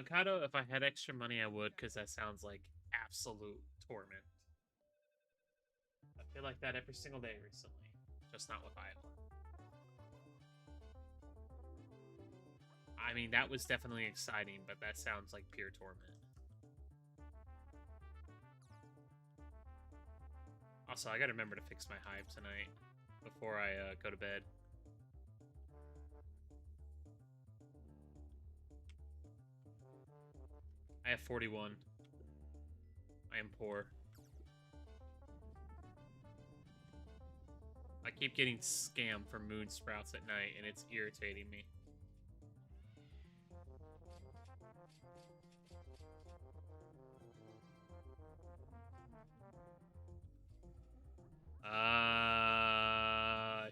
Mikado, if I had extra money, I would, because that sounds like absolute torment. I feel like that every single day recently. Just not with Hive. I mean, that was definitely exciting, but that sounds like pure torment. Also, I gotta remember to fix my Hive tonight before I go to bed. I have 41. I am poor. I keep getting scammed for moon sprouts at night, and it's irritating me.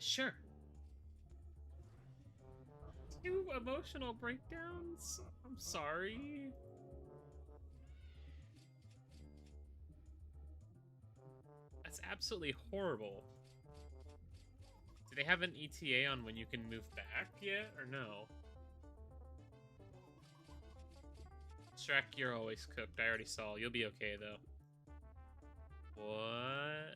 Sure. 2 emotional breakdowns? I'm sorry. That's absolutely horrible. Do they have an ETA on when you can move back yet, or no? Shrek, you're always cooked. I already saw. You'll be okay, though. What?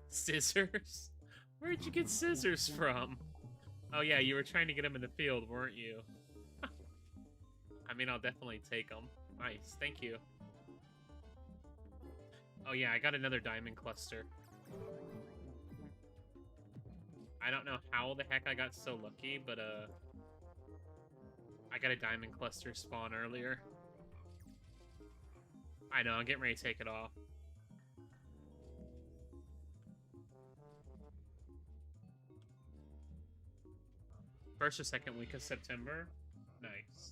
Scissors? Where'd you get scissors from? Oh yeah, you were trying to get them in the field, weren't you? I mean, I'll definitely take them. Nice, thank you. Oh yeah, I got another diamond cluster. I don't know how the heck I got so lucky, but I got a diamond cluster spawn earlier. I know, I'm getting ready to take it off. First or second week of September? Nice.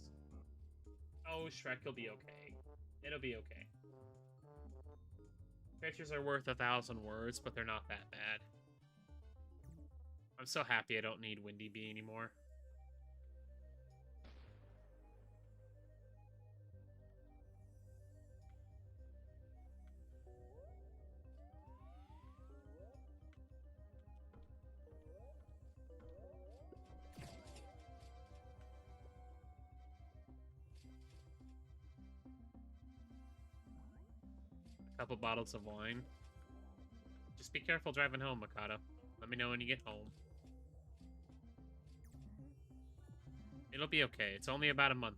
Oh, Shrek, you'll be okay. It'll be okay. Pictures are worth 1,000 words, but they're not that bad. I'm so happy I don't need Windy Bee anymore. A couple bottles of wine. Just be careful driving home, Mikado. Let me know when you get home. It'll be okay. It's only about a month.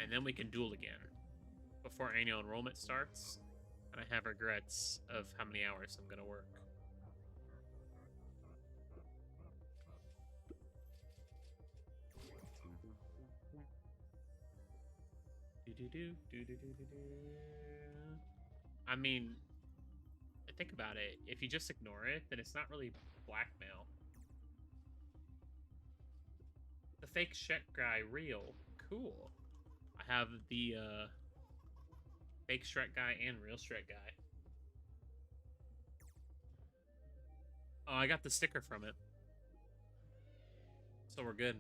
And then we can duel again. Before annual enrollment starts. And I have regrets of how many hours I'm gonna work. I mean, think about it. If you just ignore it, then it's not really blackmail. The fake Shrek guy real. Cool. I have the fake Shrek guy and real Shrek guy. Oh, I got the sticker from it. So we're good.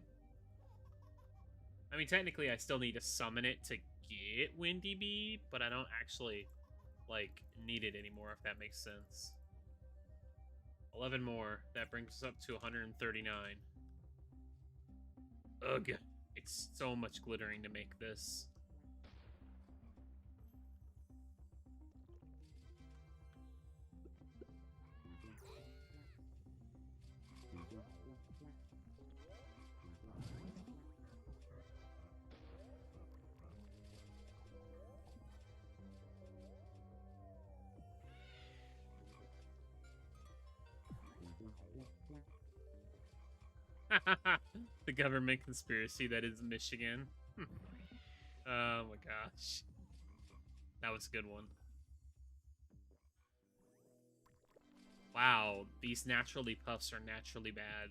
I mean, technically, I still need to summon it to get Windy Bee, but I don't actually, like, need it anymore, if that makes sense. 11 more. That brings us up to 139. Ugh. It's so much glittering to make this. The government conspiracy that is Michigan. Oh my gosh. That was a good one. Wow, these naturally puffs are naturally bad.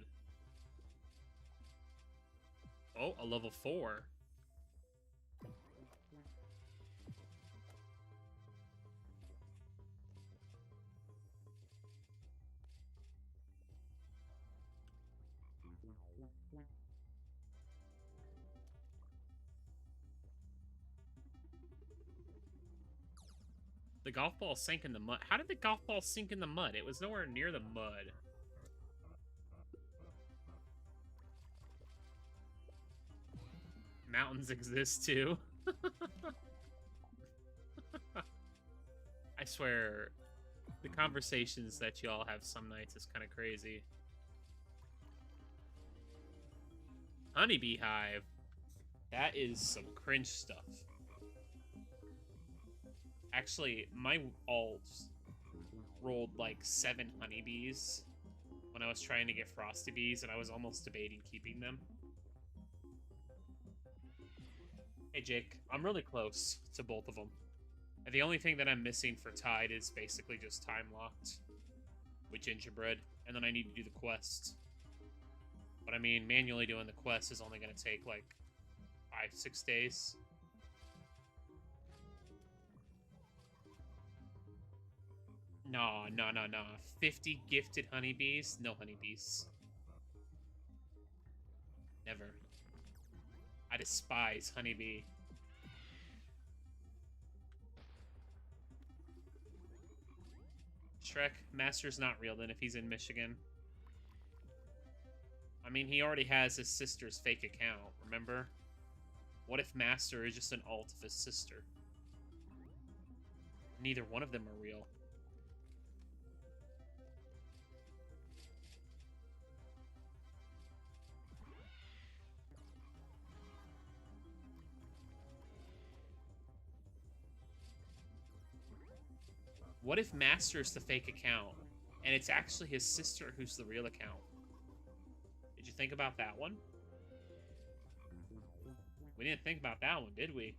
Oh, a level 4. The golf ball sank in the mud. How did the golf ball sink in the mud? It was nowhere near the mud. Mountains exist too. I swear, the conversations that y'all have some nights is kind of crazy. Honeybee Hive. That is some cringe stuff. Actually, my alts rolled like 7 honeybees when I was trying to get frosty bees, and I was almost debating keeping them. Hey, Jake, I'm really close to both of them. And the only thing that I'm missing for Tide is basically just time locked with gingerbread, and then I need to do the quest. But I mean, manually doing the quest is only going to take like 5-6 days. No. 50 gifted honeybees? No honeybees. Never. I despise honeybee. Shrek, Master's not real then if he's in Michigan. I mean, he already has his sister's fake account, remember? What if Master is just an alt of his sister? Neither one of them are real. What if Master's the fake account, and it's actually his sister who's the real account? Did you think about that one? We didn't think about that one, did we?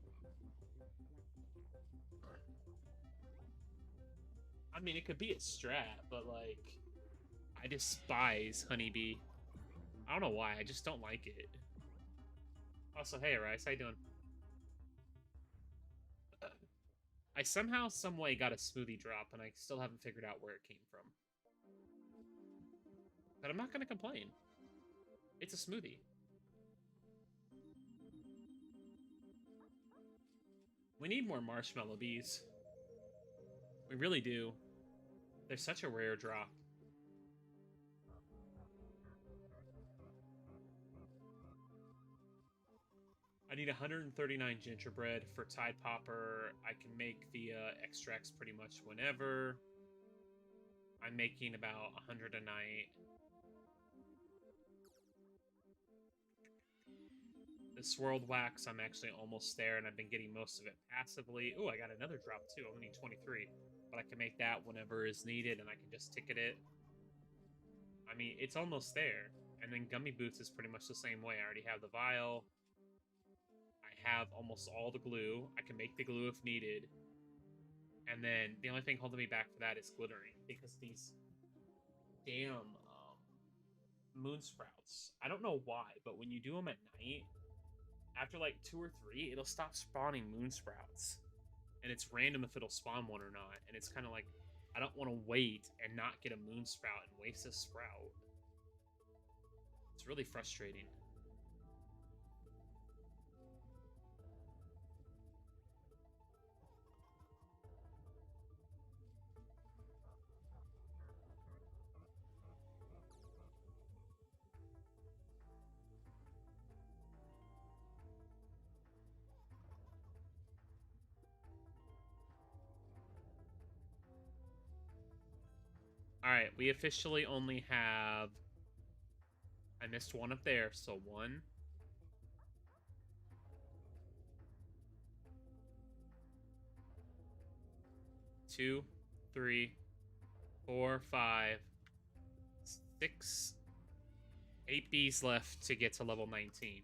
I mean, it could be a strat, but, like, I despise honeybee. I don't know why, I just don't like it. Also, hey, Rice, how you doing? I somehow, someway got a smoothie drop, and I still haven't figured out where it came from. But I'm not gonna complain. It's a smoothie. We need more marshmallow bees. We really do. They're such a rare drop. I need 139 gingerbread for Tide Popper. I can make the extracts pretty much whenever. I'm making about 100 a night. The swirled wax, I'm actually almost there, and I've been getting most of it passively. Oh, I got another drop too. I only need 23, but I can make that whenever is needed, and I can just ticket it. I mean, it's almost there. And then Gummy Boots is pretty much the same way. I already have the vial. I have almost all the glue. I can make the glue if needed. And then the only thing holding me back for that is glittering, because these damn moon sprouts, I don't know why, but when you do them at night, after like 2 or 3, it'll stop spawning moon sprouts. And it's random if it'll spawn one or not. And it's kind of like, I don't want to wait and not get a moon sprout and waste a sprout. It's really frustrating. Alright, we officially only have... I missed one up there, so 1. 2, 3, 4, 5, 6, 8 bees left to get to level 19.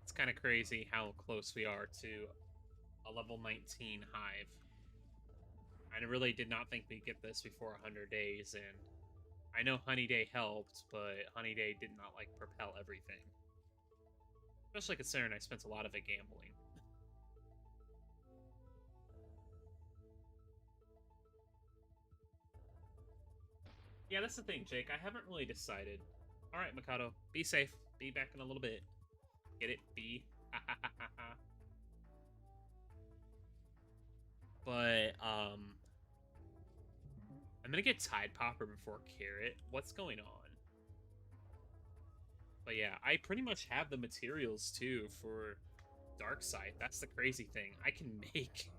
It's kind of crazy how close we are to a level 19 hive. I really did not think we'd get this before 100 days, and I know Honey Day helped, but Honey Day did not, like, propel everything. Especially considering I spent a lot of it gambling. Yeah, that's the thing, Jake. I haven't really decided. Alright, Mikado. Be safe. Be back in a little bit. Get it? Be. But, I'm I'm gonna get Tide Popper before Carrot. What's going on? But yeah, I pretty much have the materials too for Dark Side. That's the crazy thing. I can make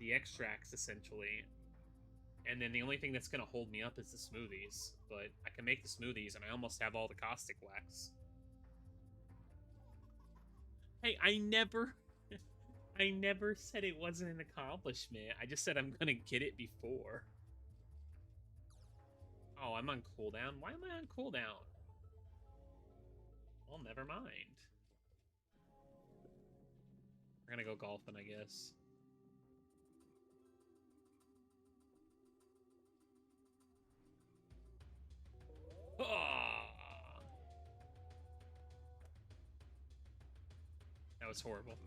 the extracts essentially. And then the only thing that's gonna hold me up is the smoothies. But I can make the smoothies and I almost have all the caustic wax. Hey, I never said it wasn't an accomplishment. I just said I'm gonna get it before. Oh, I'm on cooldown? Why am I on cooldown? Well, never mind. We're gonna go golfing, I guess. Ah! That was horrible.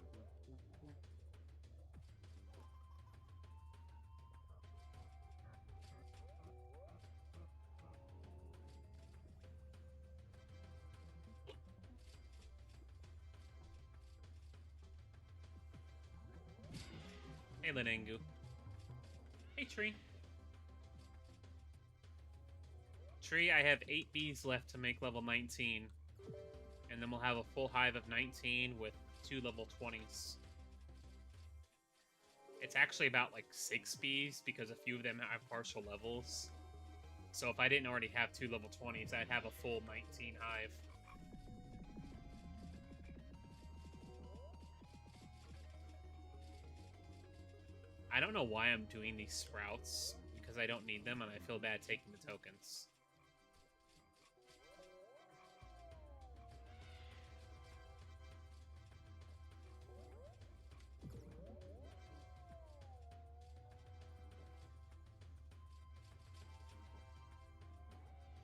Hey, Linengu. Hey, Tree. Tree, I have 8 bees left to make level 19. And then we'll have a full hive of 19 with 2 level 20s. It's actually about like 6 bees because a few of them have partial levels. So if I didn't already have 2 level 20s, I'd have a full 19 hive. I don't know why I'm doing these sprouts, because I don't need them and I feel bad taking the tokens.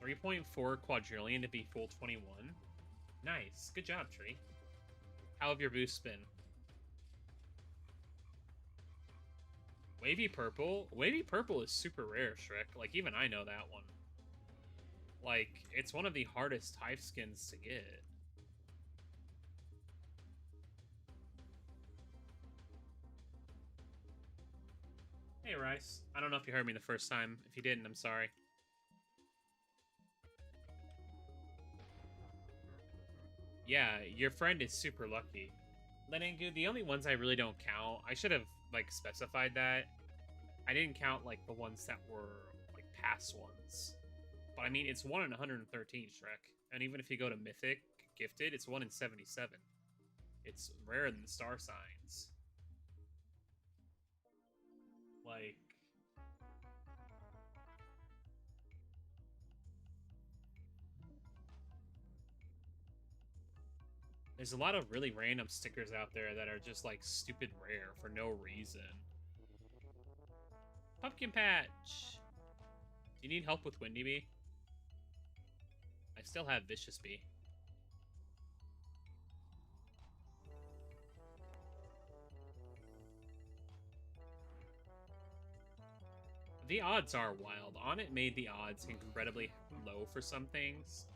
3.4 quadrillion to be full 21. Nice. Good job, Tree. How have your boosts been? Wavy Purple? Wavy Purple is super rare, Shrek. Like, even I know that one. Like, it's one of the hardest Hive skins to get. Hey, Rice. I don't know if you heard me the first time. If you didn't, I'm sorry. Yeah, your friend is super lucky. Lenengu, the only ones I really don't count, I should have, like, specified that. I didn't count, like, the ones that were, like, past ones. But, I mean, it's 1 in 113, Shrek. And even if you go to Mythic Gifted, it's 1 in 77. It's rarer than the star signs. Like... There's a lot of really random stickers out there that are just, like, stupid rare for no reason. Pumpkin Patch! Do you need help with Windy Bee? I still have Vicious Bee. The odds are wild. Onnit made the odds incredibly low for some things,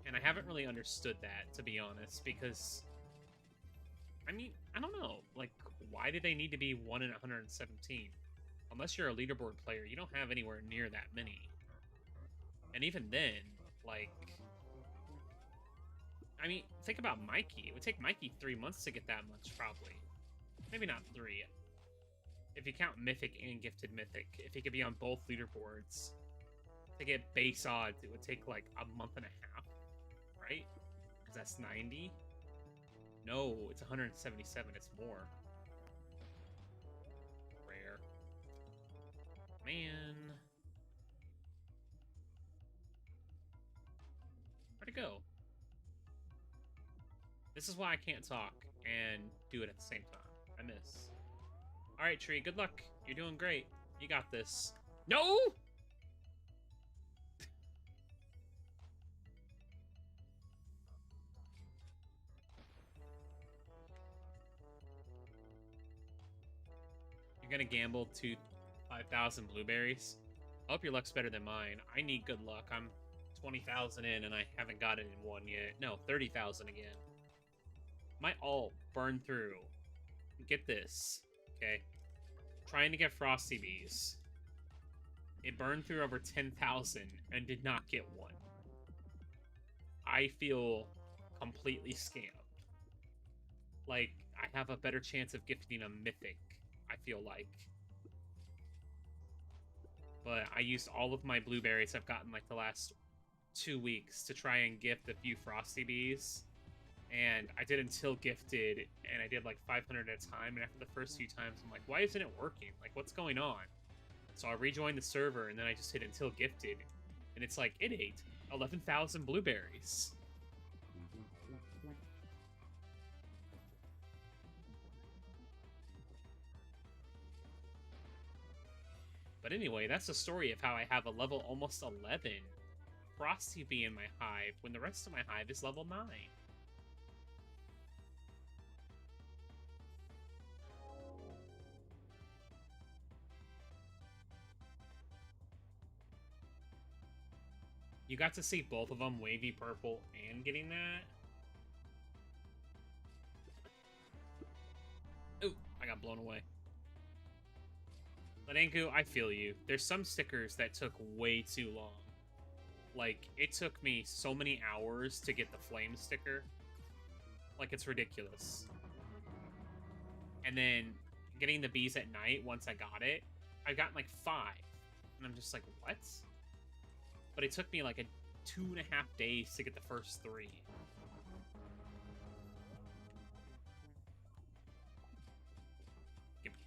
and I haven't really understood that, to be honest, because... I mean, I don't know. Like, why do they need to be 1 in 117? Unless you're a leaderboard player, you don't have anywhere near that many. And even then, like... I mean, think about Mikey. It would take Mikey 3 months to get that much, probably. Maybe not 3. If you count Mythic and Gifted Mythic. If he could be on both leaderboards. To get base odds, it would take, like, a month and a half. Right? Because that's 90. No, it's 177. It's more. Rare. Man. Where'd it go? This is why I can't talk and do it at the same time. I miss. Alright, Tree, good luck. You're doing great. You got this. No! You're gonna gamble to 5,000 blueberries? I hope your luck's better than mine. I need good luck. I'm 20,000 in and I haven't got it in one yet. No, 30,000 again. Might all burn through. Get this. Okay. Trying to get Frosty Bees. It burned through over 10,000 and did not get one. I feel completely scammed. Like, I have a better chance of gifting a mythic, I feel like. But I used all of my blueberries I've gotten like the last 2 weeks to try and gift a few Frosty Bees. And I did until gifted, and I did like 500 at a time, and after the first few times, I'm like, why isn't it working? Like, what's going on? So I rejoined the server, and then I just hit until gifted, and it's like, it ate 11,000 blueberries. But anyway, that's the story of how I have a level almost 11 Frosty Bee in my hive, when the rest of my hive is level 9. You got to see both of them, wavy purple and getting that. Ooh, I got blown away. Ladenku, I feel you. There's some stickers that took way too long. Like, it took me so many hours to get the flame sticker. Like, it's ridiculous. And then getting the bees at night, once I got it, I've gotten like 5. And I'm just like, what? But it took me like 2.5 days to get the first 3. Give me.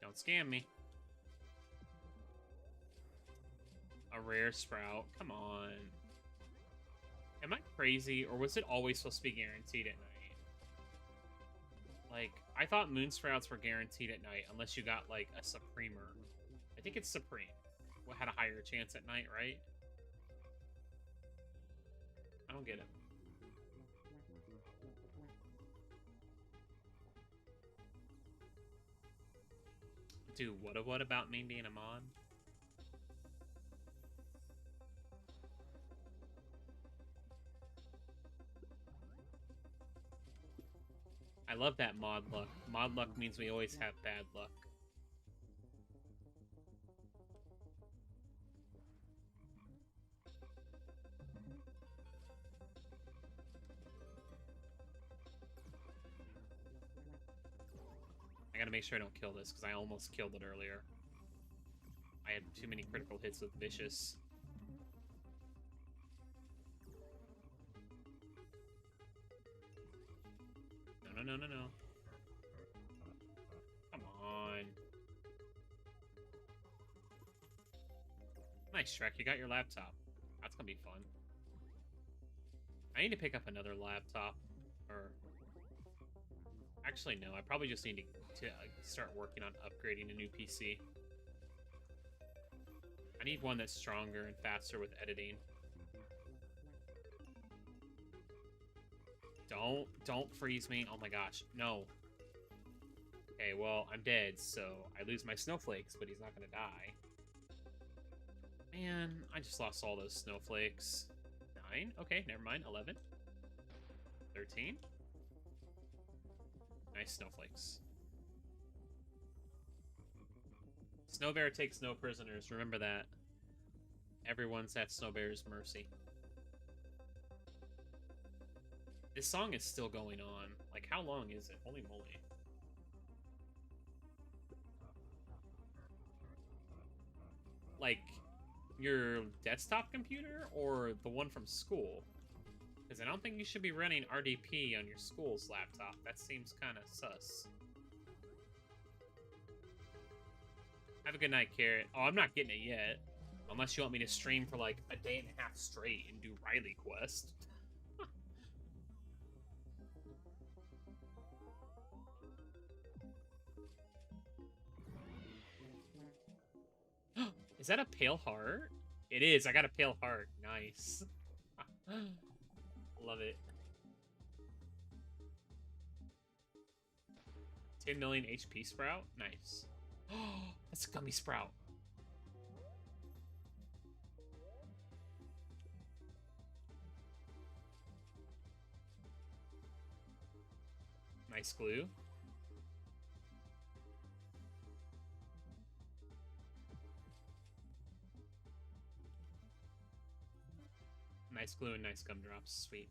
Don't scam me. A rare sprout. Come on. Am I crazy, or was it always supposed to be guaranteed at night? Like, I thought moon sprouts were guaranteed at night, unless you got, like, a Supremer. I think it's Supreme. What had a higher chance at night, right? I don't get it. Dude, what about me being a mod? I love that mod luck. Mod luck means we always have bad luck. I gotta make sure I don't kill this, because I almost killed it earlier. I had too many critical hits with Vicious. No. Come on. Nice, Shrek. You got your laptop. That's gonna be fun. I need to pick up another laptop. Or... Actually, no. I probably just need to start working on upgrading a new PC. I need one that's stronger and faster with editing. Don't freeze me. Oh my gosh, no. Okay, well, I'm dead, so I lose my snowflakes, but he's not gonna die. Man, I just lost all those snowflakes. 9? Okay, never mind. 11. 13. Nice snowflakes. Snow Bear takes no prisoners. Remember that. Everyone's at Snow Bear's mercy. This song is still going on. Like, how long is it? Holy moly. Like, your desktop computer or the one from school? Because I don't think you should be running RDP on your school's laptop. That seems kind of sus. Have a good night, Carrot. Oh, I'm not getting it yet. Unless you want me to stream for like a day and a half straight and do Riley Quest. Is that a pale heart? It is. I got a pale heart. Nice. Love it. 10 million HP sprout? Nice. That's a gummy sprout. Nice glue. Nice glue and nice gumdrops. Sweet.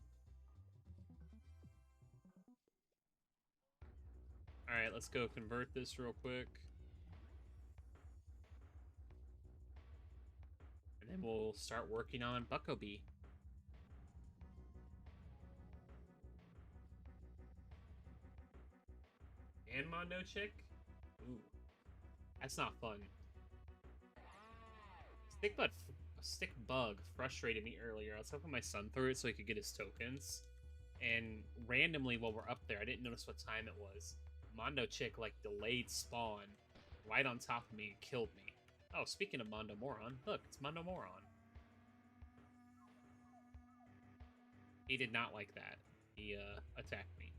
Alright, let's go convert this real quick. And then we'll start working on Bucko Bee. And Mondo Chick? Ooh. That's not fun. Stick Bug frustrated me earlier. I was helping my son through it so he could get his tokens. And randomly while we're up there, I didn't notice what time it was. Mondo Chick, like, delayed spawn right on top of me and killed me. Oh, speaking of Mondo Moron, look, it's Mondo Moron. He did not like that. He, attacked me.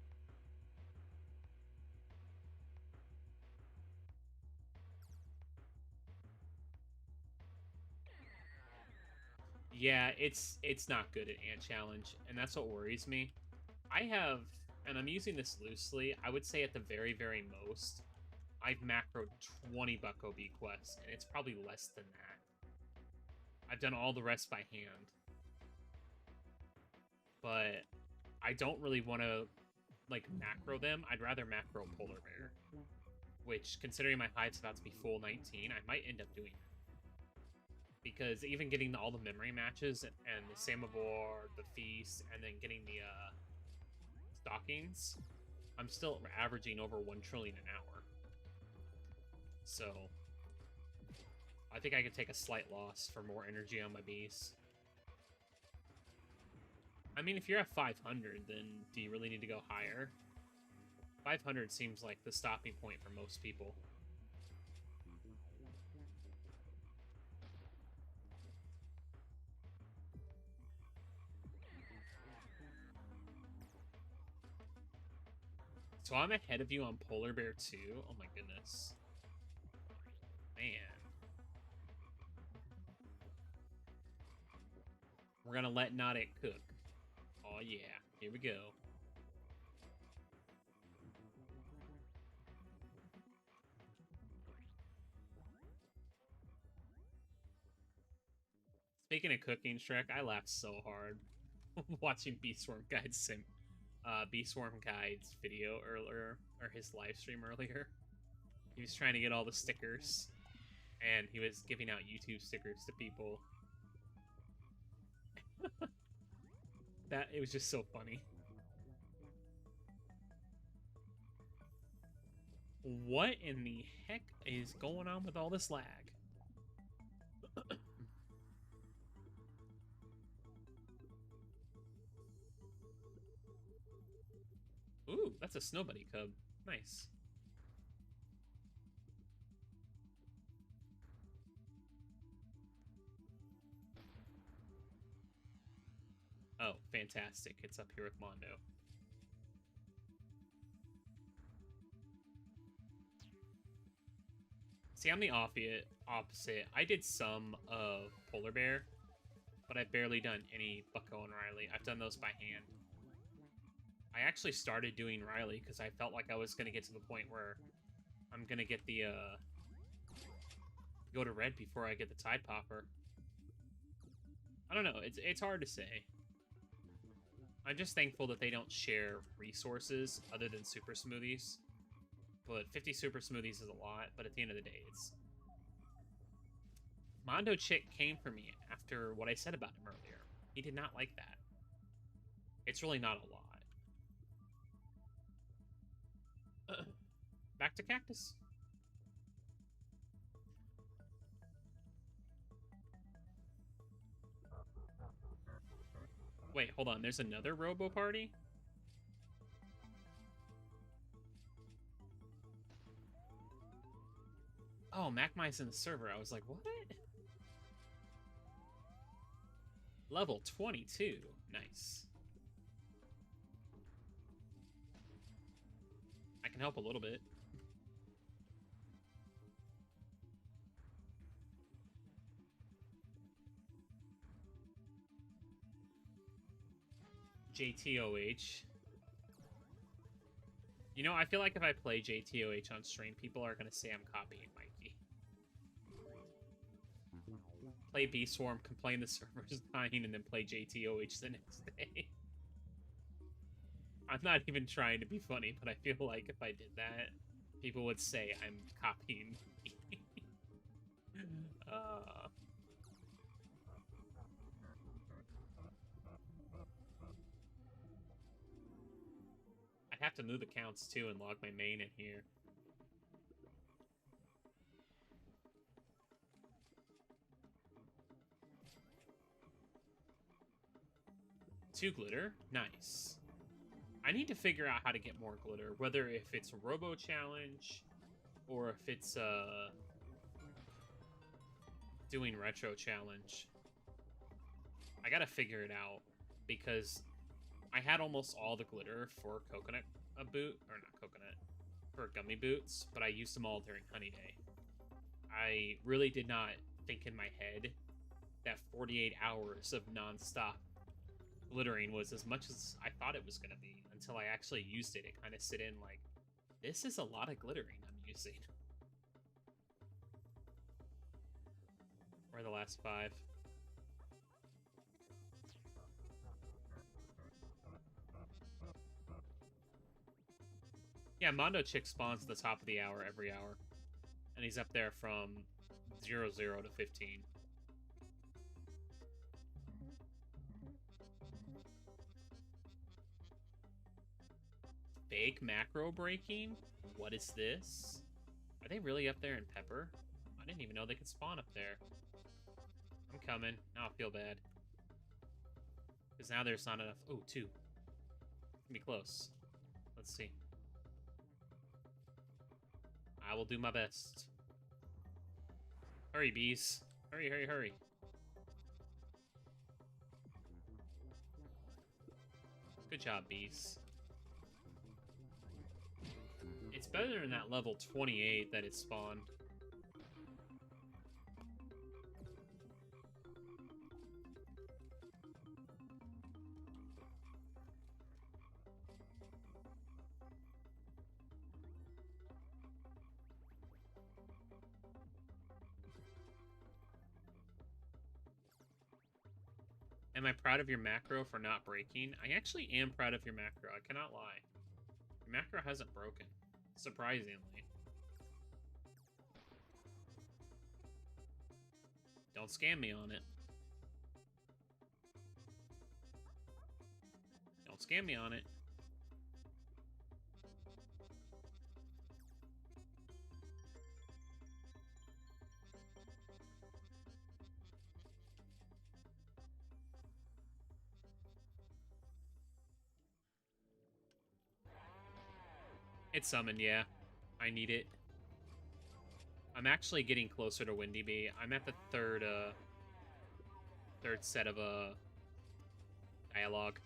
Yeah, it's not good at Ant Challenge, and that's what worries me. I have, and I'm using this loosely, I would say at the very, very most, I've macroed 20 Bucko Bee quests, and it's probably less than that. I've done all the rest by hand. But I don't really want to, like, macro them. I'd rather macro Polar Bear. Which, considering my Hive's about to be full 19, I might end up doing that. Because even getting all the memory matches and the Samavor, the Feast, and then getting the stockings, I'm still averaging over 1 trillion an hour. So, I think I could take a slight loss for more energy on my bees. I mean, if you're at 500, then do you really need to go higher? 500 seems like the stopping point for most people. So I'm ahead of you on Polar Bear too? Oh my goodness. Man. We're gonna let Not It cook. Oh yeah, here we go. Speaking of cooking, Shrek, I laughed so hard watching Beastworm Guide's video earlier, or his live stream earlier. He was trying to get all the stickers, and he was giving out YouTube stickers to people. It was just so funny. What in the heck is going on with all this lag? Ooh, that's a snow bunny cub. Nice. Oh, fantastic. It's up here with Mondo. See, I'm the opposite. I did some of Polar Bear, but I've barely done any Bucko and Riley. I've done those by hand. I actually started doing Riley because I felt like I was going to get to the point where I'm going to get the, go to red before I get the Tide Popper. I don't know. It's hard to say. I'm just thankful that they don't share resources other than Super Smoothies. But 50 Super Smoothies is a lot, but at the end of the day, it's... Mondo Chick came for me after what I said about him earlier. He did not like that. It's really not a lot. Back to Cactus. Wait, hold on. There's another Robo Party? Oh, Macmai's in the server. I was like, what? Level 22. Nice. I can help a little bit. JTOH. You know, I feel like if I play JTOH on stream, people are going to say I'm copying Mikey. Play B Swarm, complain the server's dying, and then play JTOH the next day. I'm not even trying to be funny, but I feel like if I did that, people would say I'm copying me. I'd have to move accounts too and log my main in here. Two glitter? Nice. I need to figure out how to get more glitter, whether if it's a Robo Challenge or if it's doing Retro Challenge. I gotta figure it out because I had almost all the glitter for Coconut boot, or not Coconut, for Gummy boots, but I used them all during Honey Day. I really did not think in my head that 48 hours of non-stop glittering was as much as I thought it was going to be until I actually used it. It kind of sit in like, this is a lot of glittering I'm using. Or the last 5. Yeah, Mondo Chick spawns at the top of the hour every hour. And he's up there from 00 to 15. Fake macro breaking? What is this? Are they really up there in Pepper? I didn't even know they could spawn up there. I'm coming. Now I feel bad. Because now there's not enough. Oh, 2. It's gonna be close. Let's see. I will do my best. Hurry, bees. Hurry, hurry, hurry. Good job, bees. It's better than that level 28 that it spawned. Am I proud of your macro for not breaking? I actually am proud of your macro. I cannot lie. Your macro hasn't broken. Surprisingly. Don't scam me on it. Don't scam me on it. It's summoned, yeah. I need it. I'm actually getting closer to Windy Bee. I'm at the third set of dialogue.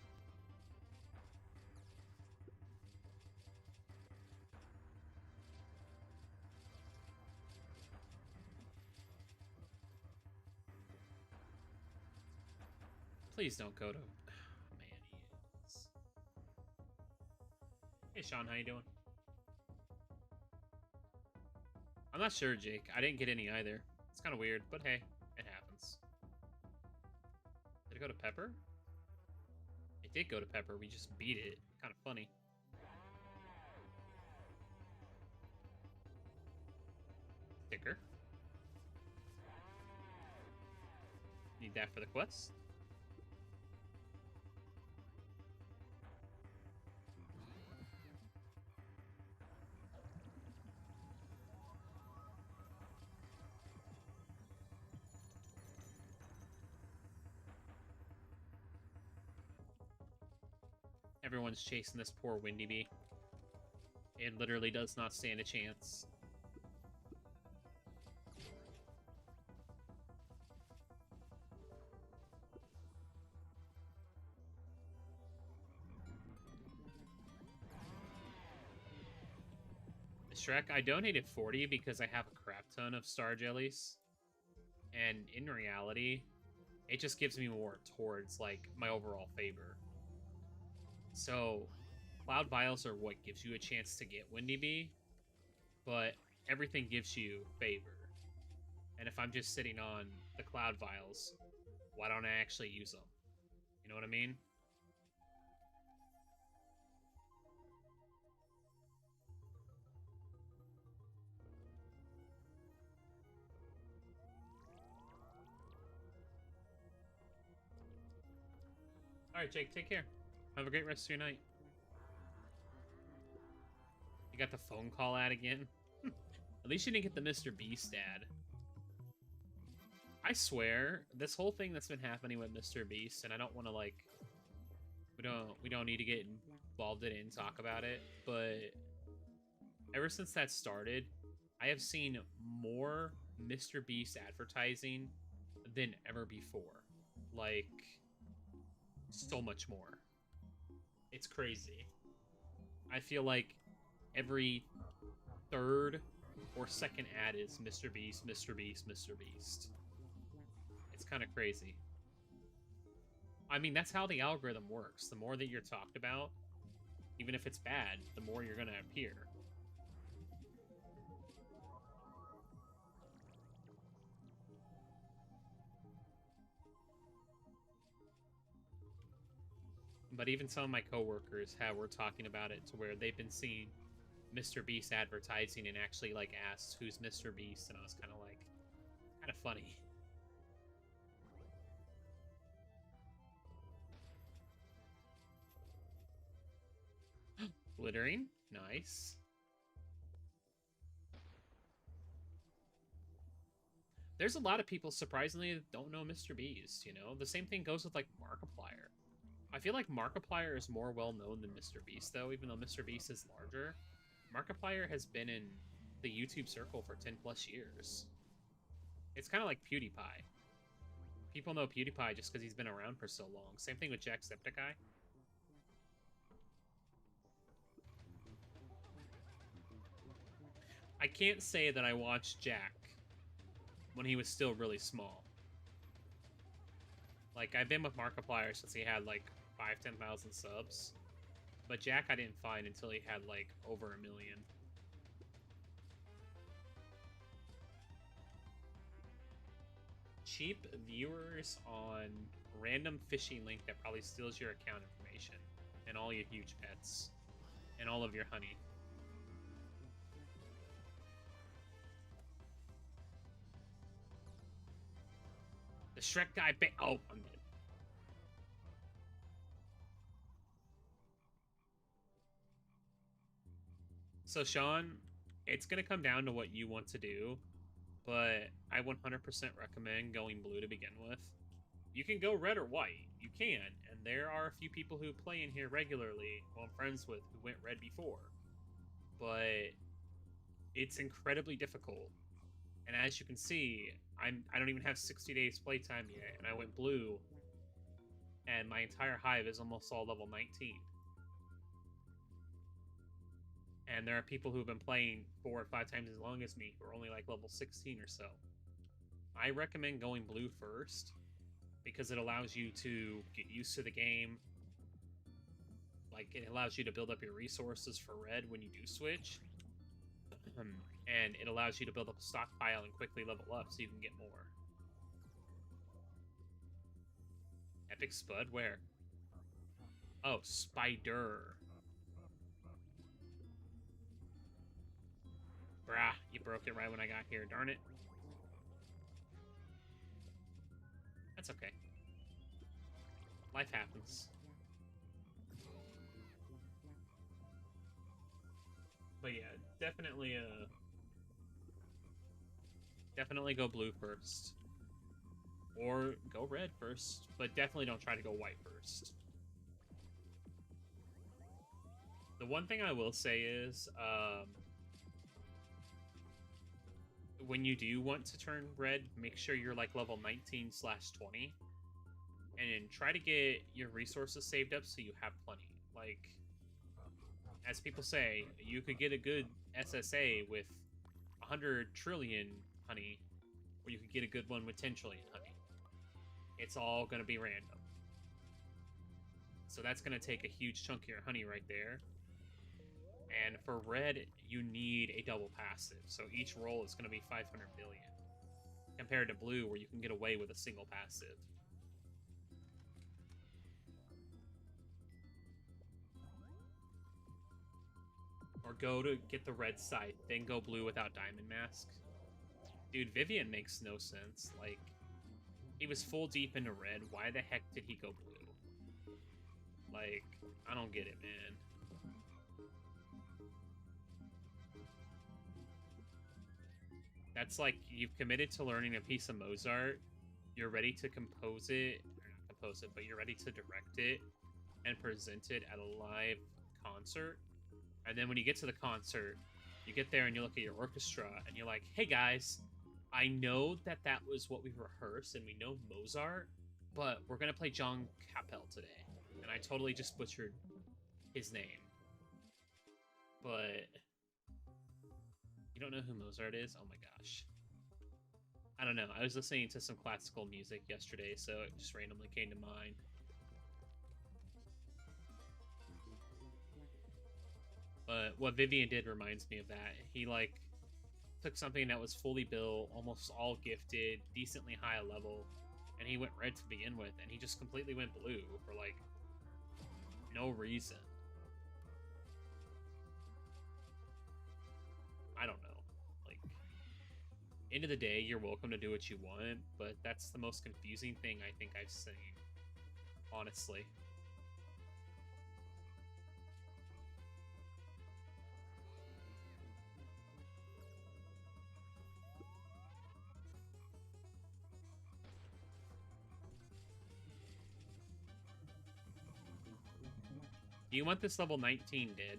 Please don't go to... Oh, man, he is. Hey, Sean, how you doing? I'm not sure, Jake. I didn't get any either. It's kind of weird, but hey, it happens. Did it go to Pepper? It did go to Pepper. We just beat it. Kind of funny. Sticker. Need that for the quest. Everyone's chasing this poor Windy Bee. It literally does not stand a chance. Shrek, I donated 40 because I have a crap ton of star jellies. And in reality, it just gives me more towards, like, my overall favor. So, Cloud Vials are what gives you a chance to get Windy Bee, but everything gives you favor. And if I'm just sitting on the Cloud Vials, why don't I actually use them? You know what I mean? Alright, Jake, take care. Have a great rest of your night. You got the phone call ad again? At least you didn't get the Mr. Beast ad. I swear, this whole thing that's been happening with Mr. Beast, and I don't want to, like... We don't need to get involved in it and talk about it, but... Ever since that started, I have seen more Mr. Beast advertising than ever before. Like... so much more. It's crazy. I feel like every third or second ad is Mr. Beast, Mr. Beast, Mr. Beast. It's kind of crazy. I mean, that's how the algorithm works. The more that you're talked about, even if it's bad, the more you're gonna appear. But even some of my coworkers were talking about it to where they've been seeing Mr. Beast advertising and actually like asked who's Mr. Beast, and I was kind of like, kind of funny. Glittering, nice. There's a lot of people surprisingly that don't know Mr. Beast. You know, the same thing goes with like Markiplier. I feel like Markiplier is more well-known than Mr. Beast, though, even though Mr. Beast is larger. Markiplier has been in the YouTube circle for 10 plus years. It's kind of like PewDiePie. People know PewDiePie just because he's been around for so long. Same thing with Jacksepticeye. I can't say that I watched Jack when he was still really small. Like, I've been with Markiplier since he had, like, 10,000 subs. But Jack I didn't find until he had, like, over 1 million. Cheap viewers on random phishing link that probably steals your account information. And all your huge pets. And all of your honey. The Shrek guy oh, I'm dead. So, Sean, it's going to come down to what you want to do, but I 100% recommend going blue to begin with. You can go red or white. You can, and there are a few people who play in here regularly, who I'm friends with, who went red before. But it's incredibly difficult. And as you can see, I don't even have 60 days playtime yet, and I went blue, and my entire hive is almost all level 19. And there are people who've been playing 4 or 5 times as long as me who are only like level 16 or so. I recommend going blue first because it allows you to get used to the game. Like, it allows you to build up your resources for red when you do switch. And it allows you to build up a stockpile and quickly level up so you can get more. Epic Spud? Where? Oh, Spider. Brah, you broke it right when I got here, darn it. That's okay. Life happens. But yeah, definitely go blue first. Or go red first, but definitely don't try to go white first. The one thing I will say is, when you do want to turn red, make sure you're like level 19/20. And try to get your resources saved up so you have plenty. Like, as people say, you could get a good SSA with 100 trillion honey, or you could get a good one with 10 trillion honey. It's all going to be random. So that's going to take a huge chunk of your honey right there. And for red, you need a double passive. So each roll is going to be 500 billion. Compared to blue, where you can get away with a single passive. Or go to get the red scythe, then go blue without Diamond Mask. Dude, Vivian makes no sense. Like, he was full deep into red. Why the heck did he go blue? Like, I don't get it, man. That's like, you've committed to learning a piece of Mozart. You're ready to compose it, or not compose it, but you're ready to direct it and present it at a live concert. And then when you get to the concert, you get there and you look at your orchestra and you're like, hey guys, I know that that was what we rehearsed and we know Mozart, but we're going to play John Capel today. And I totally just butchered his name. But you don't know who Mozart is? Oh my gosh. I don't know. I was listening to some classical music yesterday, so it just randomly came to mind. But what Vivian did reminds me of that. He, like, took something that was fully built, almost all gifted, decently high level, and he went red to begin with, and he just completely went blue for, like, no reason. I don't know. Like, end of the day, you're welcome to do what you want, but that's the most confusing thing I think I've seen, honestly. Do you want this level 19 dead?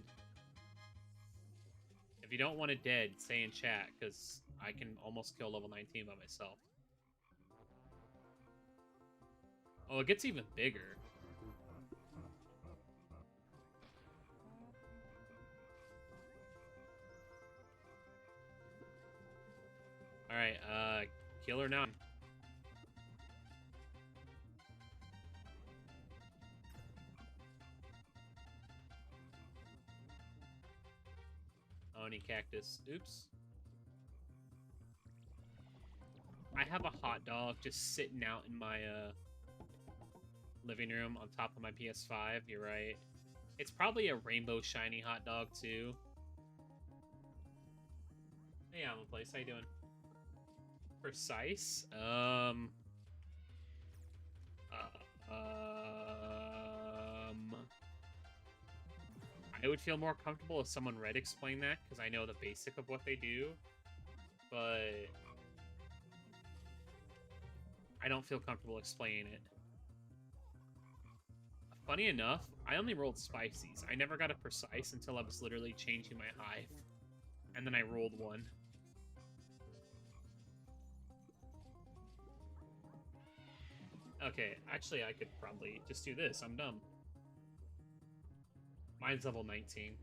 If you don't want it dead, say in chat, because I can almost kill level 19 by myself. Oh, it gets even bigger. Alright, kill her now. Oni cactus. Oops. I have a hot dog just sitting out in my living room on top of my PS5. You're right. It's probably a rainbow shiny hot dog too. Hey, I'm in place. How you doing? Precise. I would feel more comfortable if someone red explained that, because I know the basic of what they do, but I don't feel comfortable explaining it. Funny enough, I only rolled spices. I never got a precise until I was literally changing my hive, and then I rolled one. Okay, actually, I could probably just do this. I'm dumb. Mine's level 19.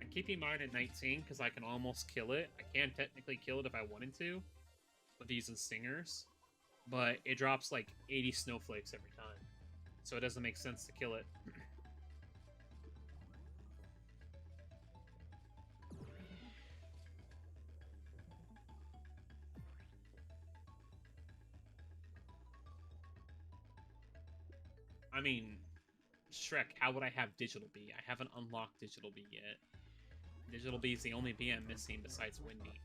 I'm keeping mine at 19 because I can almost kill it. I can technically kill it if I wanted to with using stingers, but it drops like 80 snowflakes every time, so it doesn't make sense to kill it. I mean, Shrek, how would I have Digital Bee? I haven't unlocked Digital Bee yet. Digital Bee is the only bee I'm missing besides Windy.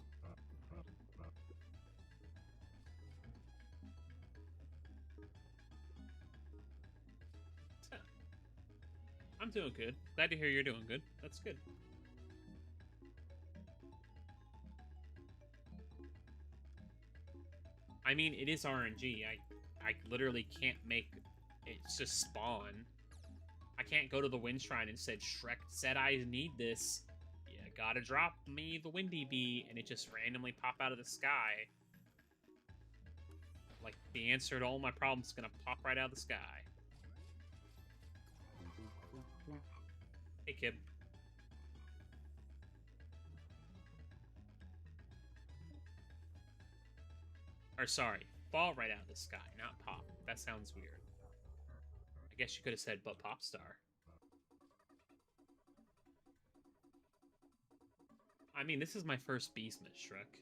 I'm doing good. Glad to hear you're doing good. That's good. I mean, it is RNG. I literally can't make it just spawn. I can't go to the Wind Shrine and said, Shrek said I need this. You gotta drop me the Windy Bee, and it just randomly pop out of the sky. Like, the answer to all my problems is gonna pop right out of the sky. Hey, kid. Or, sorry, fall right out of the sky, not pop. That sounds weird. guess you could have said, but Popstar. I mean, this is my first Beastmas, Shrek.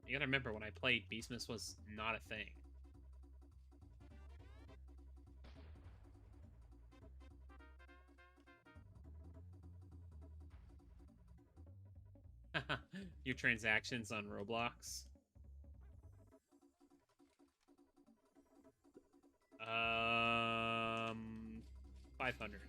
You gotta remember, when I played, Beastmas was not a thing. Your transactions on Roblox. 500.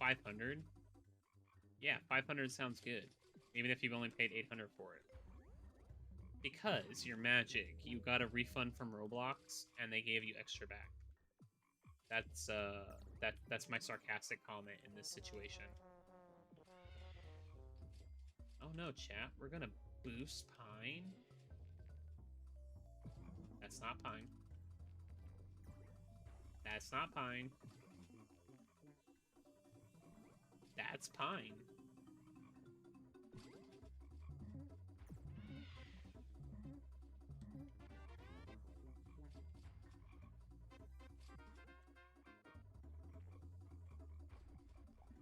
$500? Yeah, 500 sounds good. Even if you've only paid 800 for it. Because you're magic, you got a refund from Roblox, and they gave you extra back. That's my sarcastic comment in this situation. Oh no, chat, we're gonna boost Pine? That's not Pine. That's not Pine. That's Pine.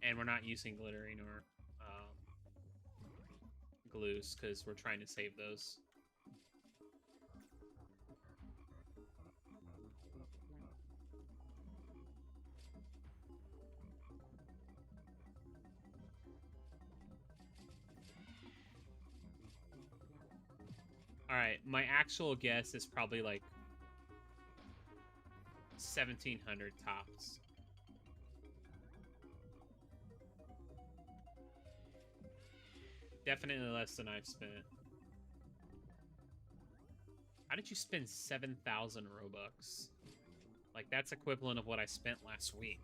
And we're not using glittering or glues because we're trying to save those. Alright, my actual guess is probably like 1,700 tops. Definitely less than I've spent. How did you spend 7,000 Robux? Like, that's equivalent of what I spent last week.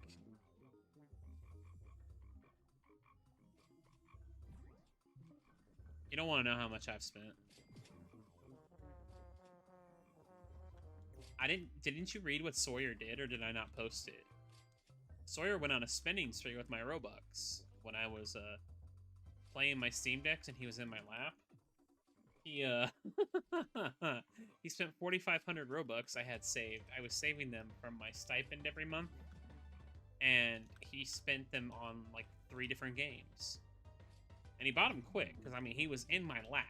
You don't want to know how much I've spent. Didn't you read what Sawyer did, or did I not post it? Sawyer went on a spending spree with my Robux when I was, playing my Steam Decks and he was in my lap. He, he spent 4,500 Robux I had saved. I was saving them from my stipend every month, and he spent them on, like, 3 different games. And he bought them quick, because, I mean, he was in my lap.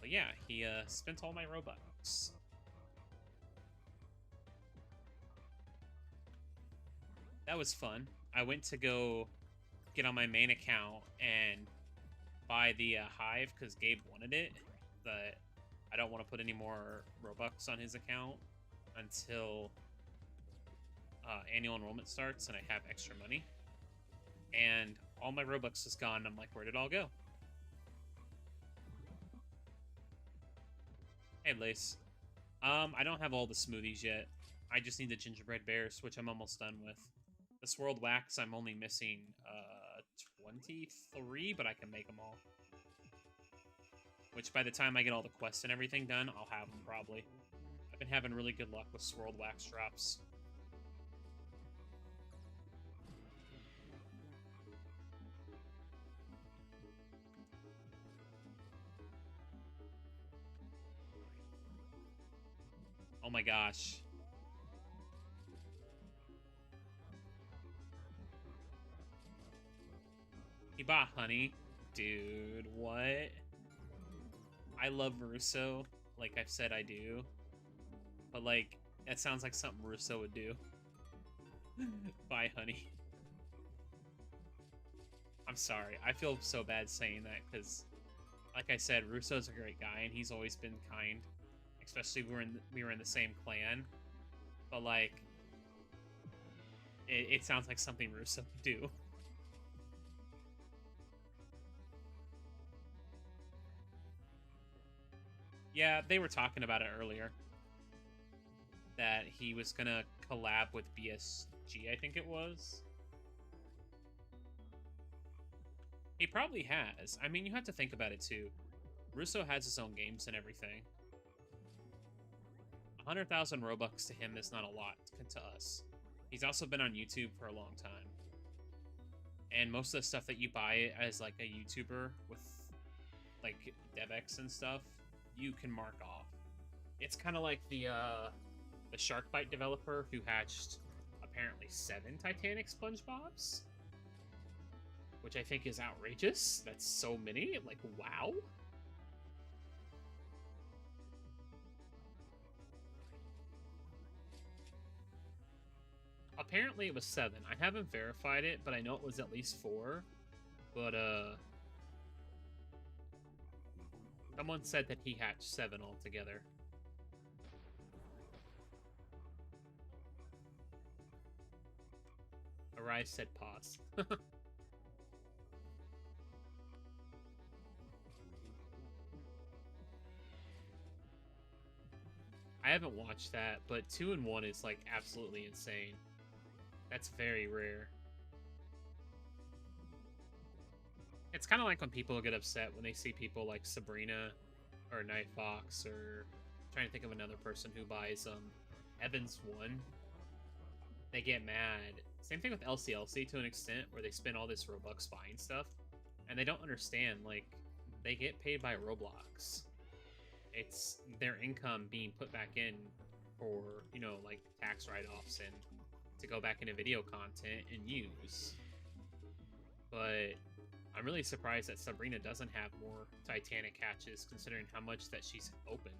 But yeah, he, spent all my Robux. That was fun. I went to go get on my main account and buy the Hive because Gabe wanted it. But I don't want to put any more Robux on his account until annual enrollment starts and I have extra money. And all my Robux is gone. I'm like, where did it all go? Hey, Lace. I don't have all the smoothies yet. I just need the gingerbread bears, which I'm almost done with. The swirled wax, I'm only missing 23, but I can make them all. Which, by the time I get all the quests and everything done, I'll have them, probably. I've been having really good luck with swirled wax drops. Oh my gosh. He bought honey. Dude, what? I love Russo, like I've said I do. But, like, that sounds like something Russo would do. Buy honey. I'm sorry. I feel so bad saying that, because, like I said, Russo's a great guy, and he's always been kind. Especially we were in the same clan. But, like, it sounds like something Russo would do. Yeah, they were talking about it earlier. That he was gonna collab with BSG, I think it was. He probably has. I mean, you have to think about it too. Russo has his own games and everything. 100,000 Robux to him is not a lot to us. He's also been on YouTube for a long time. And most of the stuff that you buy as like a YouTuber with like DevX and stuff, you can mark off. It's kind of like the Sharkbite developer who hatched apparently 7 Titanic SpongeBobs, which I think is outrageous. That's so many. Like, wow. Apparently it was 7. I haven't verified it, but I know it was at least 4. But, someone said that he hatched 7 altogether. Arise said pause. I haven't watched that, but 2 and 1 is, like, absolutely insane. That's very rare. It's kind of like when people get upset when they see people like Sabrina or Night Fox, or I'm trying to think of another person who buys Evans 1. They get mad. Same thing with LCLC to an extent, where they spend all this Robux buying stuff, and they don't understand, like, they get paid by Roblox. It's their income being put back in for, you know, like, tax write-offs and to go back into video content and use. But I'm really surprised that Sabrina doesn't have more Titanic hatches, considering how much that she's opened.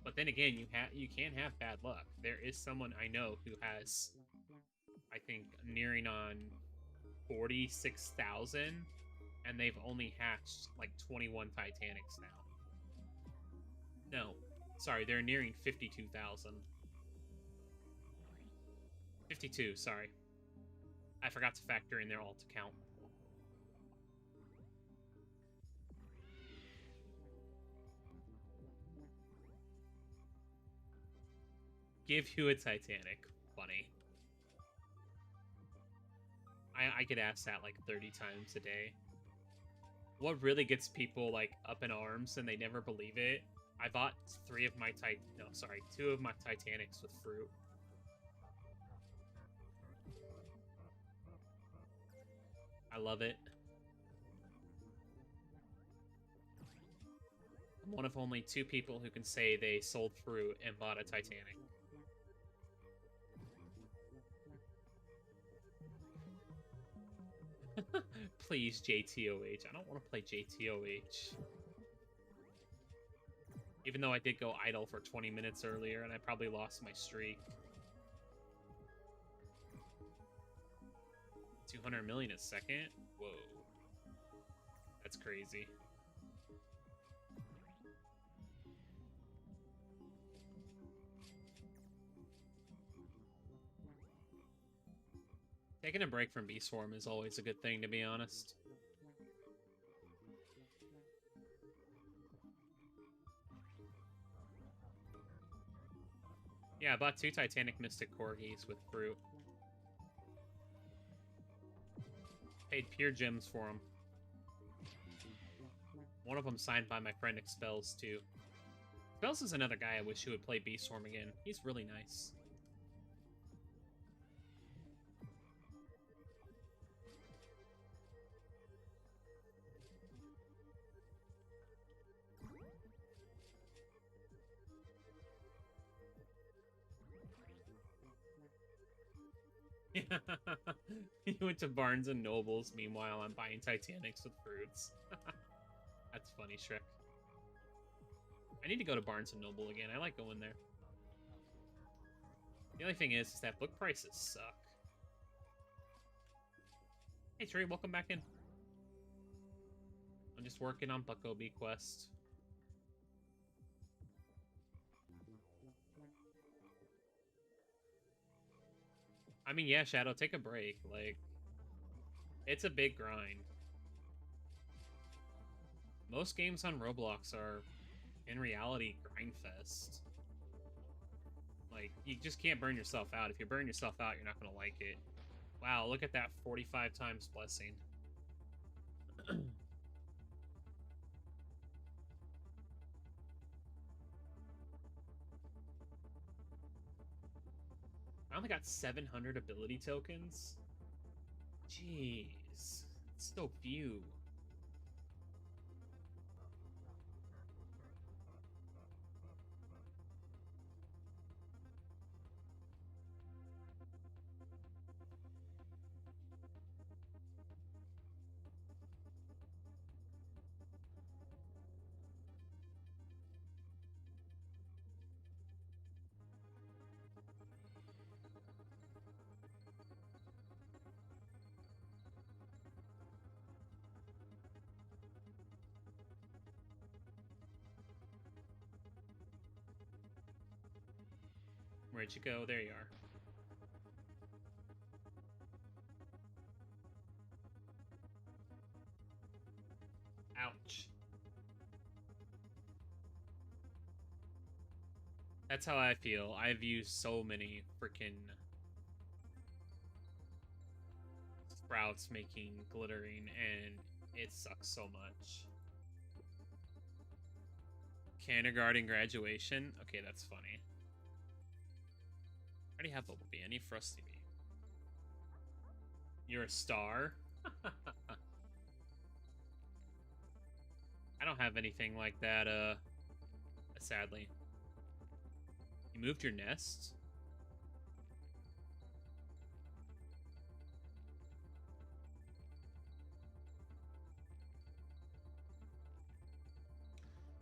But then again, you can have bad luck. There is someone I know who has, I think, nearing on 46,000, and they've only hatched like 21 Titanics now. No, sorry, they're nearing 52,000. 52, sorry. I forgot to factor in their alt account. Give you a Titanic. Funny. I get asked that like 30 times a day. What really gets people like up in arms and they never believe it, I bought 2 of my Titanics with fruit. I love it. I'm one of only 2 people who can say they sold fruit and bought a Titanic. Please, JTOH. I don't want to play JTOH. Even though I did go idle for 20 minutes earlier, and I probably lost my streak. 200 million a second? Whoa. That's crazy. Taking a break from Beast Form is always a good thing, to be honest. Yeah, I bought 2 Titanic Mystic Corgis with fruit. Paid pure gems for them. One of them signed by my friend Expels, too. Expels is another guy I wish who would play Beast Form again. He's really nice. You went to Barnes and Nobles. Meanwhile, I'm buying Titanics with fruits. That's funny, Shrek. I need to go to Barnes and Noble again. I like going there. The only thing is that book prices suck. Hey, Trey, welcome back in. I'm just working on Bucko Bee Quest. I mean, yeah, Shadow, take a break. Like, it's a big grind. Most games on Roblox are, in reality, grindfest. Like, you just can't burn yourself out. If you burn yourself out, you're not going to like it. Wow, look at that 45 times blessing. I only got 700 ability tokens. Jeez, it's so few. Where'd you go? There you are. Ouch. That's how I feel. I've used so many freaking sprouts making glittering, and it sucks so much. Kindergarten graduation? Okay, that's funny. I already have Bumblebee. I need Frosty Bee. You're a star? I don't have anything like that, sadly. You moved your nest?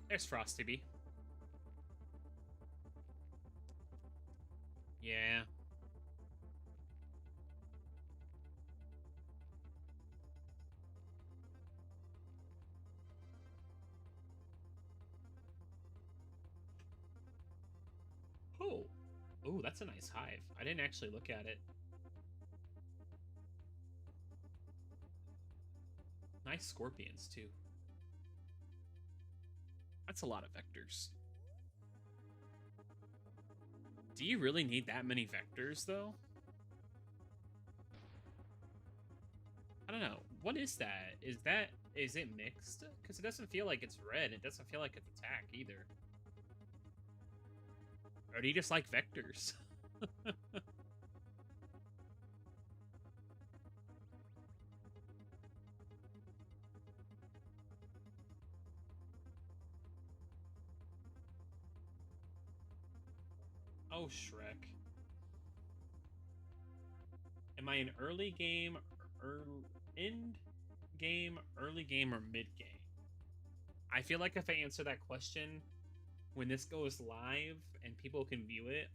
There's Frosty Bee. Yeah. Oh. Oh, that's a nice hive. I didn't actually look at it. Nice scorpions, too. That's a lot of vectors. Do you really need that many vectors, though? I don't know. What is that? Is it mixed? Because it doesn't feel like it's red. It doesn't feel like it's attack, either. Or do you just like vectors? Oh, Shrek. Am I an early game, end game, early game, or mid game? I feel like if I answer that question when this goes live and people can view it,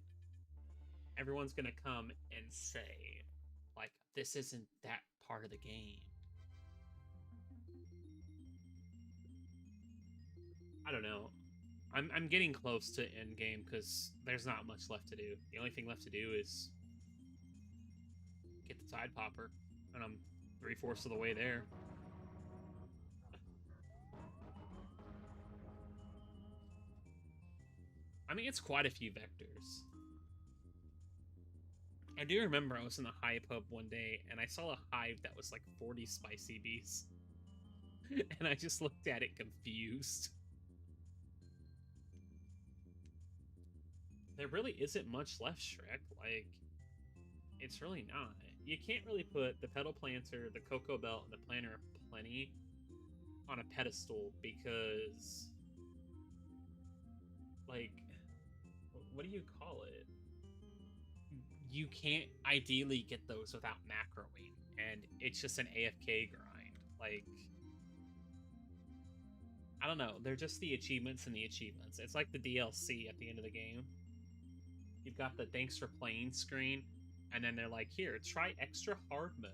everyone's gonna come and say, like, this isn't that part of the game. I don't know. I'm getting close to end game because there's not much left to do. The only thing left to do is get the Tide Popper, and I'm 3/4 of the way there. I mean, it's quite a few vectors. I do remember I was in the Hive Hub one day, and I saw a hive that was like 40 spicy bees. And I just looked at it confused. There really isn't much left, Shrek. Like, it's really not. You can't really put the petal planter, the cocoa belt, and the planter of plenty on a pedestal because, like, what do you call it? You can't ideally get those without macroing, and it's just an AFK grind. Like, I don't know. They're just the achievements and the achievements. It's like the DLC at the end of the game. You've got the thanks for playing screen, and then they're like, here, try extra hard mode.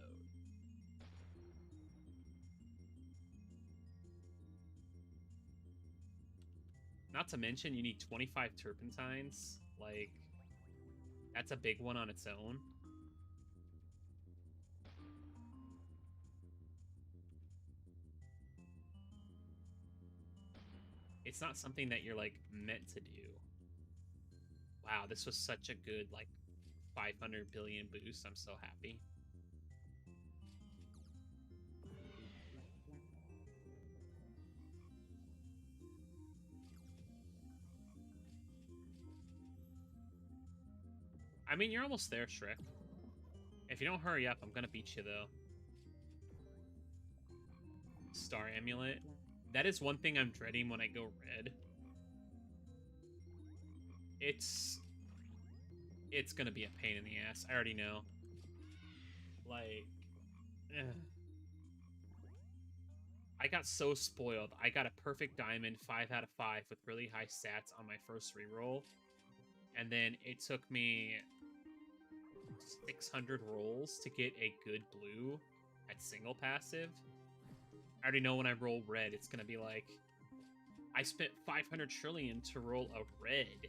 Not to mention, you need 25 turpentines. Like, that's a big one on its own. It's not something that you're, like, meant to do. Wow, this was such a good, like, 500 billion boost. I'm so happy. I mean, you're almost there, Shrek. If you don't hurry up, I'm gonna beat you, though. Star Amulet. That is one thing I'm dreading when I go red. It's gonna be a pain in the ass. I already know. Like, ugh. I got so spoiled. I got a perfect diamond, 5 out of 5, with really high stats on my first reroll. And then it took me 600 rolls to get a good blue at single passive. I already know when I roll red, it's going to be like, I spent 500 trillion to roll a red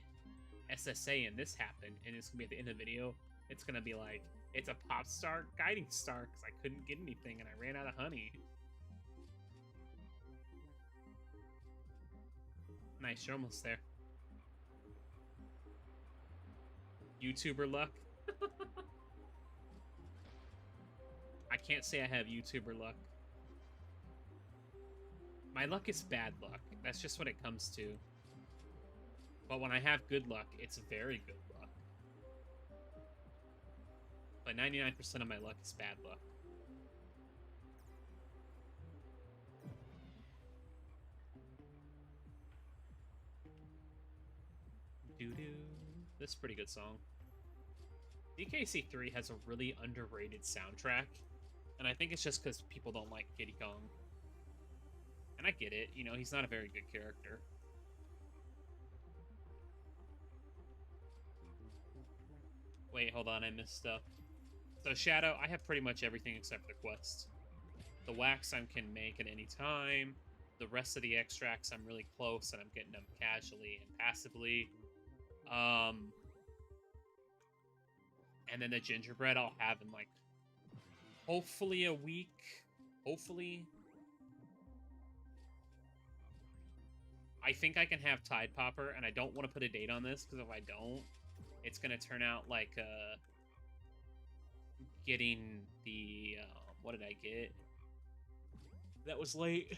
SSA and this happened. And it's going to be at the end of the video. It's going to be like, it's a pop star guiding star because I couldn't get anything and I ran out of honey. Nice, you're almost there. YouTuber luck. I can't say I have YouTuber luck. My luck is bad luck. That's just what it comes to. But when I have good luck, it's very good luck. But 99% of my luck is bad luck. Doo-doo. This is a pretty good song. DKC3 has a really underrated soundtrack, and I think it's just because people don't like Kiddy Kong. And I get it, you know, he's not a very good character. Wait, hold on, I missed stuff. So Shadow, I have pretty much everything except for the quest. The wax I can make at any time. The rest of the extracts I'm really close, and I'm getting them casually and passively. And then the gingerbread I'll have in, like, hopefully a week. Hopefully. I think I can have Tide Popper, and I don't want to put a date on this, because if I don't, it's going to turn out like, getting the, what did I get? That was late.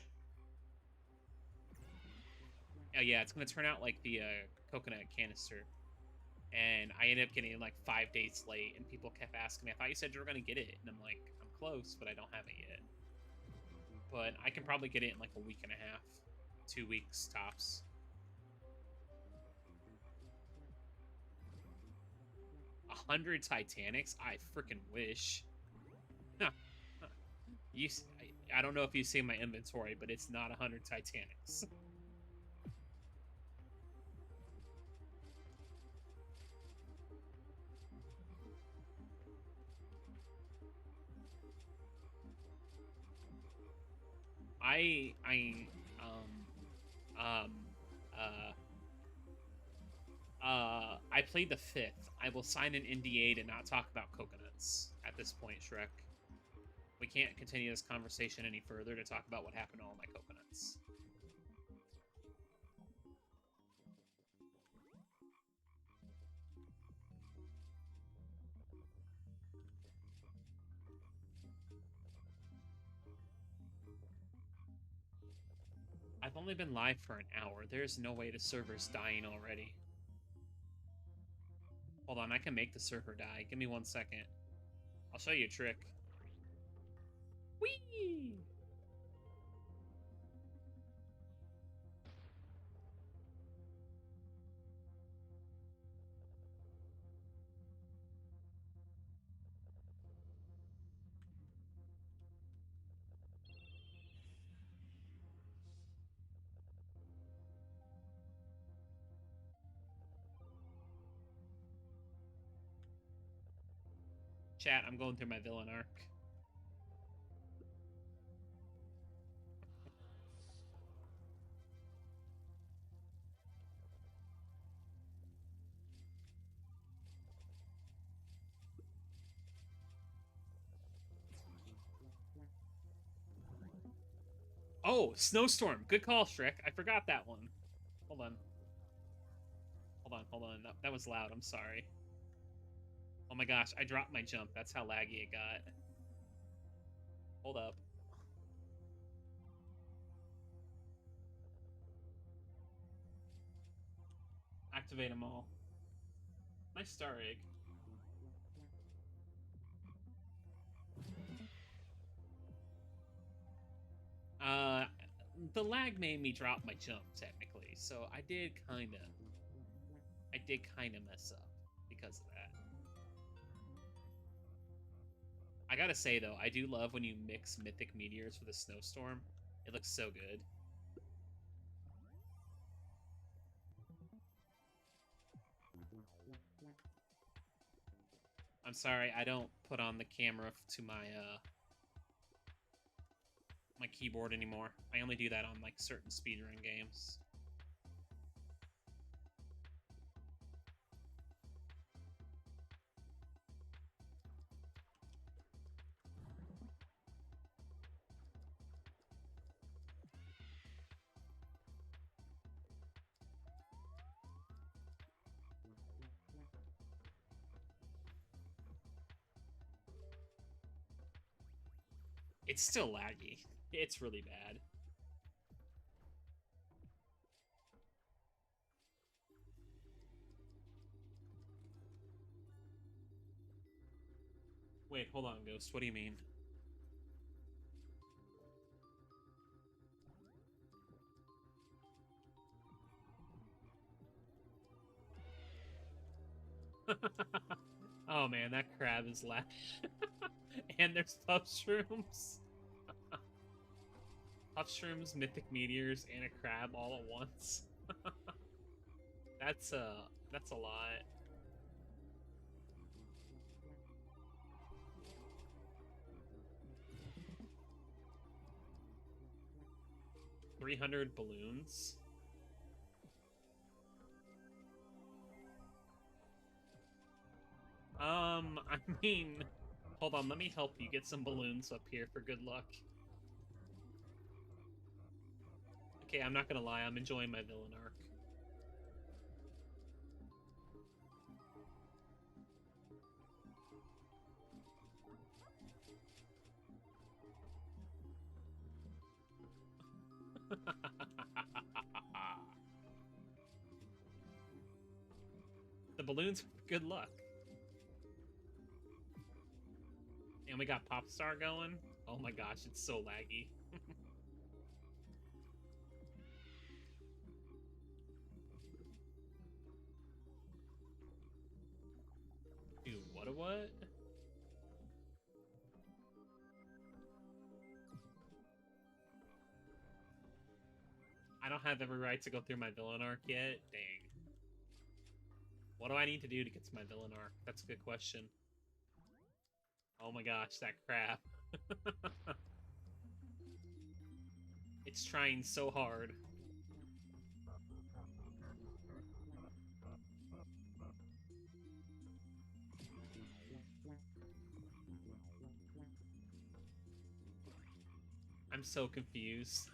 Oh, yeah, it's going to turn out like the, coconut canister. And I ended up getting it like 5 days late, and people kept asking me, I thought you said you were going to get it. And I'm like, I'm close, but I don't have it yet. But I can probably get it in like a week and a half. 2 weeks, tops. A 100 Titanics? I freaking wish. Huh. I don't know if you see my inventory, but it's not 100 Titanics. I played the 5th. I will sign an NDA to not talk about coconuts at this point, Shrek. We can't continue this conversation any further to talk about what happened to all my coconuts. I've only been live for an hour. There's no way the server's dying already. Hold on, I can make the server die. Give me 1 second. I'll show you a trick. Whee! Chat, I'm going through my villain arc. Oh, Snowstorm. Good call, Shrek. I forgot that one. Hold on. Hold on. That was loud. I'm sorry. Oh my gosh, I dropped my jump. That's how laggy it got. Hold up. Activate them all. Nice star egg. the lag made me drop my jump, technically, so I did kind of mess up because of that. I gotta say, though, I do love when you mix mythic meteors with a snowstorm. It looks so good. I'm sorry, I don't put on the camera to my my keyboard anymore. I only do that on like certain speedrun games. It's still laggy. It's really bad. Wait, hold on, Ghost. What do you mean? Oh man, that crab is lash. And there's puff shrooms. Puff shrooms, mythic meteors, and a crab all at once. That's a lot. $300 balloons. I mean, hold on, let me help you get some balloons up here for good luck. Okay, I'm not gonna lie, I'm enjoying my villain arc. The balloons, good luck. And we got Popstar going. Oh my gosh, it's so laggy. Dude, what? I don't have every right to go through my villain arc yet? Dang. What do I need to do to get to my villain arc? That's a good question. Oh my gosh, that crap. It's trying so hard. I'm so confused.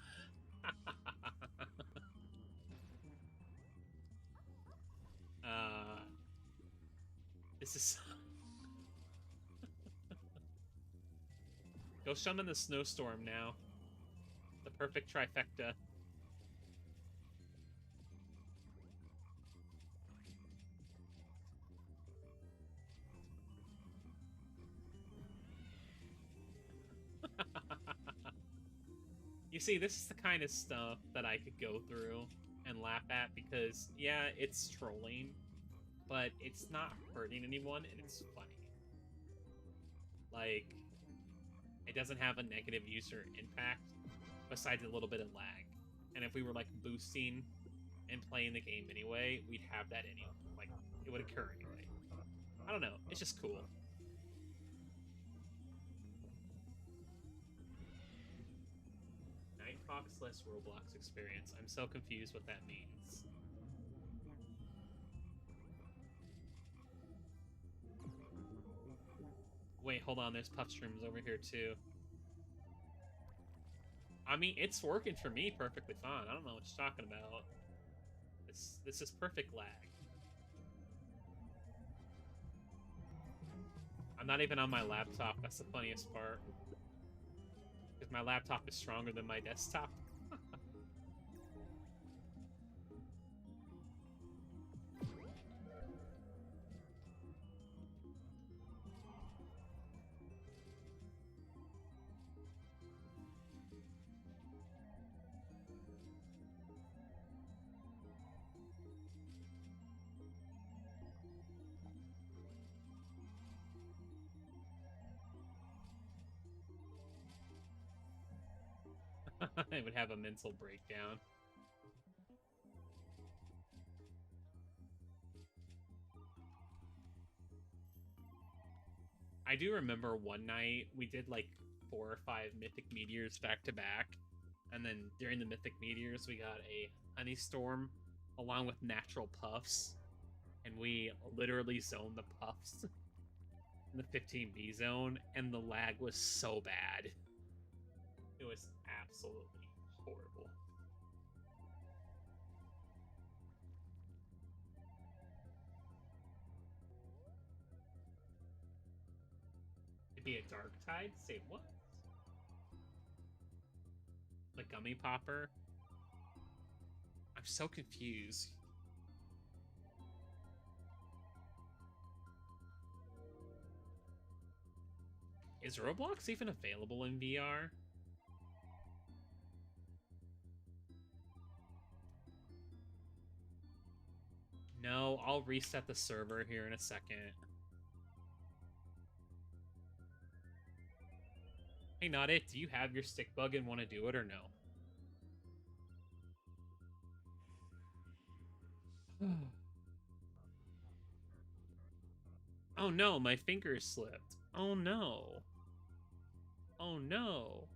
This is... Go summon the snowstorm now. The perfect trifecta. You see, this is the kind of stuff that I could go through and laugh at because, yeah, it's trolling, but it's not hurting anyone and it's funny. Like, it doesn't have a negative user impact besides a little bit of lag. And if we were, like, boosting and playing the game anyway, we'd have that anyway. Like, it would occur anyway. I don't know. It's just cool. Nightfox less Roblox experience. I'm so confused what that means. Wait, hold on. There's puff shrooms over here, too. I mean, it's working for me perfectly fine. I don't know what you're talking about. This is perfect lag. I'm not even on my laptop. That's the funniest part. Because my laptop is stronger than my desktop. I would have a mental breakdown. I do remember one night we did like 4 or 5 mythic meteors back to back, and then during the mythic meteors we got a honey storm along with natural puffs, and we literally zoned the puffs in the 15B zone, and the lag was so bad. It was absolutely horrible. It'd be a dark tide? Say what? The gummy popper? I'm so confused. Is Roblox even available in VR? No, I'll reset the server here in a second. Hey, not it. Do you have your stick bug and want to do it or no? Oh no, my finger slipped. Oh no. Oh no.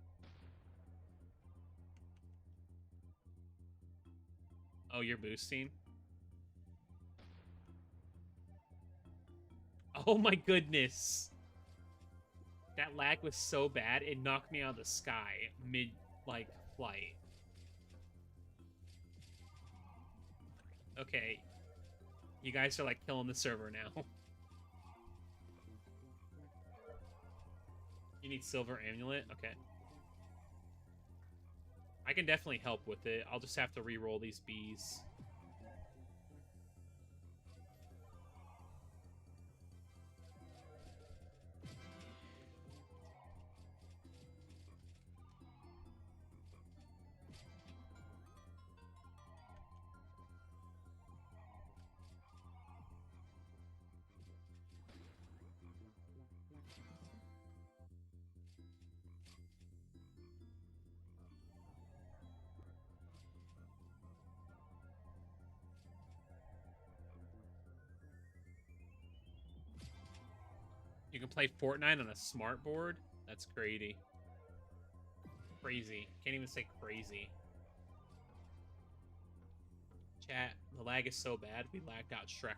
Oh, you're boosting? Oh my goodness. That lag was so bad, it knocked me out of the sky mid, like, flight. Okay. You guys are, like, killing the server now. You need silver amulet? Okay. I can definitely help with it. I'll just have to re-roll these bees. You can play Fortnite on a smart board? That's crazy. Crazy. Can't even say crazy. Chat, the lag is so bad, we lagged out Shrek.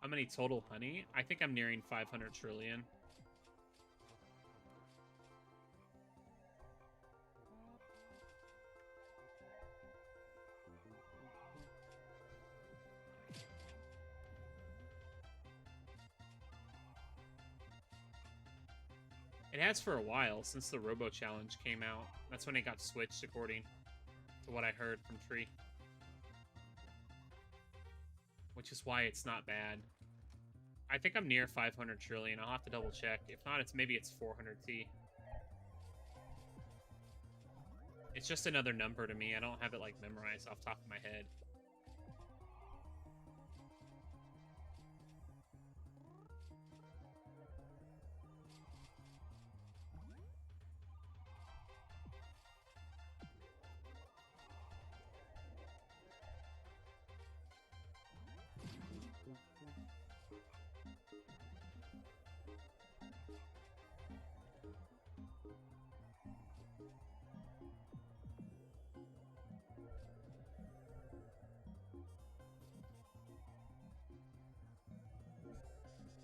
How many total honey? I think I'm nearing 500 trillion. It has for a while, since the Robo Challenge came out. That's when it got switched, according to what I heard from Tree. Which is why it's not bad. I think I'm near 500 trillion. I'll have to double check. If not, maybe it's 400T. It's just another number to me. I don't have it, like, memorized off the top of my head.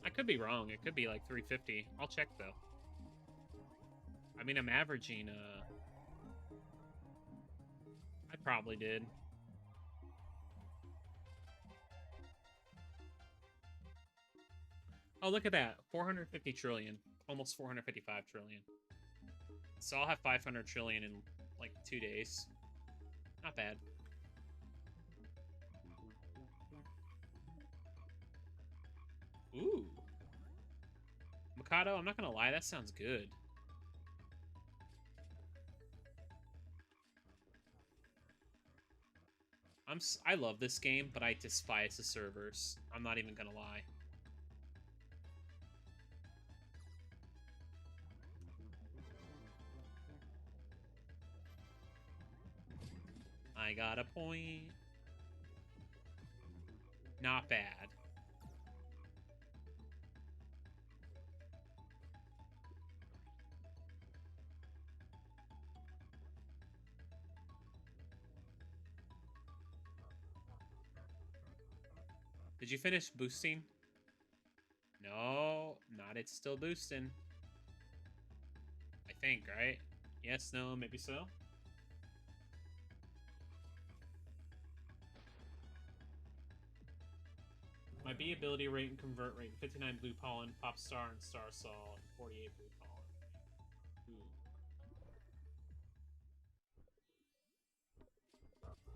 I could be wrong. It could be like 350. I'll check, though. I mean, I'm averaging, I probably did. Oh, look at that. 450 trillion. Almost 455 trillion. So I'll have 500 trillion in, like, 2 days. Not bad. Ooh. Mikado, I'm not gonna lie, that sounds good. I love this game, but I despise the servers. I'm not even gonna lie. I got a point. Not bad. Did you finish boosting? No, not it's still boosting. I think, right? Yes, no, maybe so. My B ability rate and convert rate, 59 blue pollen, pop star and star saw, and 48 blue pollen. Ooh.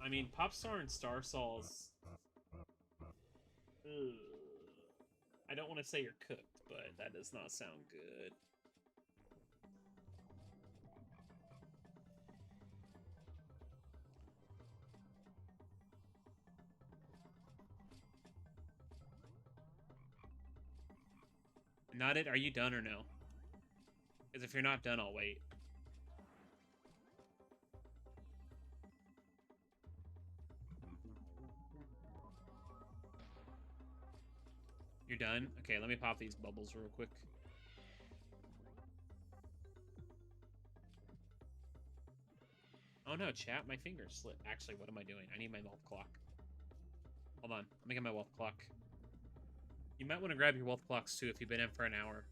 I mean, pop star and star saws. I don't want to say you're cooked, but that does not sound good. Not it. Are you done or no? Because if you're not done, I'll wait. You're done? Okay, let me pop these bubbles real quick. Oh no, chat, my finger slipped. Actually, what am I doing? I need my wealth clock. Hold on, let me get my wealth clock. You might want to grab your wealth clocks too if you've been in for an hour.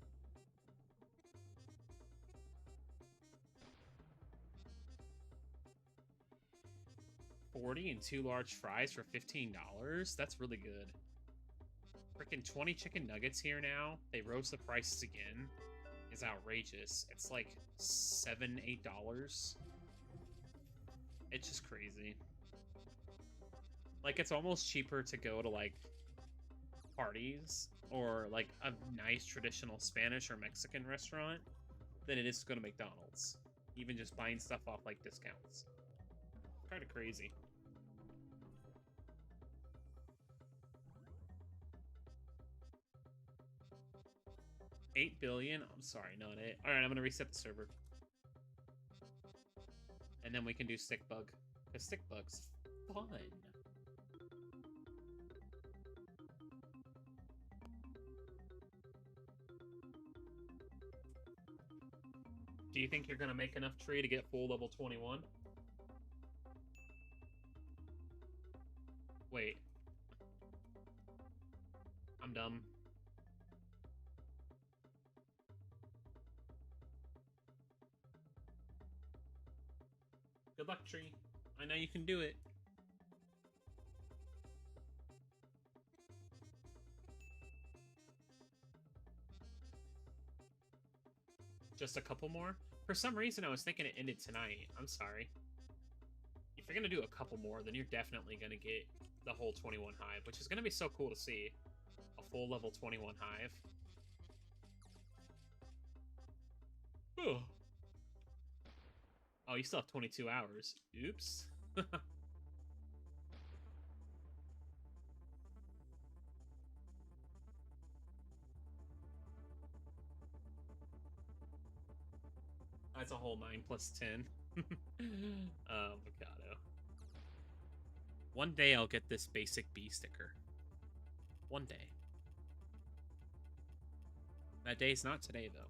$40 and 2 large fries for $15? That's really good. Freaking 20 chicken nuggets here now. They rose the prices again. Is outrageous. It's like $7, $8. It's just crazy. Like, it's almost cheaper to go to, like, parties or, like, a nice traditional Spanish or Mexican restaurant than it is to go to McDonald's. Even just buying stuff off, like, discounts. Kind of crazy. $8 billion? I'm sorry, not it. Alright, I'm gonna reset the server. And then we can do Stick Bug. Because Stick Bug's fun. Do you think you're gonna make enough tree to get full level 21? Wait. I'm dumb. Good luck, tree. I know you can do it. Just a couple more? For some reason, I was thinking it ended tonight. I'm sorry. If you're gonna do a couple more, then you're definitely gonna get the whole 21 Hive, which is gonna be so cool to see. A full level 21 Hive. Oh, you still have 22 hours. Oops. That's a whole 9 plus 10. Avocado. One day I'll get this basic bee sticker. One day. That day's not today, though.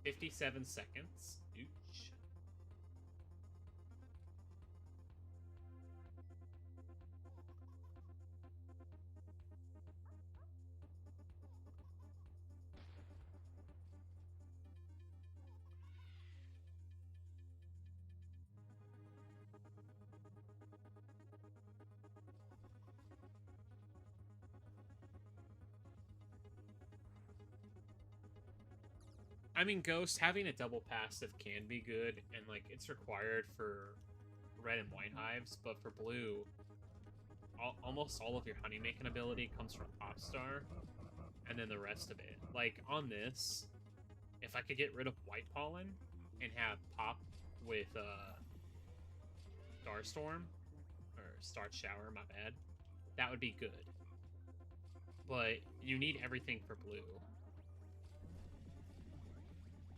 $57 seconds. Ooch. I mean, Ghost, having a double passive can be good, and, like, it's required for red and white hives, but for blue, almost all of your honey making ability comes from Pop Star, and then the rest of it. Like, on this, if I could get rid of White Pollen and have Pop with Starstorm, or Star Shower, my bad, that would be good. But you need everything for blue.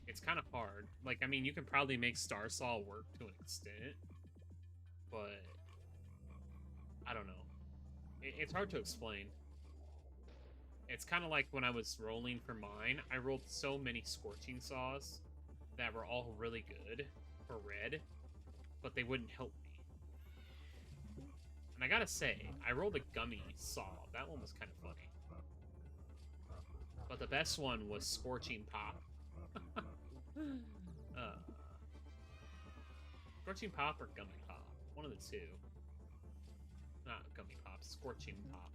It's kind of hard. Like, I mean, you can probably make Star Saw work to an extent, but I don't know. It's hard to explain. It's kind of like when I was rolling for mine, I rolled so many Scorching Saws that were all really good for red, but they wouldn't help me. And I gotta say, I rolled a Gummy Saw. That one was kind of funny. But the best one was Scorching Pop. Scorching Pop or Gummy Pop? One of the two. Not Gummy Pop, Scorching Pop.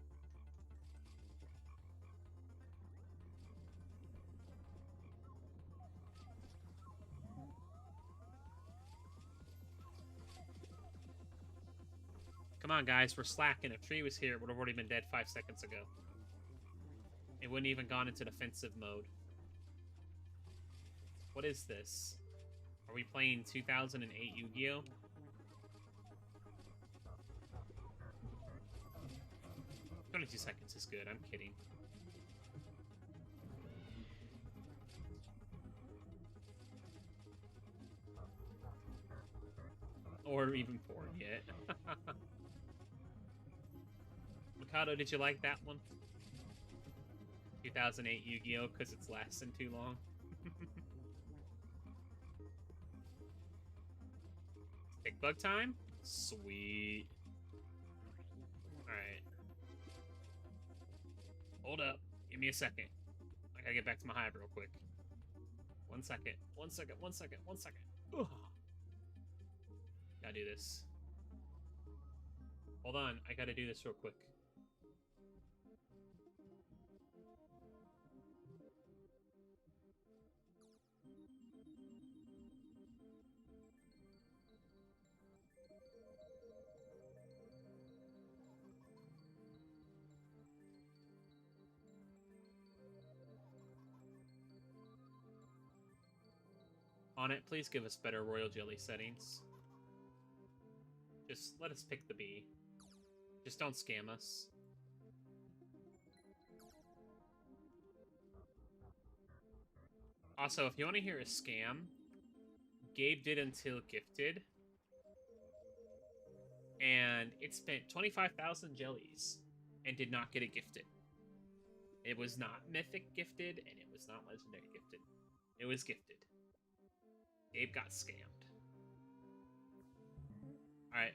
Come on, guys, we're slacking. If Tree was here, it would have already been dead 5 seconds ago. It wouldn't even gone into defensive mode. What is this? Are we playing 2008 Yu-Gi-Oh? "22 seconds is good, I'm kidding. Or even 4 yet. Mikado, did you like that one? 2008 Yu-Gi-Oh! Because it's lasting too long. Big bug time? Sweet. Alright. Hold up. Give me a second. I gotta get back to my hive real quick. 1 second. 1 second. 1 second. 1 second. Ugh. Gotta do this. Hold on. I gotta do this real quick. On it, please give us better Royal Jelly settings. Just let us pick the bee. Just don't scam us. Also, if you want to hear a scam, Gabe did Until Gifted, and it spent 25,000 jellies and did not get it gifted. It was not Mythic gifted, and it was not Legendary gifted. It was gifted. Gabe got scammed. Alright.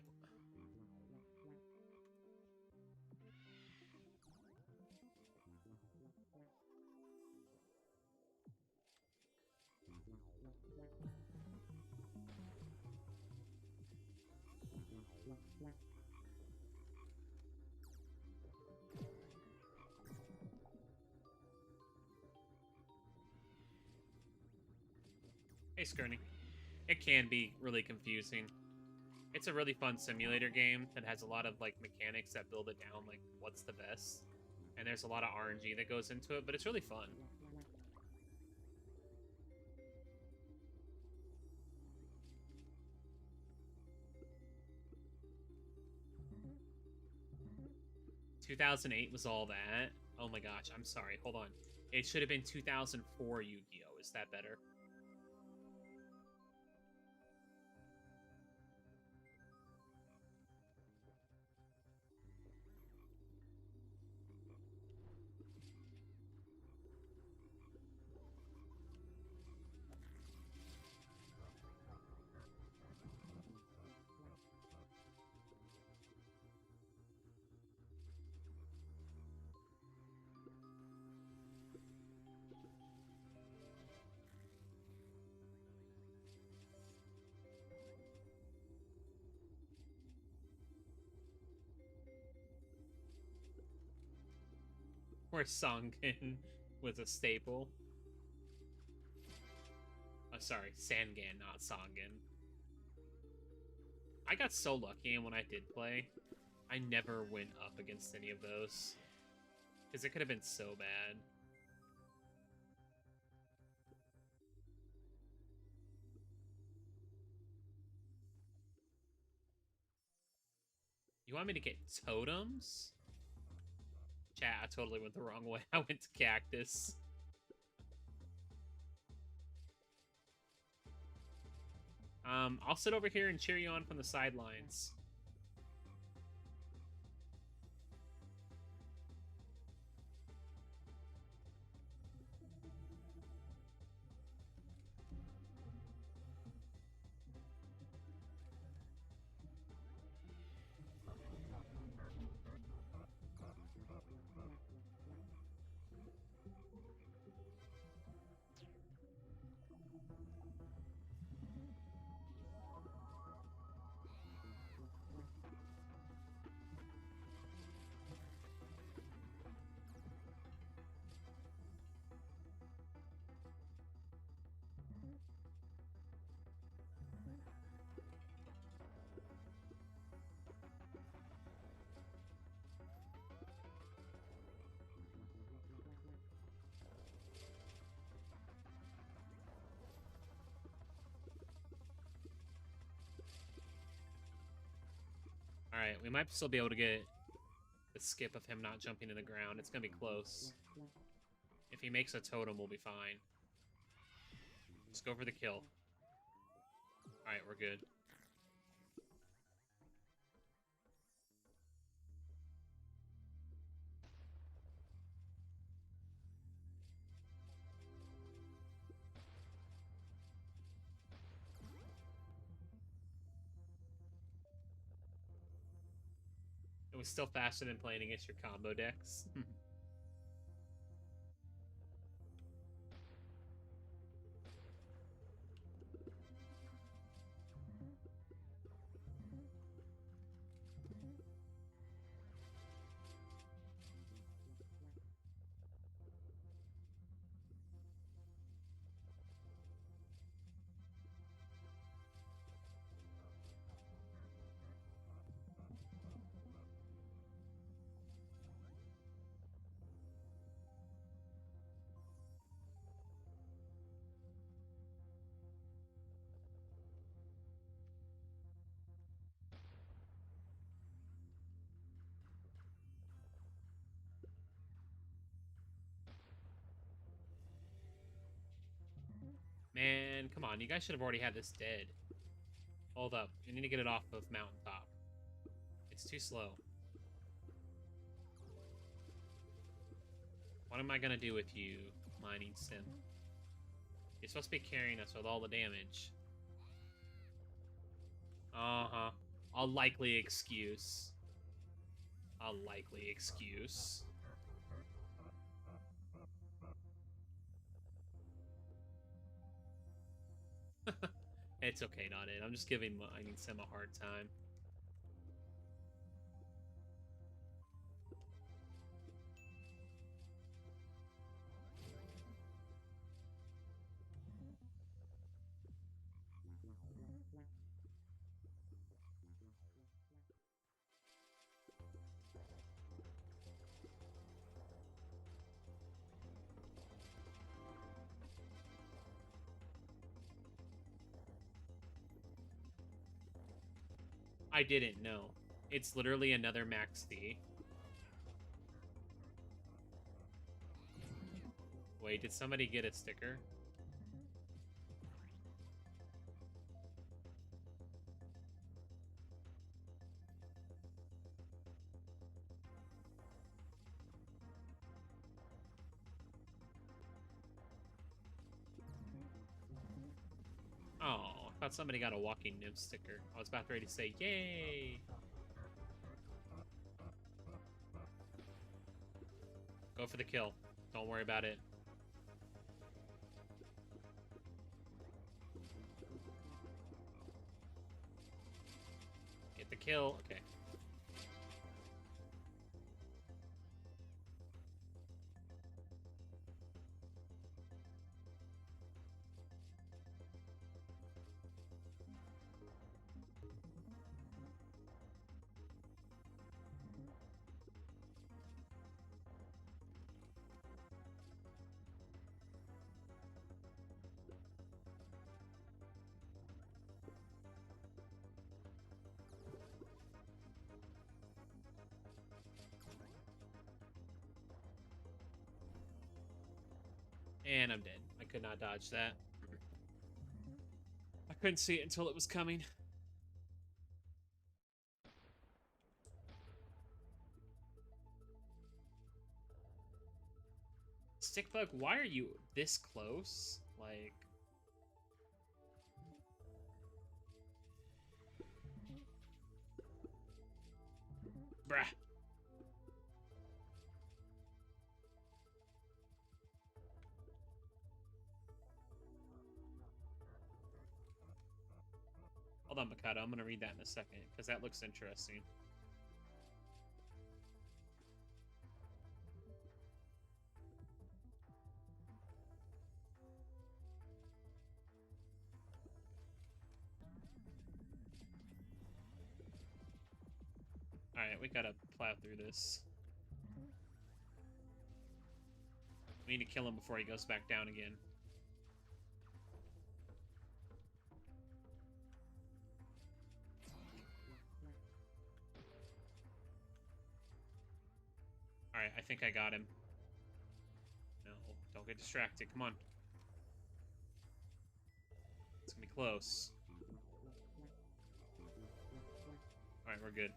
Hey, Skirny. It can be really confusing. It's a really fun simulator game that has a lot of, like, mechanics that build it down, like, what's the best. And there's a lot of RNG that goes into it, but it's really fun. "2008 was all that? Oh my gosh, I'm sorry. Hold on. It should have been 2004 Yu-Gi-Oh! Is that better?" Where Songan was a staple. Oh, sorry, Sangan, not Songan. I got so lucky when I did play. I never went up against any of those. Because it could have been so bad. You want me to get totems? Chat, I totally went the wrong way. I went to cactus. I'll sit over here and cheer you on from the sidelines. Alright, we might still be able to get the skip of him not jumping to the ground. It's gonna be close. If he makes a totem, we'll be fine. Just go for the kill. Alright, we're good. It was still faster than playing against your combo decks. Man, come on. You guys should have already had this dead. Hold up. You need to get it off of mountaintop. It's too slow. What am I gonna do with you, mining sim? You're supposed to be carrying us with all the damage. Uh-huh. A likely excuse. A likely excuse. It's okay, not it. I'm just giving mining sim a hard time. I didn't know. It's literally another max fee. Wait, did somebody get a sticker? Oh, I thought somebody got a walking nymph sticker. I was about ready to say, yay! Go for the kill. Don't worry about it. Get the kill. Okay. And I'm dead. I could not dodge that. I couldn't see it until it was coming. Stickbug, why are you this close? Like... Bruh. Hold on, Mikado. I'm going to read that in a second, because that looks interesting. Alright, we gotta plow through this. We need to kill him before he goes back down again. Alright, I think I got him. No, don't get distracted. Come on. It's gonna be close. Alright, we're good.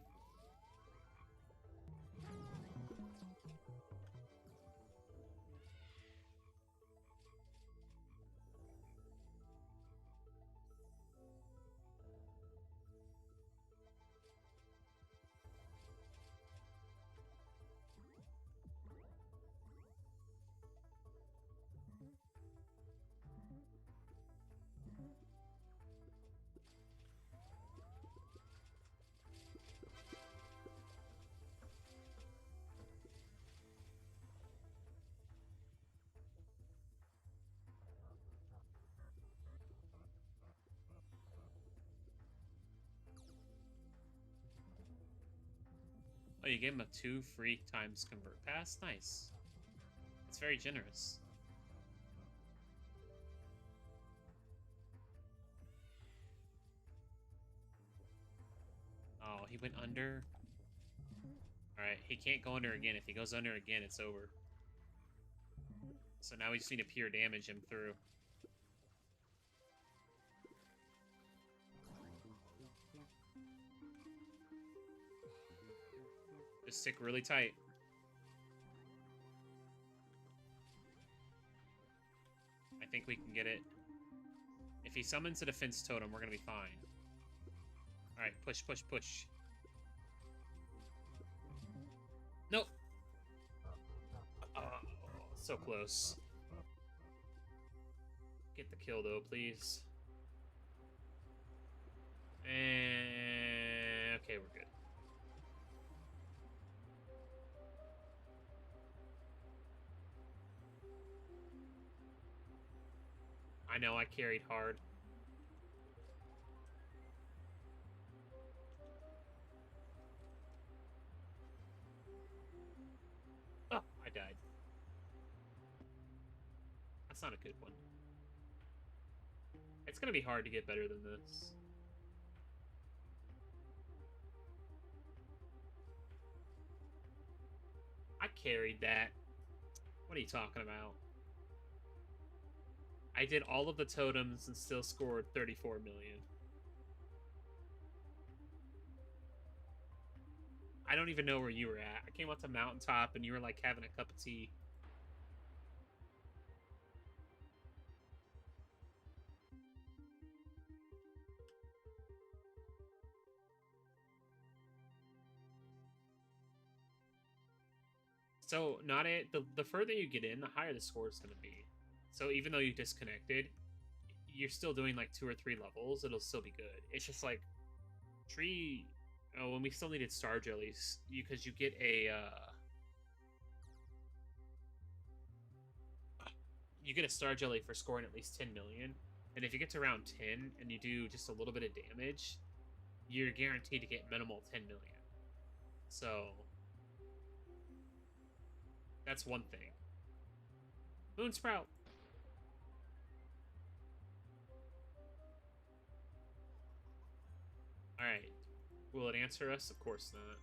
Oh, you gave him a 2 free times convert pass? Nice. It's very generous. Oh, he went under? Alright, he can't go under again. If he goes under again, it's over. So now we just need to pure damage him through. Just stick really tight. I think we can get it. If he summons a defense totem, we're gonna be fine. Alright, push, push, push. Nope. Oh, so close. Get the kill, though, please. And... okay, we're good. I know, I carried hard. Oh, I died. That's not a good one. It's gonna be hard to get better than this. I carried that. What are you talking about? I did all of the totems and still scored 34 million. I don't even know where you were at. I came up to Mountaintop and you were like having a cup of tea. So not it. The further you get in, the higher the score is going to be. So even though you disconnected, you're still doing like 2 or 3 levels. It'll still be good. It's just like tree. Oh, and we still needed star jellies because you get a. You get a star jelly for scoring at least 10 million, and if you get to round 10 and you do just a little bit of damage, you're guaranteed to get minimal 10 million. So that's one thing. Moonsprout. Alright. Will it answer us? Of course not.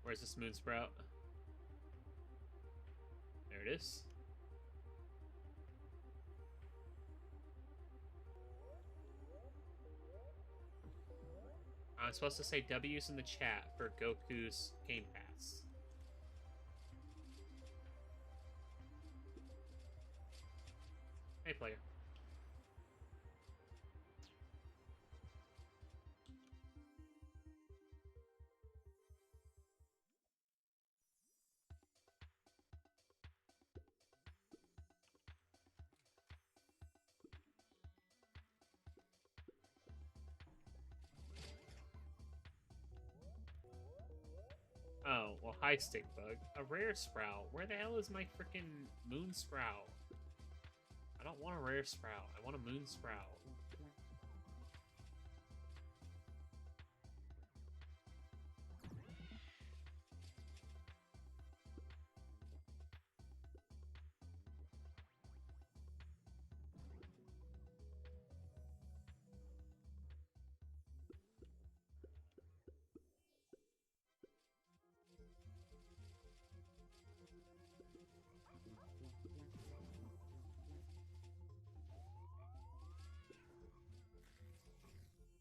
Where's this moon sprout? There it is. I'm supposed to say W's in the chat for Goku's Game Pass. Hey, player. Oh, well, hi, Stick Bug. A rare sprout. Where the hell is my freaking moon sprout? I don't want a rare sprout. I want a moon sprout.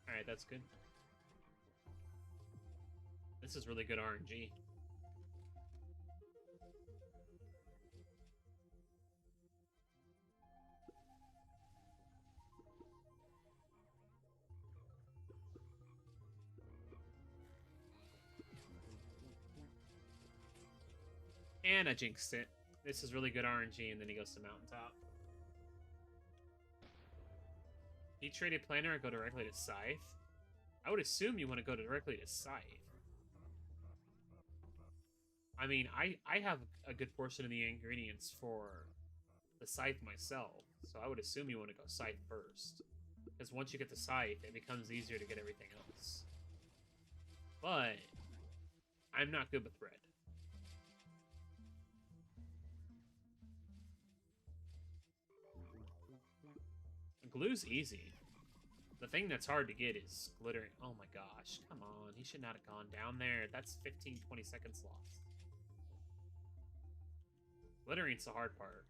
Alright, that's good. This is really good RNG. And I jinxed it. This is really good RNG, and then he goes to Mountaintop. He traded Planner or go directly to Scythe? I would assume you want to go directly to Scythe. I mean, I have a good portion of the ingredients for the Scythe myself, so I would assume you want to go Scythe first. Because once you get the Scythe, it becomes easier to get everything else. But I'm not good with red. Glue's easy. The thing that's hard to get is glittering. Oh my gosh, come on. He should not have gone down there. That's 15, 20 seconds lost. Glittering's the hard part.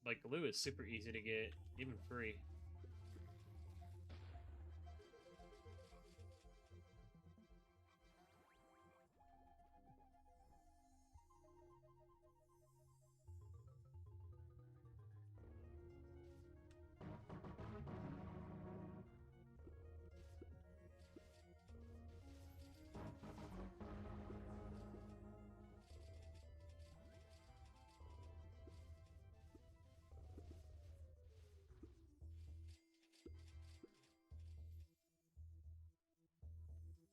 Like, glue is super easy to get, even free.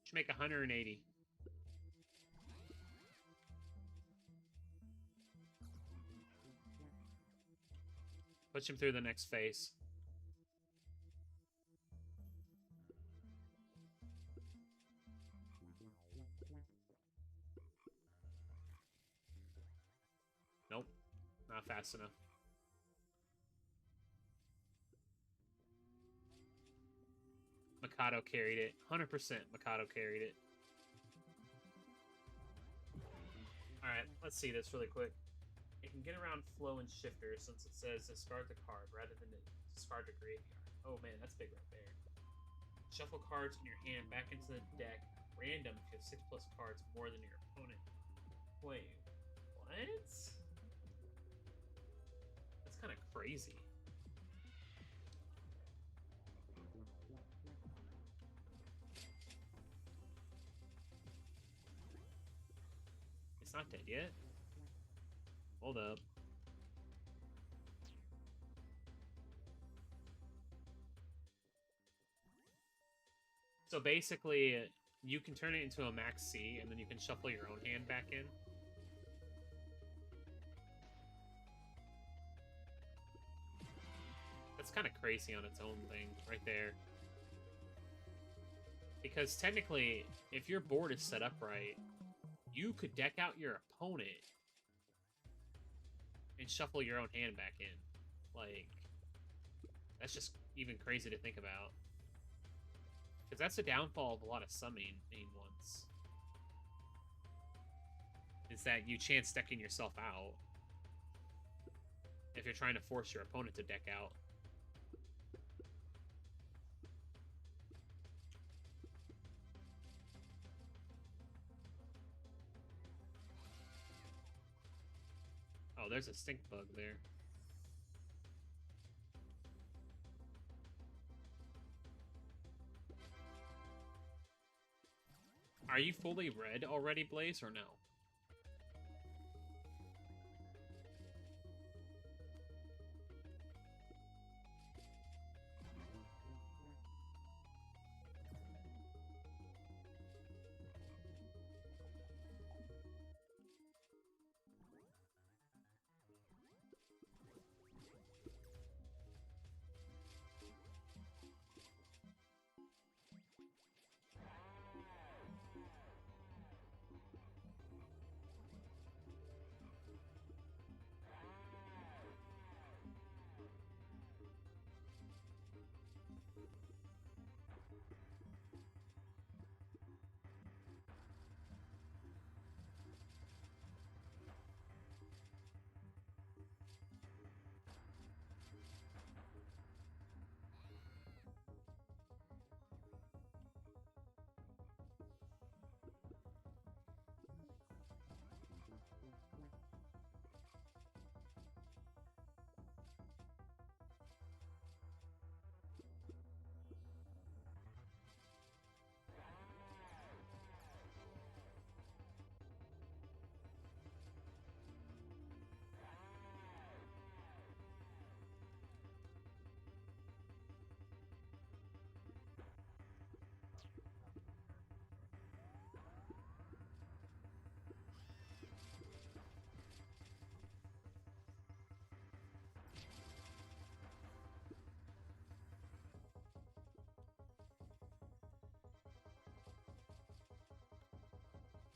Should make 180. Push him through the next phase. Nope. Not fast enough. Mikado carried it. 100% Mikado carried it. Alright, let's see this really quick. It can get around flow and shifter since it says discard the card rather than discard the graveyard. Oh man, that's big right there. Shuffle cards in your hand back into the deck. Random if you have 6+ cards more than your opponent. Wait, what? That's kind of crazy. It's not dead yet. Hold up. So basically, you can turn it into a max C, and then you can shuffle your own hand back in. That's kind of crazy on its own thing, right there. Because technically, if your board is set up right, you could deck out your opponent and shuffle your own hand back in. Like, that's just even crazy to think about. Because that's the downfall of a lot of summoning ones. is that you chance decking yourself out if you're trying to force your opponent to deck out. Oh, there's a stink bug there. Are you fully red already, Blaze, or no?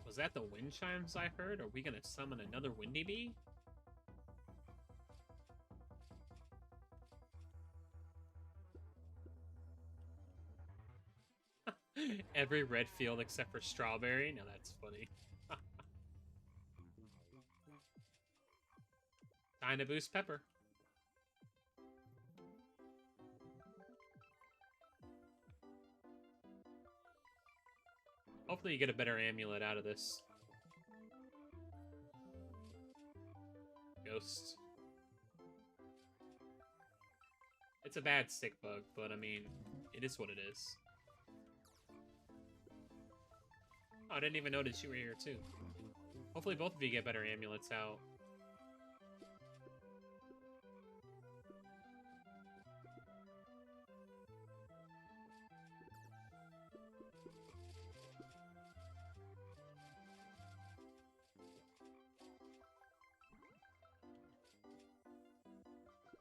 Was that the wind chimes I heard? Are we gonna summon another Windy Bee? Every red field except for strawberry? Now that's funny. Time to boost Pepper. Hopefully you get a better amulet out of this. Ghost. It's a bad stick bug, but I mean, it is what it is. Oh, I didn't even notice you were here too. Hopefully both of you get better amulets out.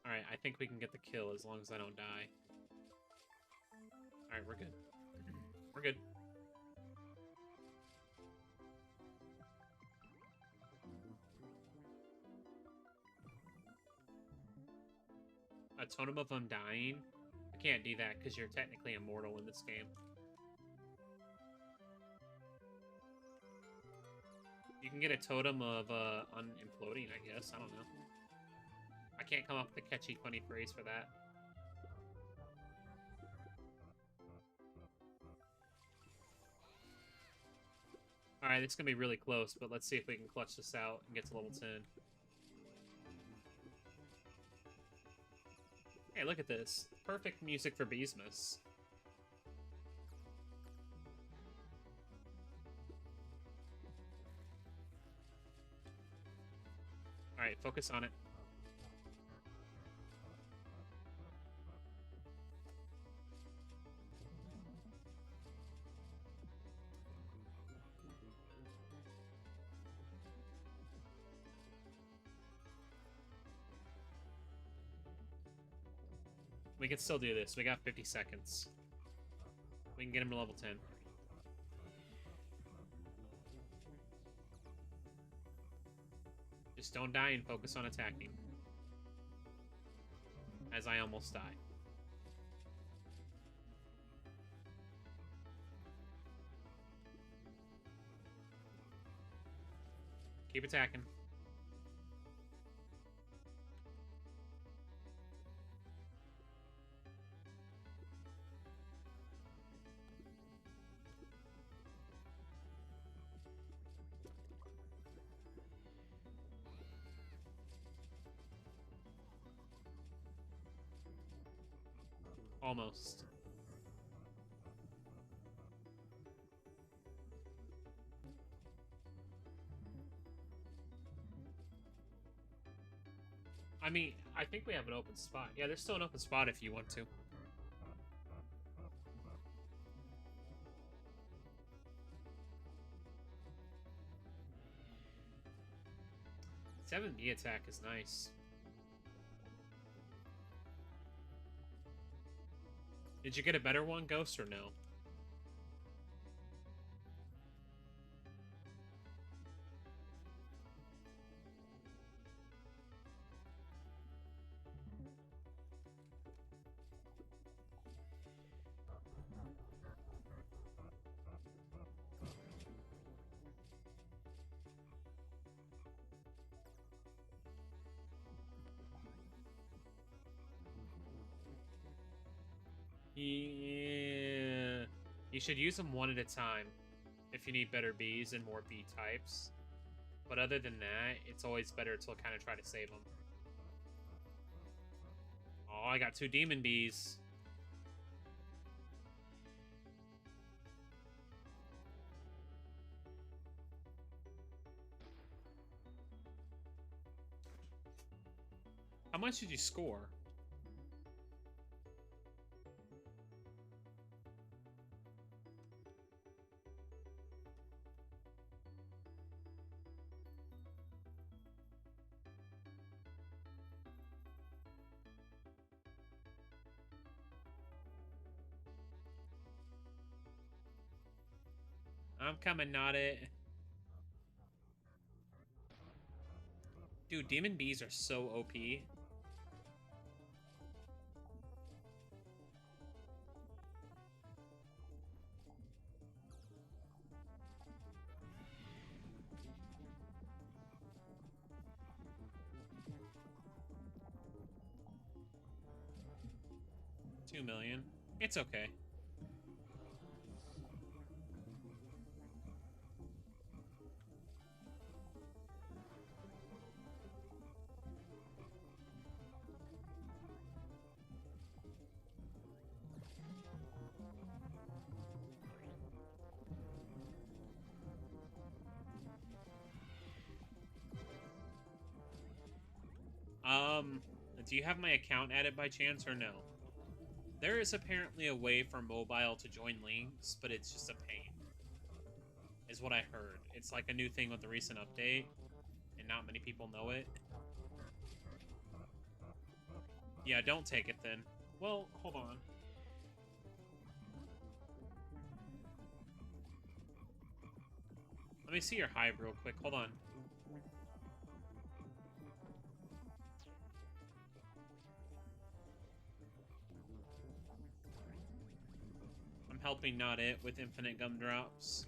Alright, I think we can get the kill as long as I don't die. Alright, we're good. We're good. A Totem of Undying? I can't do that because you're technically immortal in this game. You can get a Totem of Unimploding, I guess. I don't know. I can't come up with a catchy, funny phrase for that. Alright, it's gonna be really close, but let's see if we can clutch this out and get to level 10. Hey, look at this. Perfect music for Beesmas. Alright, focus on it. We can still do this. We got 50 seconds. We can get him to level 10. Just don't die and focus on attacking. As I almost die. Keep attacking. Almost. I mean, I think we have an open spot. Yeah, there's still an open spot if you want to. 7B attack is nice. Did you get a better one, Ghost, or no? Yeah. You should use them one at a time if you need better bees and more bee types. But other than that, it's always better to kind of try to save them. Oh, I got 2 demon bees. How much did you score? I'm coming, not it. Dude, demon bees are so OP. $2 million. It's okay. Do you have my account added by chance or no? There is apparently a way for mobile to join links, but it's just a pain. Is what I heard. It's like a new thing with the recent update, and not many people know it. Yeah, don't take it then. Well, hold on. Let me see your Hive real quick. Hold on. I'm helping Not It with infinite gumdrops.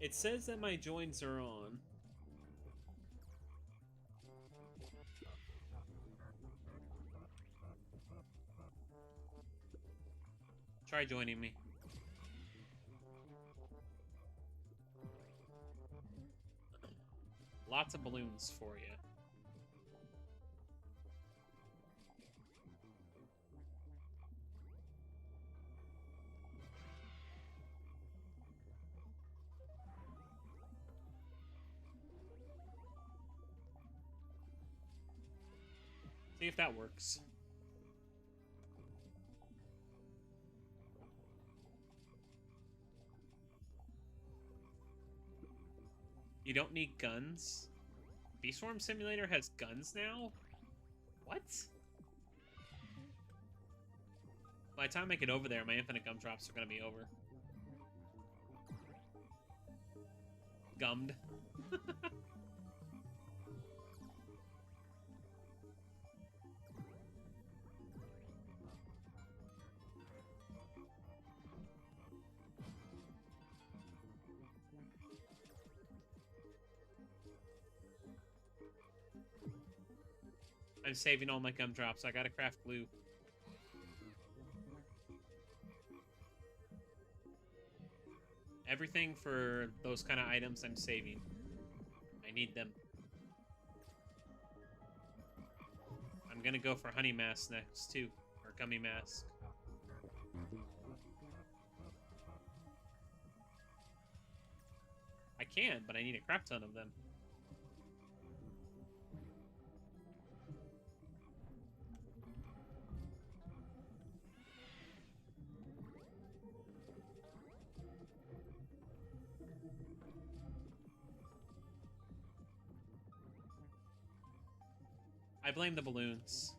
It says that my joins are on. Try joining me. Lots of balloons for you. See if that works. You don't need guns? Bee Swarm Simulator has guns now? What? By the time I get over there, my infinite gumdrops are gonna be over. Gummed. I'm saving all my gumdrops. I gotta craft glue. Everything for those kind of items I'm saving. I need them. I'm gonna go for honey mask next too, or gummy mask. I can, but I need a crap ton of them. I blame the balloons.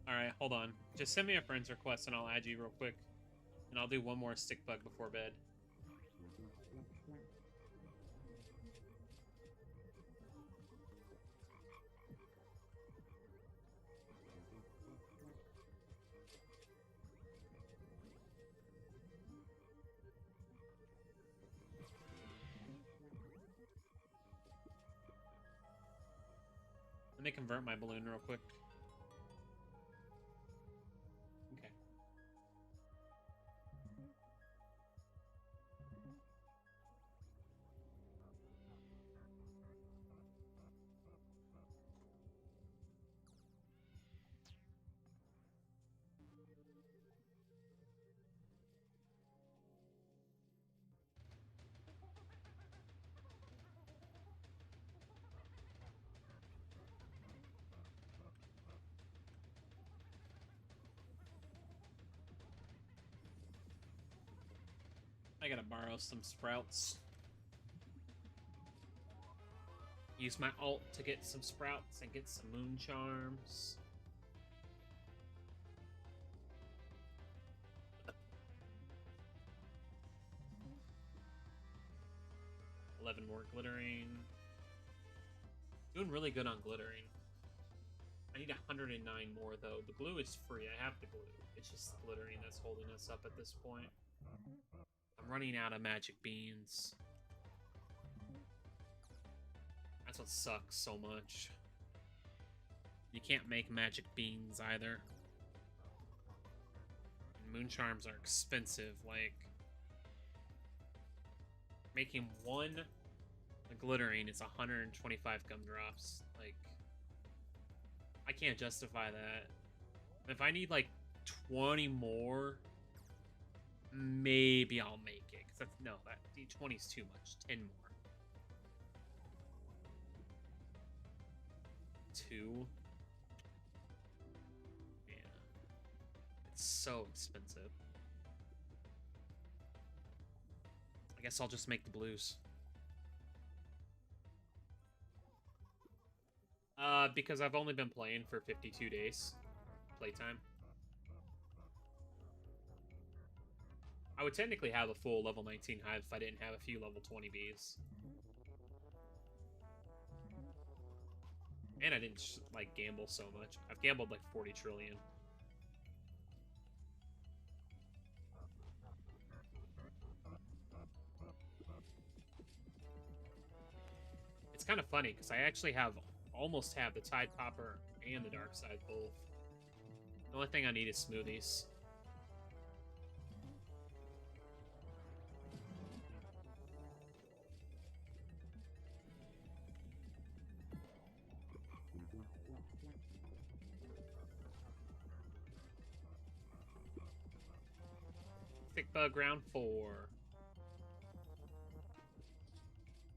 Alright, hold on. Just send me a friend's request and I'll add you real quick. And I'll do one more stick bug before bed. Let me convert my balloon real quick. Okay. I gotta borrow some sprouts. Use my ult to get some sprouts and get some moon charms. $11 more glittering. Doing really good on glittering. I need 109 more though. The glue is free. I have the glue. It's just the glittering that's holding us up at this point. I'm running out of magic beans. That's what sucks so much. You can't make magic beans either. And moon charms are expensive. Like, making one glittering is 125 gumdrops. Like, I can't justify that. If I need like 20 more, maybe I'll make it. Cause that's, no, that 20 is too much. 10 more. 2. Yeah. It's so expensive. I guess I'll just make the blues. Because I've only been playing for 52 days. Playtime. I would technically have a full level 19 Hive if I didn't have a few level 20 bees. And I didn't, like, gamble so much. I've gambled, like, 40 trillion. It's kind of funny, because I actually almost have the Tide Popper and the Dark Side both. The only thing I need is smoothies. Thick bug round 4.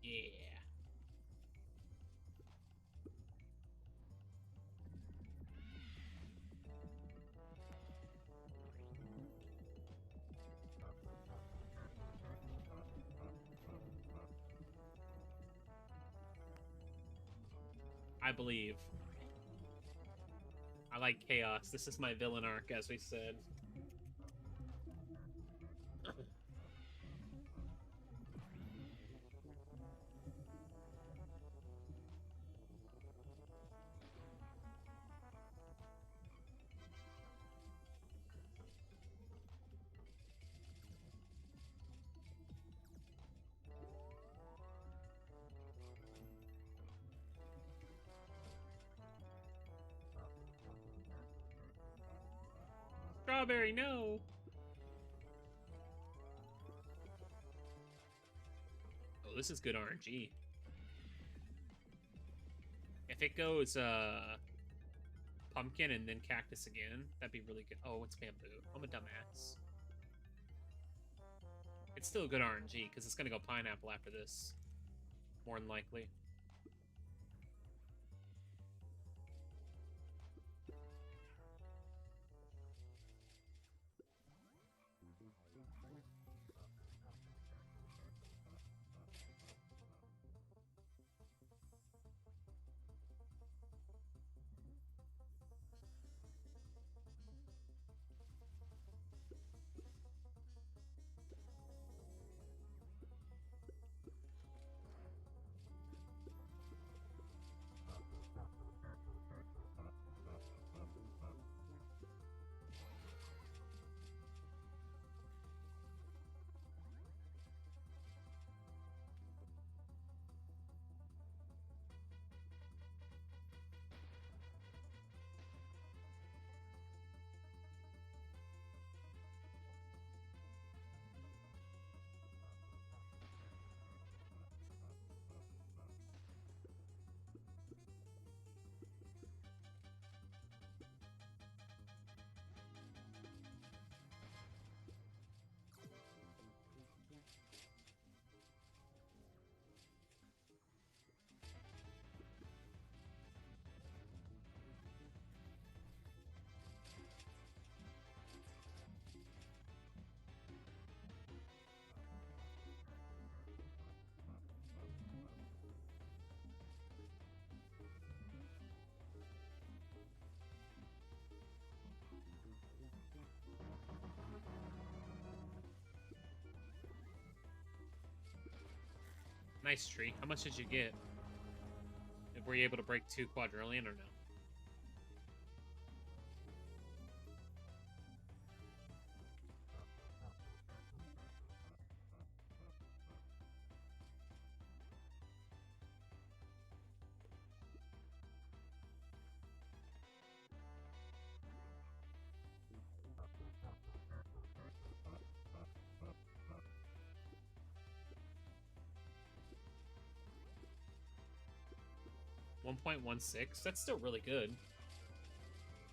Yeah. I believe. I like chaos. This is my villain arc, as we said. Strawberry, no! Oh, this is good RNG. If it goes, pumpkin and then cactus again, that'd be really good. Oh, it's bamboo. I'm a dumbass. It's still good RNG, because it's gonna go pineapple after this. More than likely. Nice tree. How much did you get? Were you able to break 2 quadrillion or no? $1.16? That's still really good.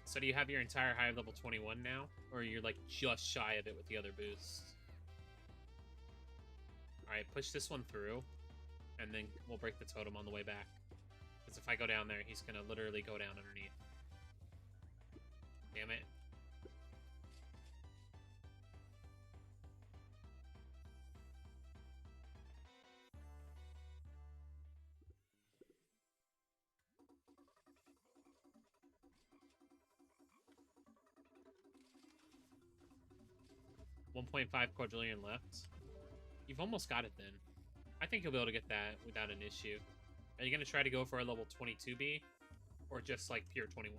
So do you have your entire Hive level 21 now? Or you're like just shy of it with the other boosts? Alright, push this one through. And then we'll break the totem on the way back. Because if I go down there, he's gonna literally go down underneath. Damn it. $1.5 quadrillion left. You've almost got it then. I think you'll be able to get that without an issue. Are you going to try to go for a level 22B? Or just like pure 21?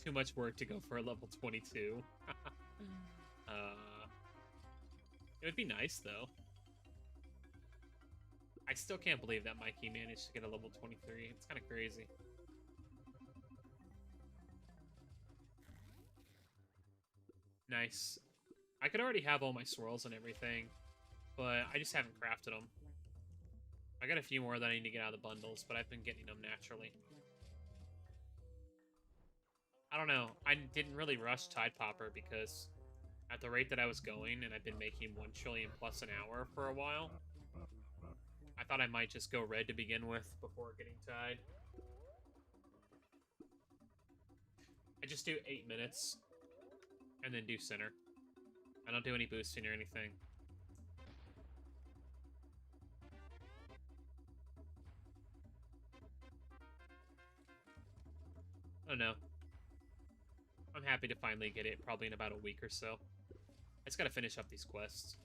'Too much work to go for a level 22. It would be nice, though. I still can't believe that Mikey managed to get a level 23. It's kind of crazy. Nice. I could already have all my swirls and everything, but I just haven't crafted them. I got a few more that I need to get out of the bundles, but I've been getting them naturally. I don't know. I didn't really rush Tide Popper because At the rate that I was going, and I've been making 1 trillion plus an hour for a while, I thought I might just go red to begin with before getting tied. I just do 8 minutes, and then do center. I don't do any boosting or anything. Oh no. I'm happy to finally get it, probably in about a week or so. I just gotta finish up these quests.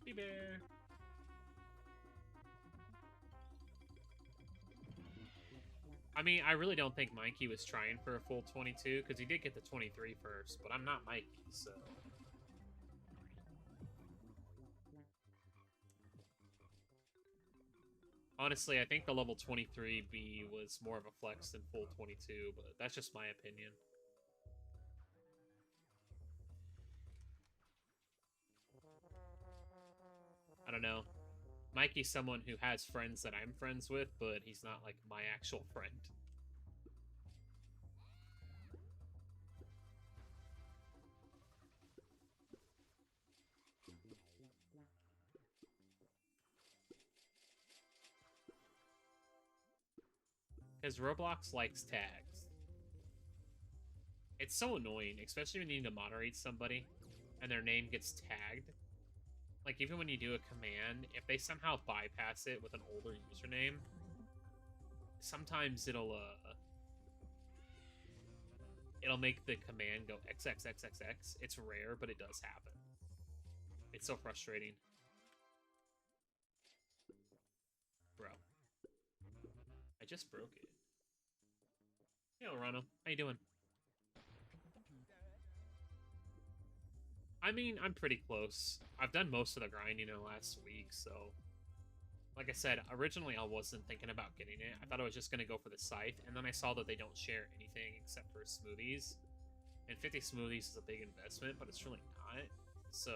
Be bear. I mean, I really don't think Mikey was trying for a full 22, because he did get the 23 first, but I'm not Mikey, so... Honestly, I think the level 23B was more of a flex than full 22, but that's just my opinion. I don't know. Mikey's someone who has friends that I'm friends with, but he's not, like, my actual friend. Because Roblox likes tags. It's so annoying, especially when you need to moderate somebody and their name gets tagged. Like, even when you do a command, if they somehow bypass it with an older username, sometimes it'll make the command go XXXXX. It's rare, but it does happen. It's so frustrating. Bro. I just broke it. Hey, Rano. How you doing? I mean, I'm pretty close. I've done most of the grinding in the last week, so... Like I said, originally I wasn't thinking about getting it. I thought I was just going to go for the scythe, and then I saw that they don't share anything except for smoothies. And 50 smoothies is a big investment, but it's really not. So,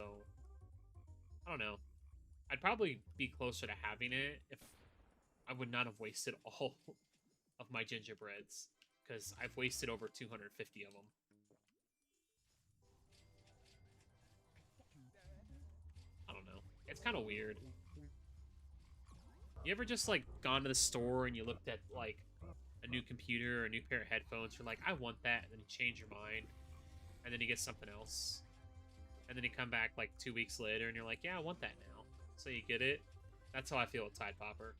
I don't know. I'd probably be closer to having it if I would not have wasted all of my gingerbreads, because I've wasted over 250 of them. I don't know. It's kind of weird. You ever just, like, gone to the store and you looked at, like, a new computer or a new pair of headphones, you're like, I want that, and then you change your mind, and then you get something else. And then you come back, like, 2 weeks later, and you're like, yeah, I want that now. So you get it. That's how I feel with Tide Popper.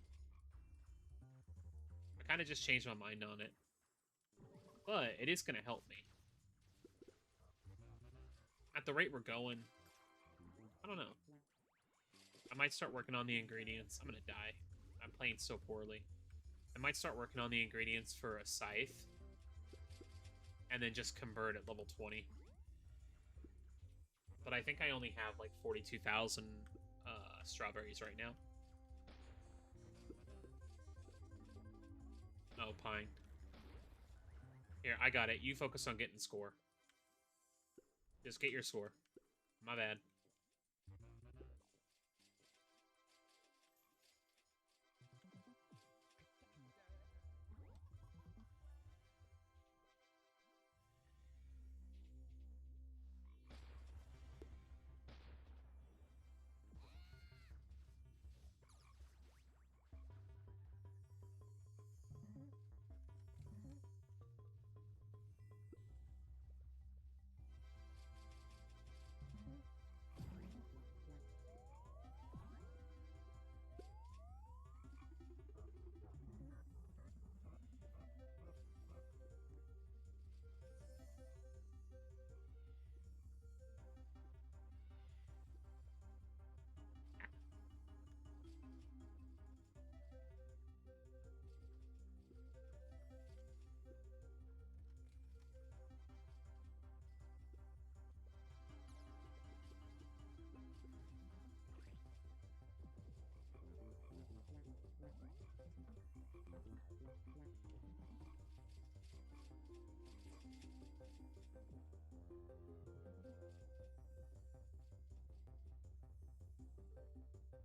I kind of just changed my mind on it. But it is going to help me. At the rate we're going, I don't know. I might start working on the ingredients. I'm going to die. I'm playing so poorly. I might start working on the ingredients for a scythe. And then just convert at level 20. But I think I only have like 42,000 strawberries right now. Oh, pine. Here, I got it. You focus on getting score. Just get your score. My bad.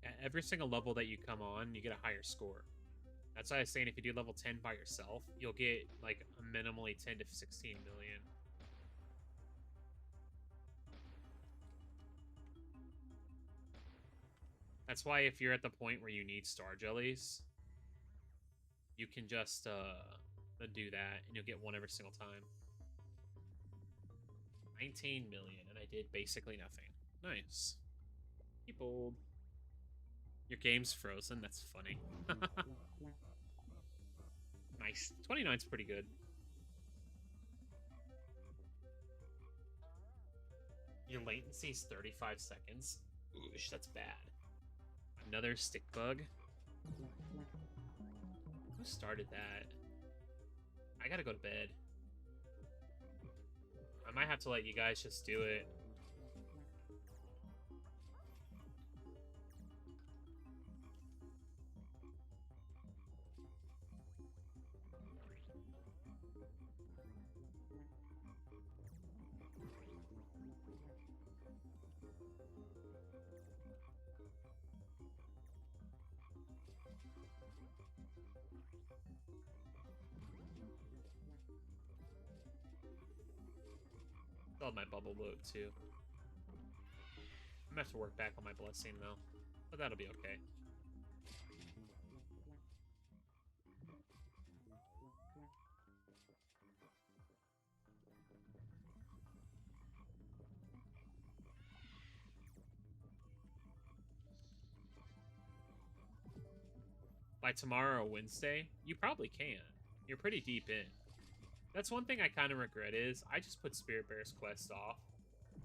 At every single level that you come on, you get a higher score. That's why I was saying if you do level 10 by yourself, you'll get like a minimally 10 to 16 million. That's why if you're at the point where you need star jellies, you can just do that and you'll get one every single time. 19 million, and I did basically nothing. Nice. Keep old. Your game's frozen, that's funny. Nice. 29's pretty good. Your latency's 35 seconds. Oosh, that's bad. Another stick bug. Who started that? I gotta go to bed. I might have to let you guys just do it. Still have my bubble boat too. I'm gonna have to work back on my blessing though, but that'll be okay. By tomorrow, Wednesday, you probably can. You're pretty deep in. That's one thing I kind of regret is I just put Spirit Bear's quest off,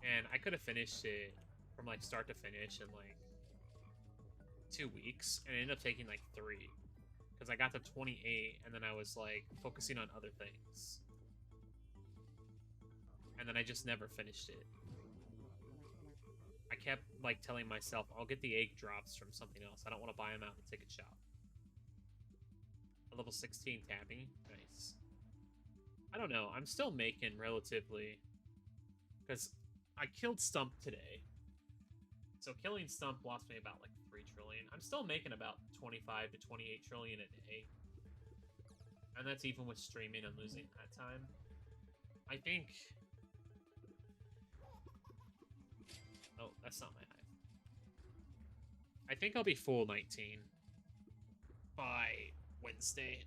and I could have finished it from like start to finish in like 2 weeks, and it ended up taking like 3 because I got to 28, and then I was like focusing on other things, and then I just never finished it. I kept like telling myself I'll get the egg drops from something else. I don't want to buy them out in the ticket shop. A level 16 Tabby, nice. I don't know. I'm still making relatively, because I killed Stump today. So killing Stump lost me about like 3 trillion. I'm still making about 25 to 28 trillion a day. And that's even with streaming and losing that time. I think... Oh, that's not my Hive. I think I'll be full 19 by Wednesday.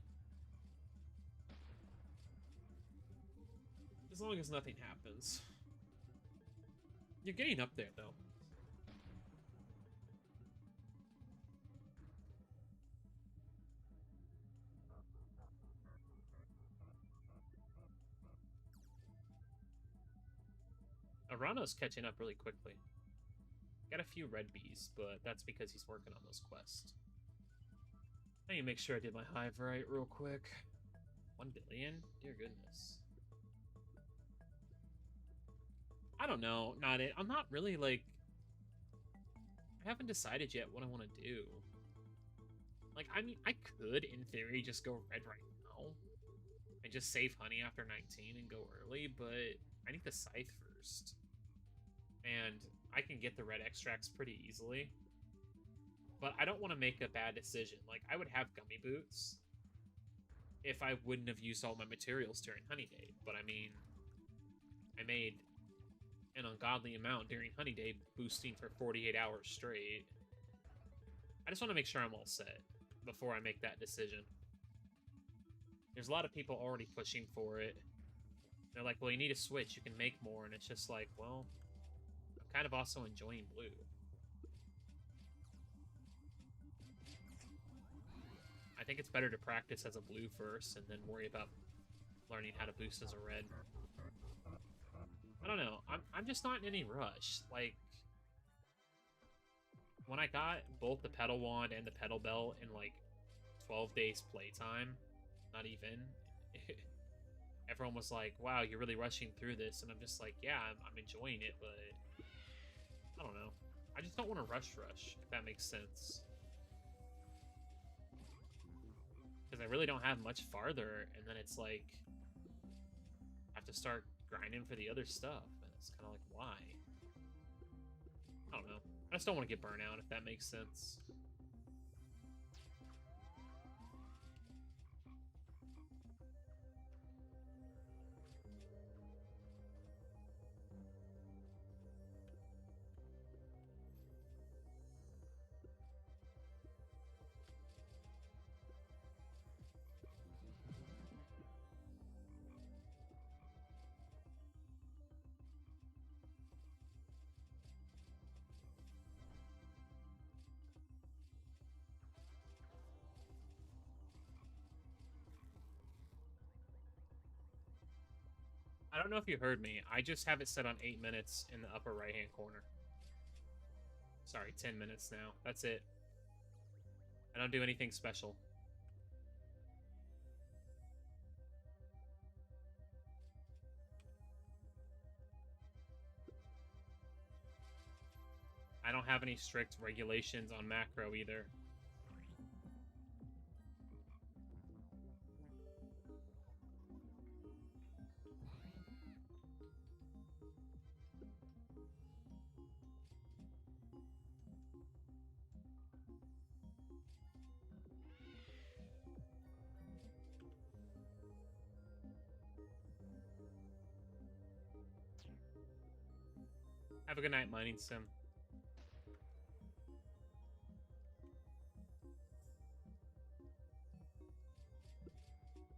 As long as nothing happens. You're getting up there, though. Arano's catching up really quickly. Got a few red bees, but that's because he's working on those quests. I need to make sure I did my Hive right real quick. 1 billion? Dear goodness. I don't know. Not it. I'm not really, like... I haven't decided yet what I want to do. Like, I mean, I could, in theory, just go red right now. And just save honey after 19 and go early, but I need the scythe first. And I can get the red extracts pretty easily. But I don't want to make a bad decision. Like, I would have gummy boots if I wouldn't have used all my materials during honey day. But I mean, I made an ungodly amount during honey day, boosting for 48 hours straight. I just want to make sure I'm all set before I make that decision. There's a lot of people already pushing for it. They're like, well, you need a switch, you can make more, and it's just like, well, I'm kind of also enjoying blue. I think it's better to practice as a blue first and then worry about learning how to boost as a red. I don't know. I'm just not in any rush. Like, when I got both the pedal wand and the pedal belt in like 12 days playtime, not even, everyone was like, wow, you're really rushing through this. And I'm just like, yeah, I'm enjoying it, but I don't know. I just don't want to rush, if that makes sense. Because I really don't have much farther, and then it's like, I have to start grinding for the other stuff, and it's kind of like, why? I don't know. I just don't want to get burnt out, if that makes sense. I don't know if you heard me. I just have it set on 8 minutes in the upper right-hand corner. Sorry, 10 minutes now. That's it. I don't do anything special. I don't have any strict regulations on macro either. Have a good night, Mining Sim.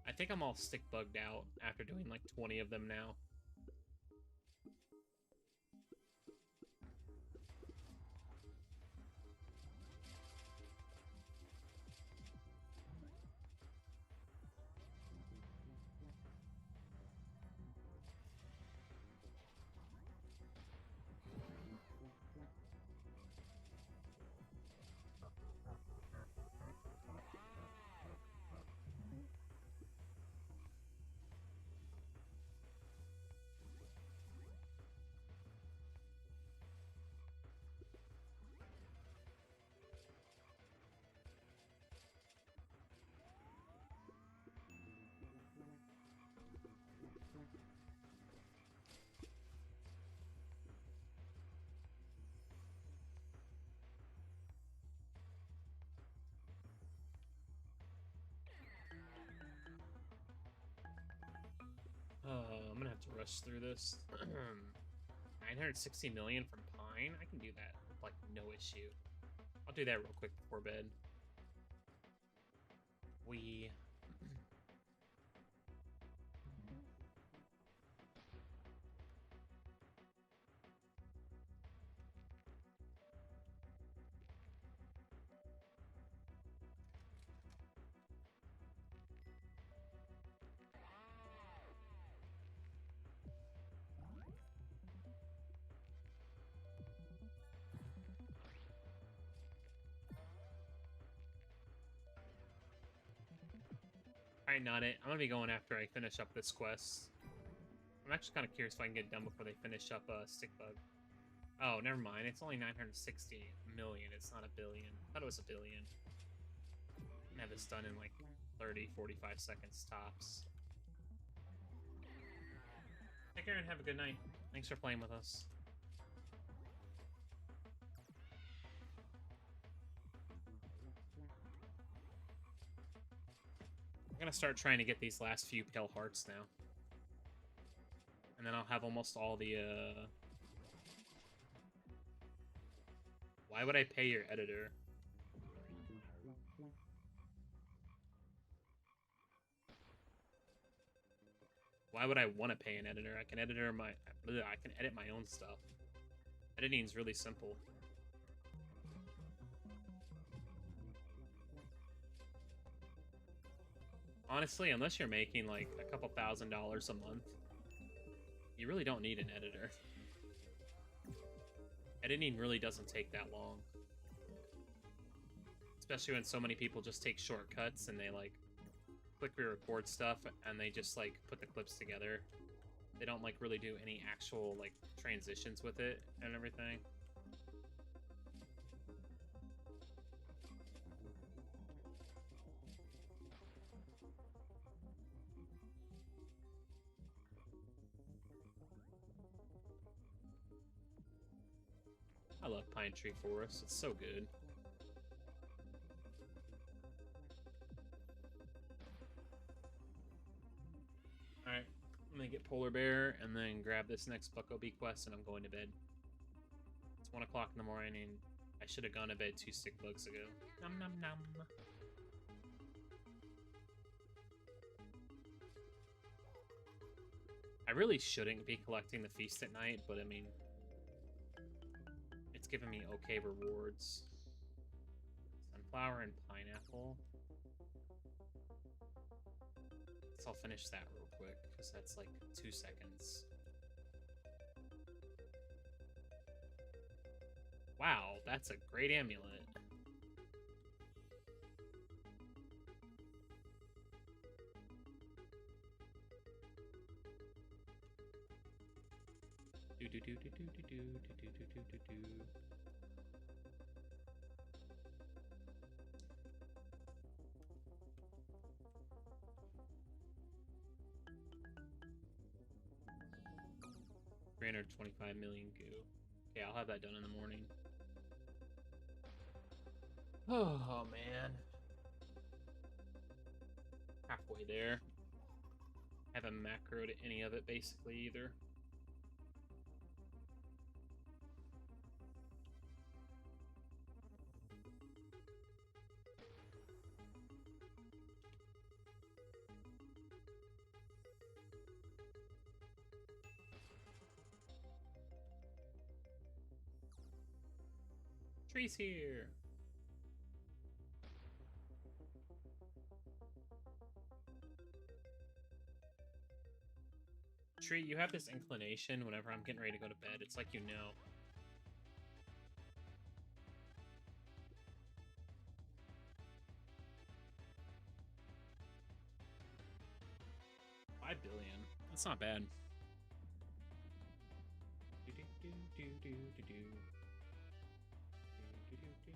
I think I'm all stick bugged out after doing like 20 of them now. I'm gonna have to rush through this. 960 million from Pine? I can do that with, like, no issue. I'll do that real quick before bed. We... Alright, not it. I'm gonna be going after I finish up this quest. I'm actually kind of curious if I can get done before they finish up Stickbug. Oh, never mind. It's only 960 million. It's not a billion. I thought it was a billion. I can have this done in like 30, 45 seconds tops. Take care and have a good night. Thanks for playing with us. I'm gonna start trying to get these last few pale hearts now. And then I'll have almost all the, Why would I pay your editor? Why would I want to pay an editor? I can edit my own stuff. Editing is really simple. Honestly, unless you're making like a couple $1,000 a month, you really don't need an editor. Editing really doesn't take that long. Especially when so many people just take shortcuts and they like quick re-record stuff and they just like put the clips together. They don't like really do any actual like transitions with it and everything. I love Pine Tree Forest. It's so good. Alright, I'm gonna get Polar Bear and then grab this next Bucko Bee quest and I'm going to bed. It's 1 o'clock in the morning. I should have gone to bed 2 sick bugs ago. Nom nom nom. I really shouldn't be collecting the feast at night, but I mean, it's giving me okay rewards. Sunflower and pineapple. So I'll finish that real quick, because that's like 2 seconds. Wow, that's a great amulet. Do do do do do do do do do do do do. 325 million goo. Okay, I'll have that done in the morning. Oh man. Halfway there. Haven't macroed any of it basically either. Tree's here. Tree, you have this inclination whenever I'm getting ready to go to bed. It's like you know. $5 billion. That's not bad. Do do do do do do do. Do do do do.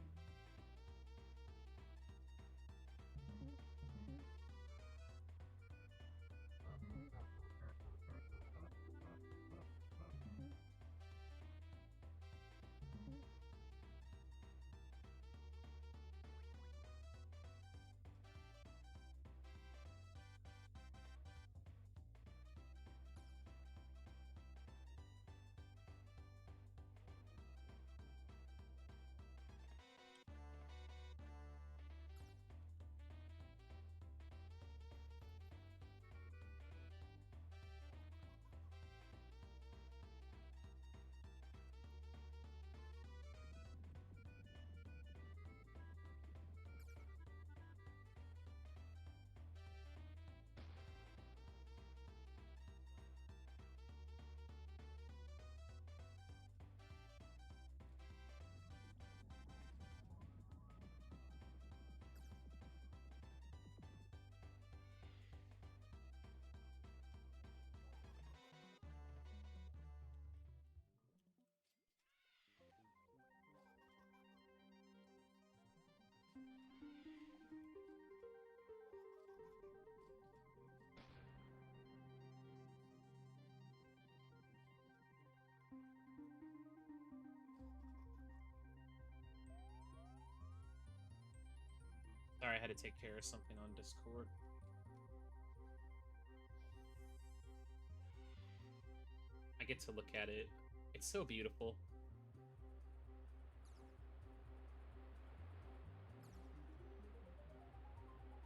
Sorry, I had to take care of something on Discord. I get to look at it. It's so beautiful.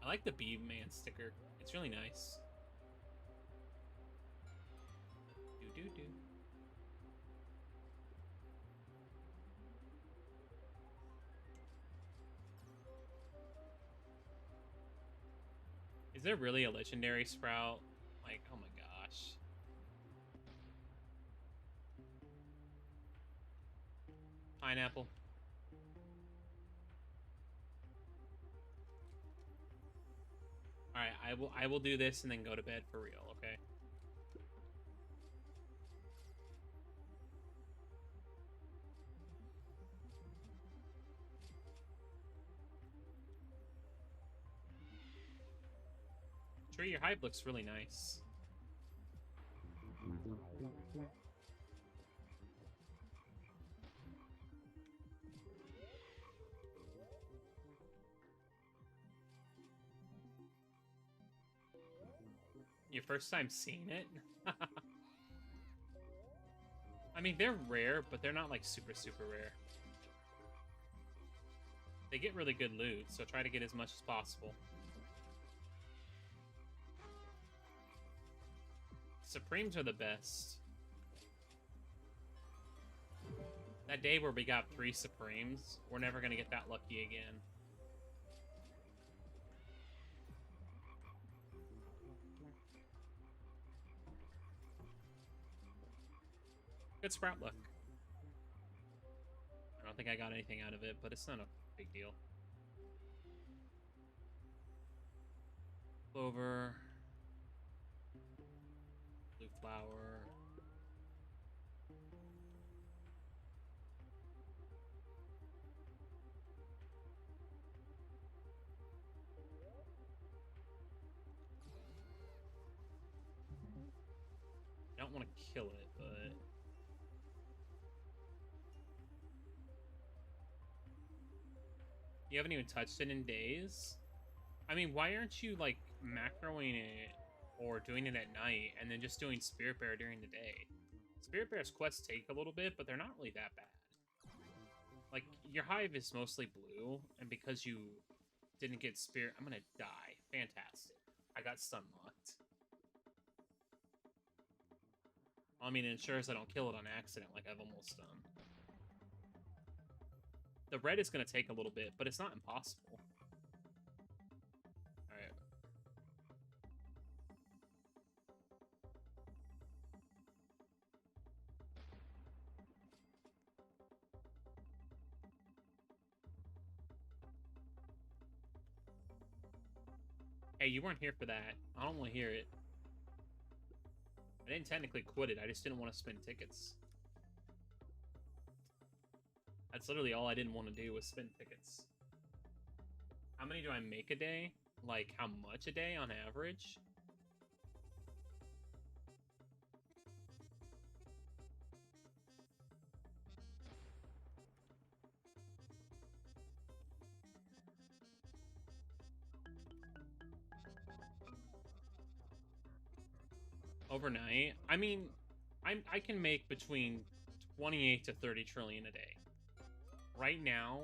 I like the Bee Man sticker. It's really nice. Do do do. Is there really a legendary Sprout? Like, oh my gosh. Pineapple. Alright, I will do this and then go to bed for real, okay? Tree, your Hive looks really nice. Your first time seeing it? I mean, they're rare, but they're not, like, super, super rare. They get really good loot, so try to get as much as possible. Supremes are the best. That day where we got 3 Supremes, we're never gonna get that lucky again. Good sprout luck. I don't think I got anything out of it, but it's not a big deal. Clover. Blue flower. I don't want to kill it, but... You haven't even touched it in days? I mean, why aren't you, like, macroing it or doing it at night and then just doing Spirit Bear during the day? Spirit Bear's quests take a little bit, but they're not really that bad. Like, your Hive is mostly blue, and because you didn't get Spirit... I'm gonna die. Fantastic. I got stun locked. I mean, it ensures I don't kill it on accident like I've almost done. The red is going to take a little bit, but it's not impossible. Alright. Hey, you weren't here for that. I don't want to hear it. I didn't technically quit it, I just didn't want to spend tickets. That's literally all I didn't want to do was spend tickets. How many do I make a day? Like, how much a day on average? Overnight? I mean, I can make between 28 to 30 trillion a day. Right now,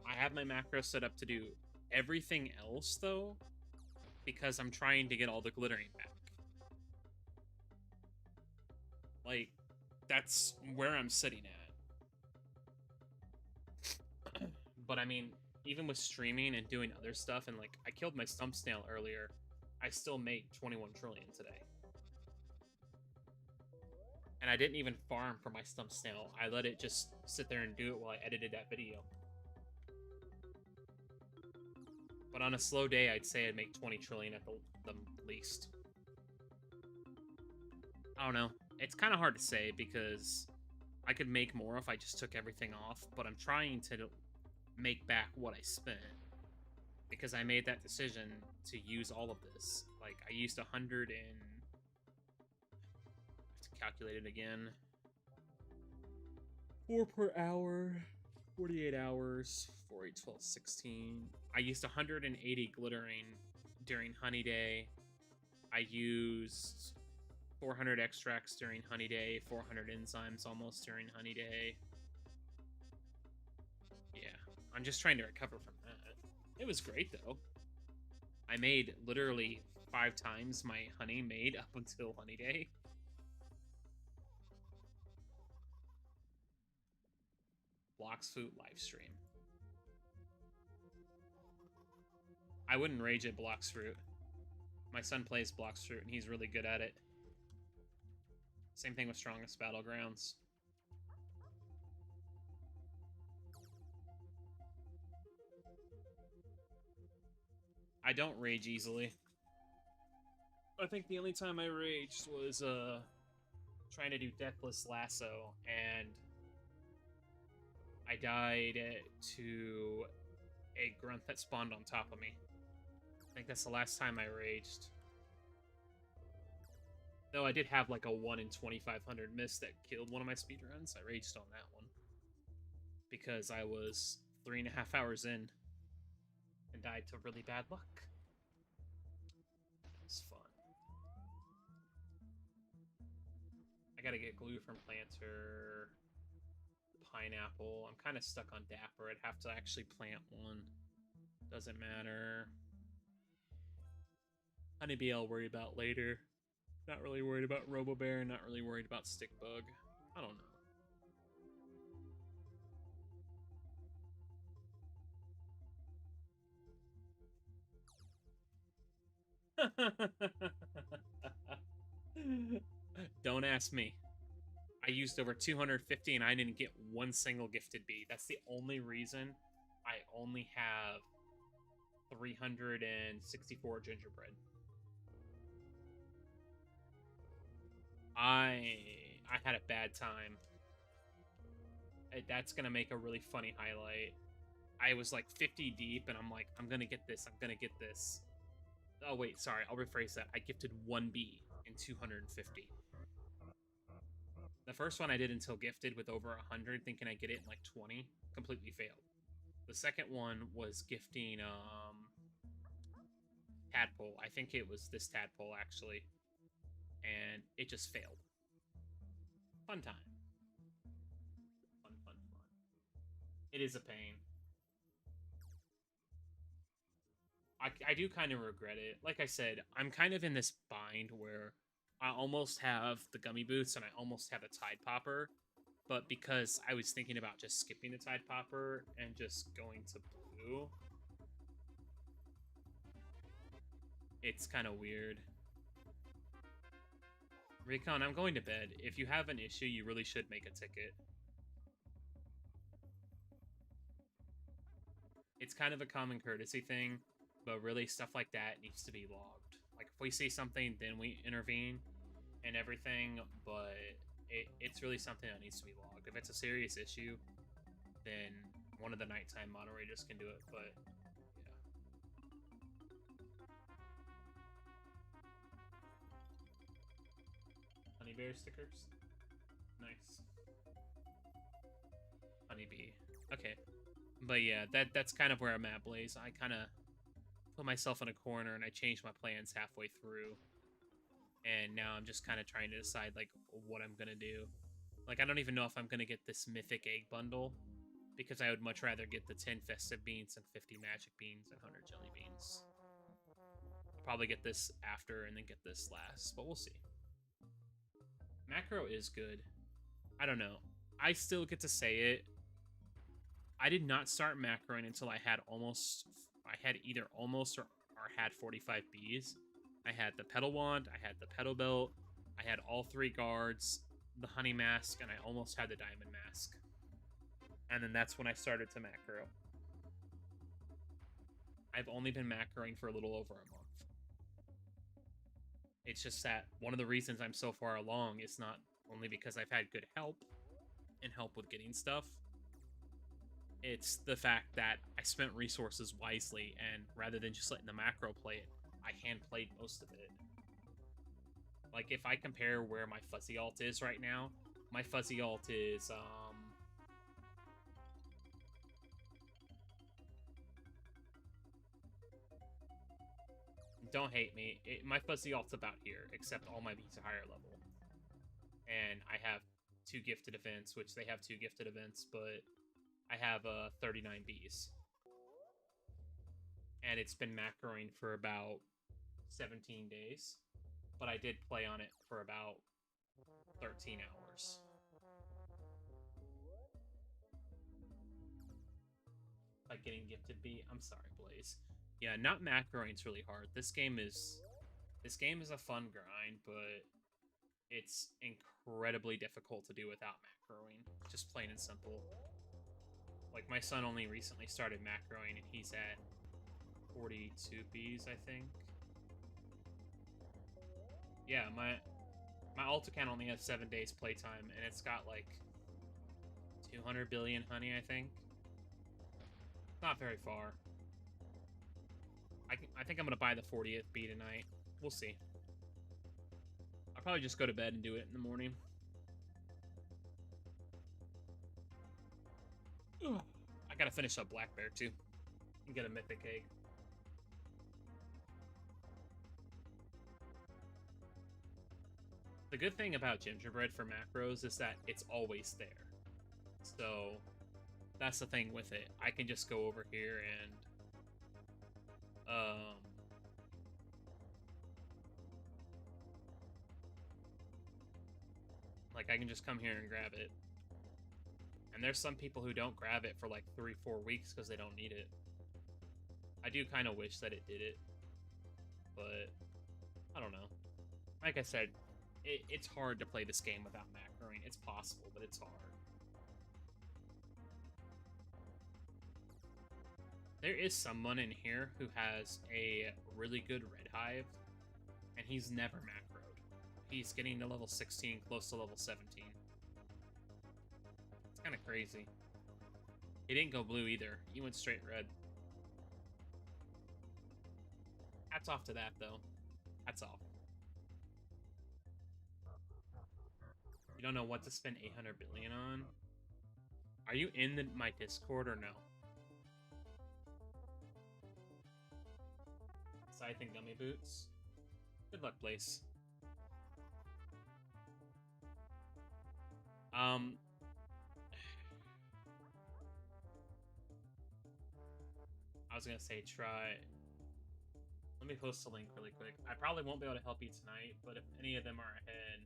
I have my macro set up to do everything else, though, because I'm trying to get all the glittering back. Like, that's where I'm sitting at. But I mean, even with streaming and doing other stuff, and like, I killed my stump snail earlier, I still made 21 trillion today. And I didn't even farm for my stump snail. I let it just sit there and do it while I edited that video. But on a slow day, I'd say I'd make 20 trillion at the least. I don't know. It's kind of hard to say because I could make more if I just took everything off, but I'm trying to make back what I spent because I made that decision to use all of this. Like, I used 100 and... calculate it again. 4 per hour, 48 hours, 4, 8, 12, 16. I used 180 glittering during Honey Day. I used 400 extracts during Honey Day, 400 enzymes almost during Honey Day. Yeah, I'm just trying to recover from that. It was great, though. I made literally 5 times my honey made up until Honey Day. Blox Fruit livestream. I wouldn't rage at Blox Fruit. My son plays Blox Fruit, and he's really good at it. Same thing with Strongest Battlegrounds. I don't rage easily. I think the only time I raged was trying to do Deathless Lasso, and I died to a grunt that spawned on top of me. I think that's the last time I raged. Though I did have like a 1 in 2,500 miss that killed one of my speedruns. I raged on that one. Because I was 3.5 hours in and died to really bad luck. It was fun. I gotta get glue from planter. Pineapple. I'm kind of stuck on Dapper. I'd have to actually plant one. Doesn't matter. Honeybee I'll worry about later. Not really worried about Robobear. Not really worried about Stickbug. I don't know. Don't ask me. I used over 250 and I didn't get one single gifted bee. That's the only reason I only have 364 gingerbread. I had a bad time. That's gonna make a really funny highlight. I was like 50 deep and I'm like, I'm gonna get this, I'm gonna get this. Oh wait, sorry, I'll rephrase that. I gifted one bee in 250. The first one I did until gifted with over 100, thinking I'd get it in like 20. Completely failed. The second one was gifting tadpole. I think it was this tadpole actually. And it just failed. Fun time. Fun, fun, fun. It is a pain. I do kind of regret it. Like I said, I'm kind of in this bind where I almost have the gummy boots and I almost have a Tide Popper, but because I was thinking about just skipping the Tide Popper and just going to blue, it's kind of weird. Recon, I'm going to bed. If you have an issue, you really should make a ticket. It's kind of a common courtesy thing, but really stuff like that needs to be logged. Like if we see something, then we intervene and everything, but it's really something that needs to be logged. If it's a serious issue, then one of the nighttime moderators can do it, but yeah. Honey bear stickers? Nice. Honeybee. Okay. But yeah, that's kind of where I'm at, Blaze. I kind of put myself in a corner and I changed my plans halfway through. And now I'm just kind of trying to decide, like, what I'm going to do. Like, I don't even know if I'm going to get this mythic egg bundle, because I would much rather get the 10 festive beans and 50 magic beans and 100 jelly beans. I'll probably get this after and then get this last, but we'll see. Macro is good. I don't know. I still get to say it. I did not start macroing until I had either almost or had 45 bees. I had the petal wand, I had the petal belt, I had all 3 guards, the honey mask, and I almost had the diamond mask. And then that's when I started to macro. I've only been macroing for a little over a month. It's just that one of the reasons I'm so far along is not only because I've had good help and help with getting stuff. It's the fact that I spent resources wisely, and rather than just letting the macro play it, I hand played most of it. Like, if I compare where my fuzzy alt is right now, my fuzzy alt is, don't hate me. My fuzzy alt's about here, except all my beats are higher level. And I have 2 gifted events, which they have 2 gifted events, but I have 39 bees. And it's been macroing for about 17 days. But I did play on it for about 13 hours. Like getting gifted bee. I'm sorry, Blaze. Yeah, not macroing's really hard. This game is a fun grind, but it's incredibly difficult to do without macroing. Just plain and simple. Like, my son only recently started macroing, and he's at 42 bees, I think. Yeah, my alt account only has 7 days playtime, and it's got, like, 200 billion honey, I think. Not very far. I think I'm going to buy the 40th bee tonight. We'll see. I'll probably just go to bed and do it in the morning. Ugh. I gotta finish up Black Bear, too. And get a mythic egg. The good thing about gingerbread for macros is that it's always there. So that's the thing with it. I can just go over here and like I can just come here and grab it. And there's some people who don't grab it for like 3-4 weeks because they don't need it. I do kind of wish that it did it, but I don't know. Like I said, it's hard to play this game without macroing. It's possible, but it's hard. There is someone in here who has a really good red hive, and he's never macroed. He's getting to level 16, close to level 17. It's kind of crazy. He didn't go blue either. He went straight red. Hats off to that, though. Hats off. You don't know what to spend 800 billion on? Are you in my Discord or no? Scythe and Gummy Boots. Good luck, Blaze. I was gonna say try. Let me post a link really quick. I probably won't be able to help you tonight, but if any of them are ahead.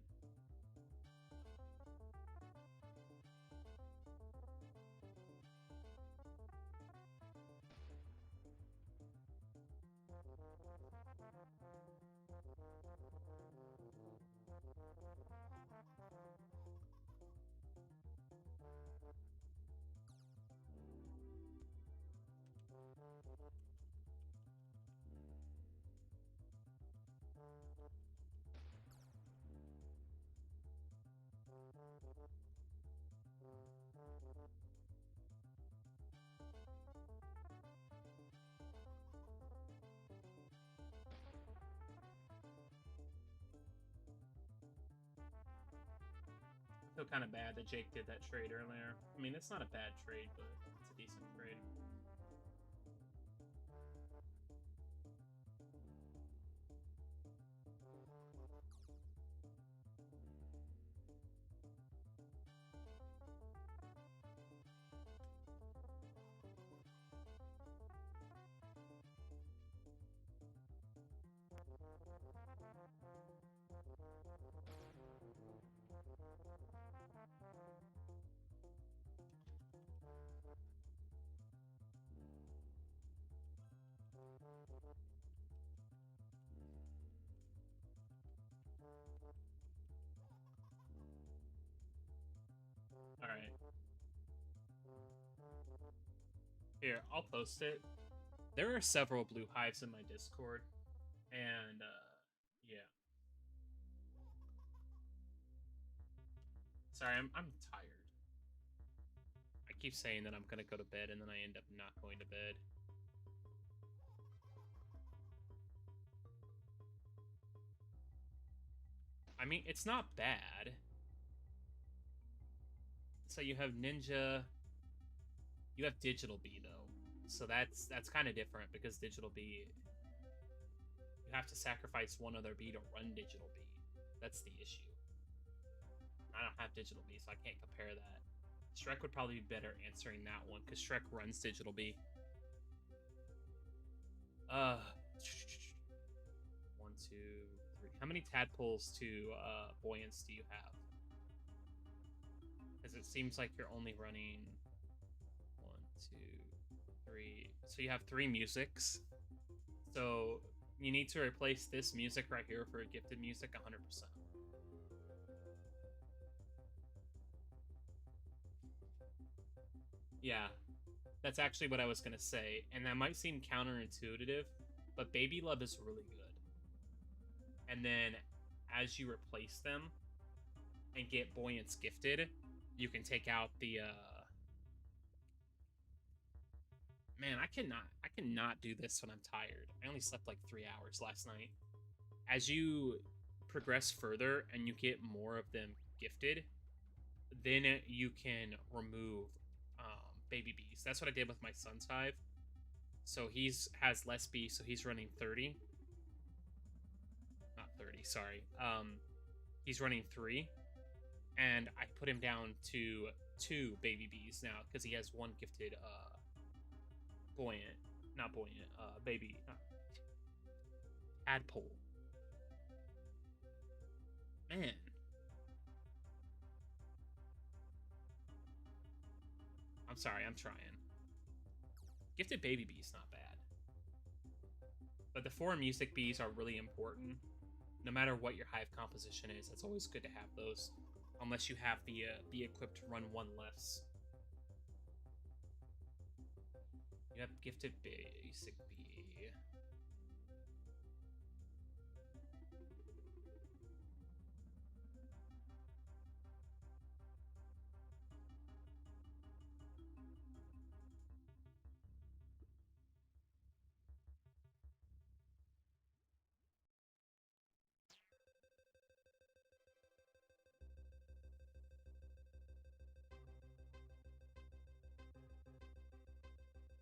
I feel kind of bad that Jake did that trade earlier. I mean, it's not a bad trade, but it's a decent trade. All right. Here, I'll post it. There are several blue hives in my Discord, and yeah. Sorry, I'm tired. I keep saying that I'm gonna go to bed, and then I end up not going to bed. I mean, it's not bad. So you have Ninja. You have Digital Bee, though. So that's kind of different, because Digital Bee, you have to sacrifice one other bee to run Digital Bee. That's the issue. I don't have Digital Bee, so I can't compare that. Shrek would probably be better answering that one, because Shrek runs Digital Bee. 1, 2, 3. How many tadpoles to Buoyance do you have? Because it seems like you're only running 1, 2, 3. So you have 3 musics. So you need to replace this music right here for a gifted music 100%. Yeah, that's actually what I was gonna say, and that might seem counterintuitive, but Baby Love is really good. And then as you replace them and get Buoyance gifted, you can take out the man, I cannot do this when I'm tired. I only slept like 3 hours last night. As you progress further and you get more of them gifted, then you can remove baby bees. That's what I did with my son's hive. So has less bees, so he's running 30. Not 30, sorry. He's running 3, and I put him down to 2 baby bees now because he has 1 gifted baby tadpole. Man. I'm sorry, I'm trying. Gifted baby bees not bad. But the 4 music bees are really important. No matter what your hive composition is, it's always good to have those. Unless you have the bee equipped to run 1 less. You have gifted basic bee.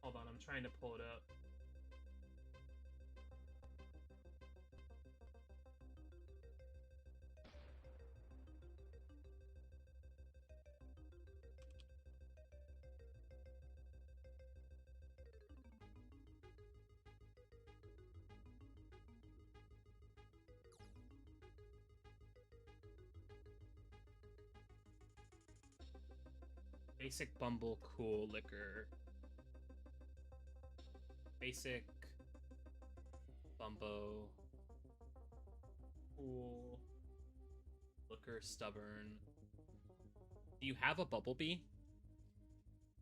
Hold on, I'm trying to pull it up. Basic Bumble Cool Liquor. Basic Bumbo Cool Liquor Stubborn. Do you have a Bumblebee?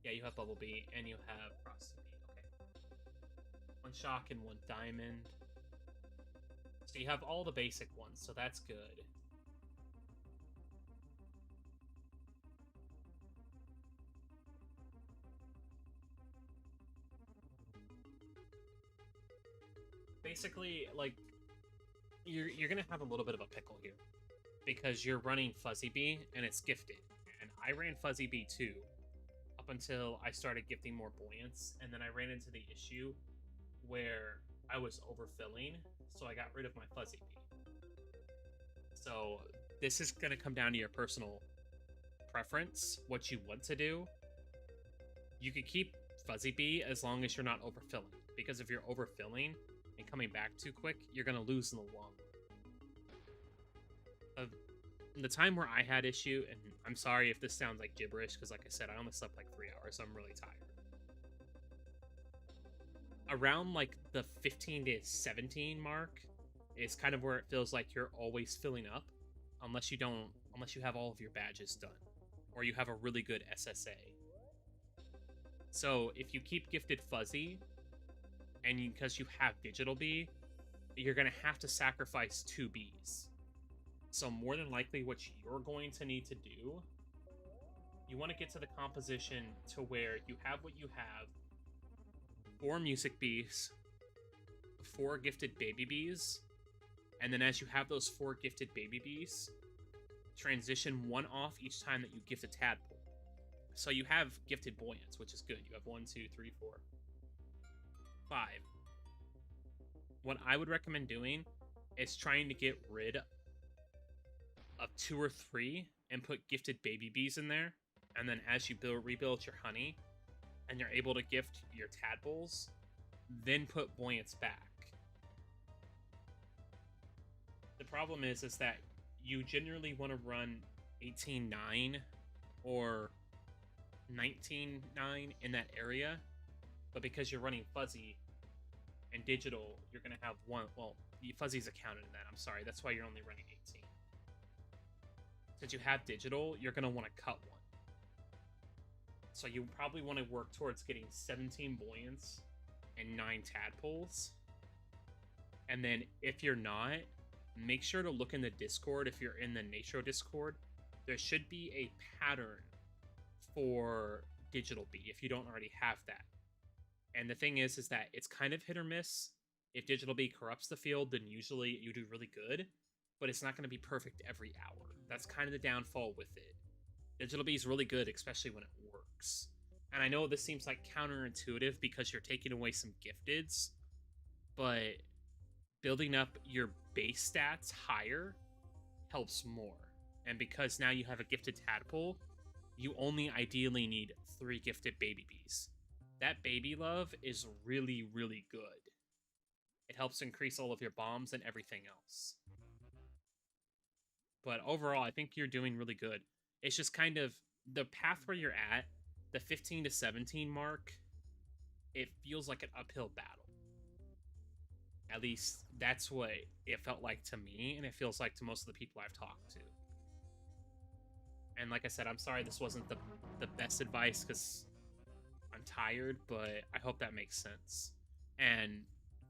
Yeah, you have Bumblebee, and you have Frosty Bee. Okay. 1 shock and 1 diamond. So you have all the basic ones, so that's good. Basically, like, you're gonna have a little bit of a pickle here because you're running Fuzzy Bee and it's gifted, and I ran Fuzzy Bee too up until I started gifting more buoyants, and then I ran into the issue where I was overfilling, so I got rid of my Fuzzy Bee. So this is gonna come down to your personal preference, what you want to do. You could keep Fuzzy Bee as long as you're not overfilling, because if you're overfilling and coming back too quick, you're going to lose in the long run. The time where I had issue, and I'm sorry if this sounds like gibberish, because like I said, I only slept like 3 hours, so I'm really tired. Around like the 15 to 17 mark is kind of where it feels like you're always filling up, unless you have all of your badges done, or you have a really good SSA. So if you keep gifted Fuzzy, and because you have Digital Bee, you're going to have to sacrifice 2 bees. So more than likely what you're going to need to do, you want to get to the composition to where you have what you have, 4 music bees, 4 gifted baby bees, and then as you have those 4 gifted baby bees, transition 1 off each time that you gift a tadpole. So you have gifted buoyants, which is good. You have 1, 2, 3, 4, 5. What I would recommend doing is trying to get rid of 2 or 3 and put gifted baby bees in there. And then as you rebuild your honey and you're able to gift your tadpoles, then put buoyants back. The problem is that you generally want to run 18-9 or 19-9 in that area, but because you're running Fuzzy and Digital, you're going to have 1. Well, Fuzzy's accounted in that. I'm sorry. That's why you're only running 18. Since you have Digital, you're going to want to cut 1. So you probably want to work towards getting 17 buoyants and 9 tadpoles. And then if you're not, make sure to look in the Discord. If you're in the Natro Discord, there should be a pattern for Digital Bee if you don't already have that. And the thing is that it's kind of hit or miss. If Digital Bee corrupts the field, then usually you do really good, but it's not going to be perfect every hour. That's kind of the downfall with it. Digital Bee is really good, especially when it works. And I know this seems like counterintuitive because you're taking away some gifteds, but building up your base stats higher helps more. And because now you have a gifted tadpole, you only ideally need 3 gifted baby bees. That baby love is really, really good. It helps increase all of your bombs and everything else. But overall, I think you're doing really good. It's just kind of the path where you're at, the 15 to 17 mark, it feels like an uphill battle. At least that's what it felt like to me, and it feels like to most of the people I've talked to. And like I said, I'm sorry this wasn't the best advice because I'm tired, but I hope that makes sense. And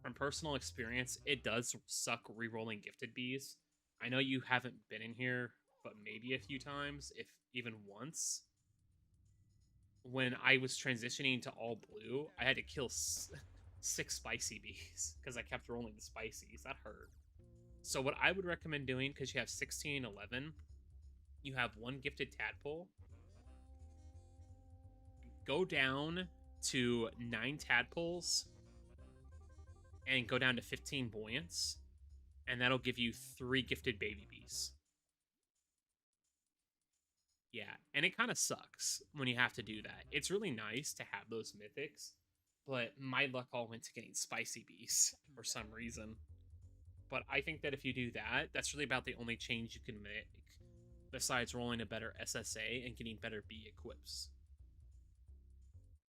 from personal experience, it does suck re-rolling gifted bees. I know you haven't been in here, but maybe a few times, if even once. When I was transitioning to all blue, I had to kill 6 spicy bees because I kept rolling the spicies. That hurt. So what I would recommend doing, because you have 16 and 11, you have 1 gifted tadpole. Go down to 9 tadpoles and go down to 15 buoyants, and that'll give you 3 gifted baby bees. Yeah, and it kind of sucks when you have to do that. It's really nice to have those mythics, but my luck all went to getting spicy bees for some reason. But I think that if you do that, that's really about the only change you can make, besides rolling a better SSA and getting better bee equips.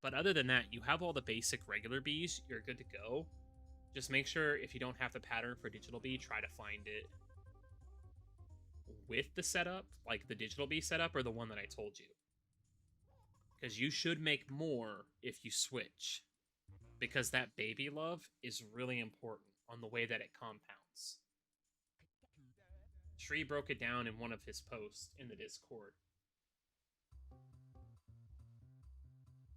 But other than that, you have all the basic regular bees, you're good to go. Just make sure if you don't have the pattern for digital bee, try to find it with the setup, like the digital bee setup or the one that I told you. Because you should make more if you switch. Because that baby love is really important on the way that it compounds. Tree broke it down in one of his posts in the Discord.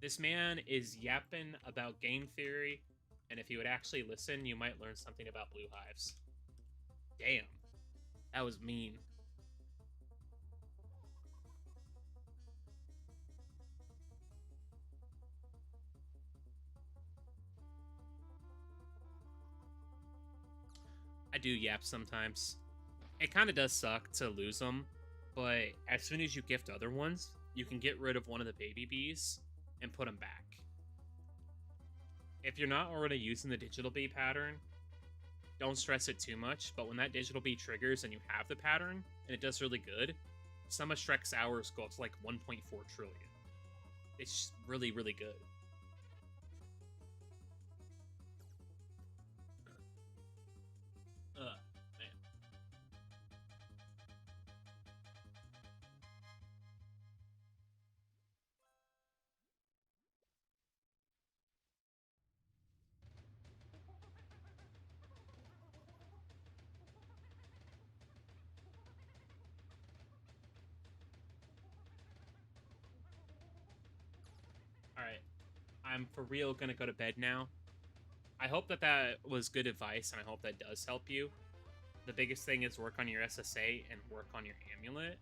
This man is yapping about game theory, and if you would actually listen, you might learn something about blue hives. Damn. That was mean. I do yap sometimes. It kind of does suck to lose them, but as soon as you gift other ones, you can get rid of one of the baby bees and put them back. If you're not already using the digital bee pattern, don't stress it too much, but when that digital bee triggers and you have the pattern, and it does really good, some of Shrek's hours go up to like 1.4 trillion. It's really, really good. Man. Alright. I'm for real gonna go to bed now. I hope that that was good advice, and I hope that does help you. The biggest thing is work on your SSA and work on your amulet.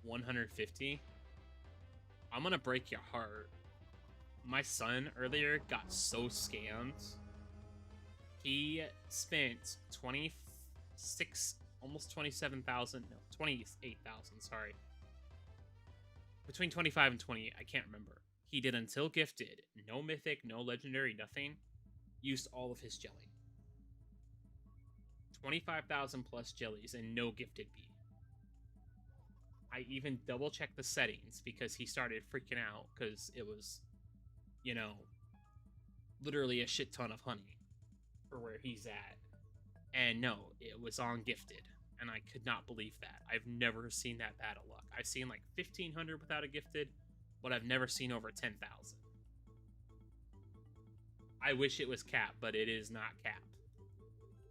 150. I'm gonna break your heart. My son earlier got so scammed. He spent 26, almost 27,000, no, 28,000, sorry. Between 25 and 28, I can't remember. He did until gifted, no mythic, no legendary, nothing. Used all of his jelly. 25,000 plus jellies and no gifted bee. I even double checked the settings because he started freaking out because it was, you know, literally a shit ton of honey for where he's at. And no, it was on gifted. And I could not believe that. I've never seen that bad of luck. I've seen like 1,500 without a gifted, but I've never seen over 10,000. I wish it was capped, but it is not capped.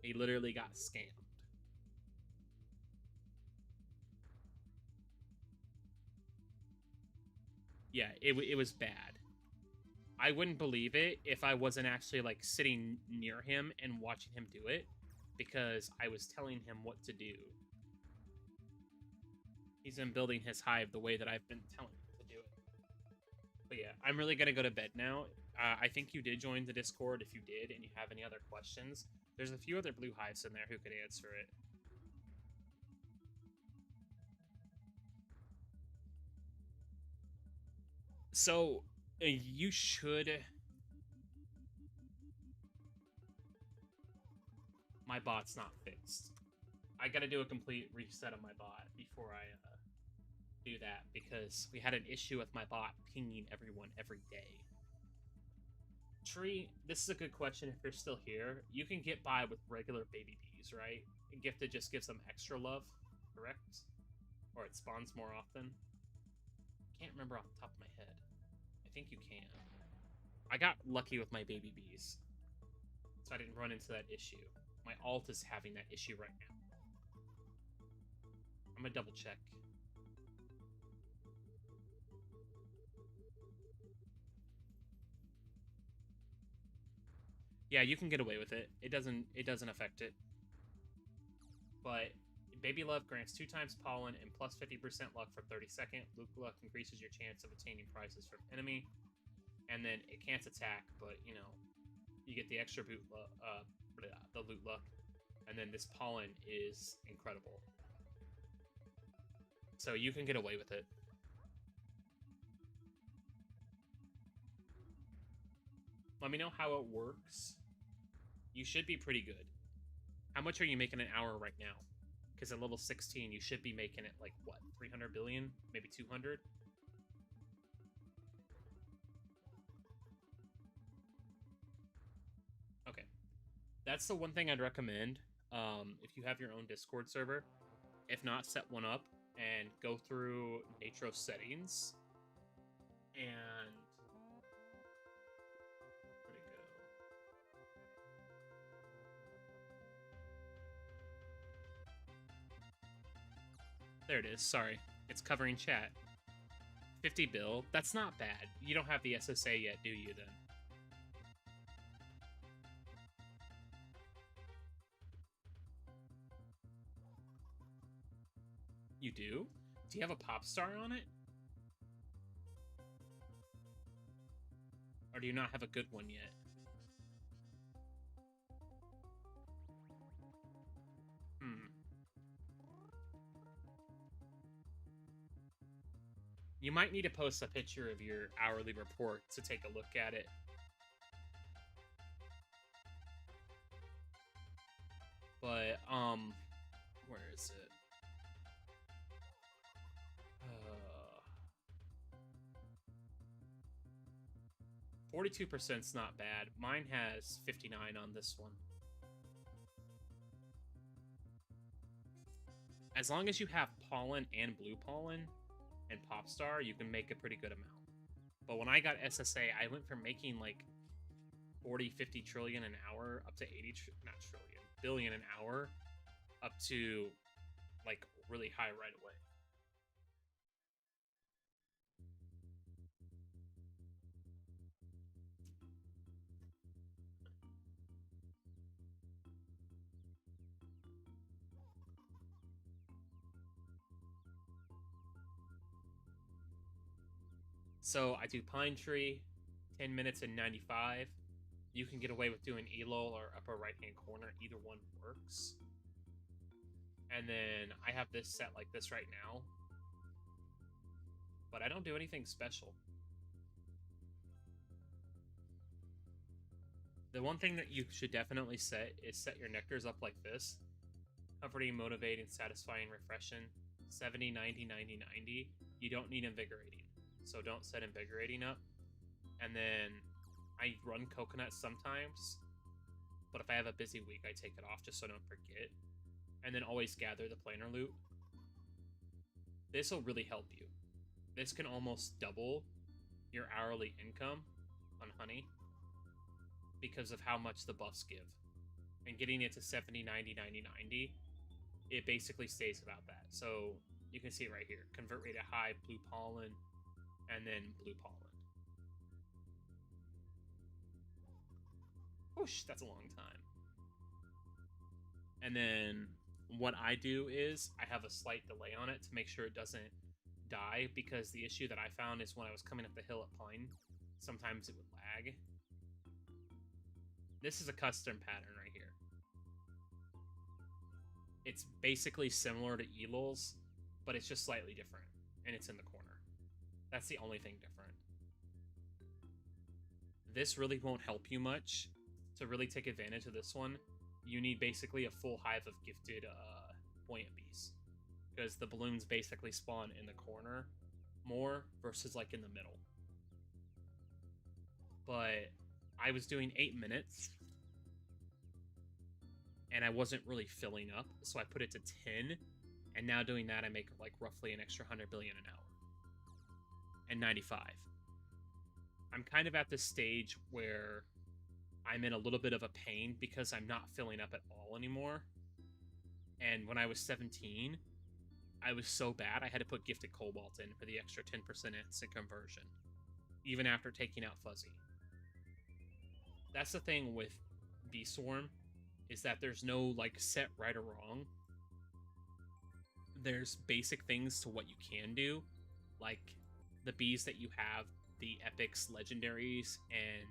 He literally got scammed. Yeah, it was bad. I wouldn't believe it if I wasn't actually like sitting near him and watching him do it, because I was telling him what to do. He's been building his hive the way that I've been telling him to do it. But yeah, I'm really gonna go to bed now. I think you did join the Discord. If you did and you have any other questions, there's a few other blue hives in there who could answer it. So, you should... My bot's not fixed. I gotta do a complete reset of my bot before I do that, because we had an issue with my bot pinging everyone every day. Tree, this is a good question if you're still here. You can get by with regular baby bees, right? A gifted just gives them extra love, correct? Or it spawns more often. Can't remember off the top of my head. I think you can. I got lucky with my baby bees, so I didn't run into that issue. My alt is having that issue right now. I'm gonna double check. Yeah, you can get away with it. It doesn't affect it. But Baby Love grants 2 times pollen and plus 50% luck for 30 seconds. Luck increases your chance of attaining prizes from enemy. And then it can't attack, but you know, you get the extra the loot luck. And then this pollen is incredible. So you can get away with it. Let me know how it works. You should be pretty good. How much are you making an hour right now? Because at level 16, you should be making it like, what, 300 billion? Maybe 200? Okay. That's the one thing I'd recommend if you have your own Discord server. If not, set one up and go through Natro settings. And... where'd it go? There it is. Sorry. It's covering chat. 50 bill. That's not bad. You don't have the SSA yet, do you, then? You do? Do you have a pop star on it? Or do you not have a good one yet? You might need to post a picture of your hourly report to take a look at it. But, where is it? 42%'s not bad. Mine has 59 on this one. As long as you have pollen and blue pollen and Popstar, you can make a pretty good amount. But when I got SSA, I went from making like 40, 50 trillion an hour up to 80, not trillion, billion an hour, up to like really high right away. So I do Pine Tree, 10 minutes and 95. You can get away with doing Elo or upper right-hand corner. Either one works. And then I have this set like this right now. But I don't do anything special. The one thing that you should definitely set is set your nectars up like this. Comforting, motivating, satisfying, refreshing. 70, 90, 90, 90. You don't need invigorating. So don't set invigorating up. And then I run coconut sometimes, but if I have a busy week, I take it off just so I don't forget. And then always gather the planar loot. This will really help you. This can almost double your hourly income on honey because of how much the buffs give. And getting it to 70, 90, 90, 90, it basically stays about that. So you can see it right here. Convert rate at high, blue pollen, and then blue pollen. Whoosh, that's a long time. And then what I do is I have a slight delay on it to make sure it doesn't die, because the issue that I found is when I was coming up the hill at Pine, sometimes it would lag. This is a custom pattern right here. It's basically similar to Elul's, but it's just slightly different, and it's in the corner. That's the only thing different. this really won't help you much. To really take advantage of this one, you need basically a full hive of gifted buoyant bees. Because the balloons basically spawn in the corner more versus like in the middle. But I was doing 8 minutes and I wasn't really filling up, so I put it to 10, and now doing that I make like roughly an extra 100 billion an hour. And 95. I'm kind of at this stage where I'm in a little bit of a pain because I'm not filling up at all anymore. And when I was 17, I was so bad I had to put gifted cobalt in for the extra 10% instant conversion, even after taking out fuzzy. That's the thing with Bee Swarm, is that there's no like set right or wrong. There's basic things to what you can do, like the bees that you have, the epics, legendaries, and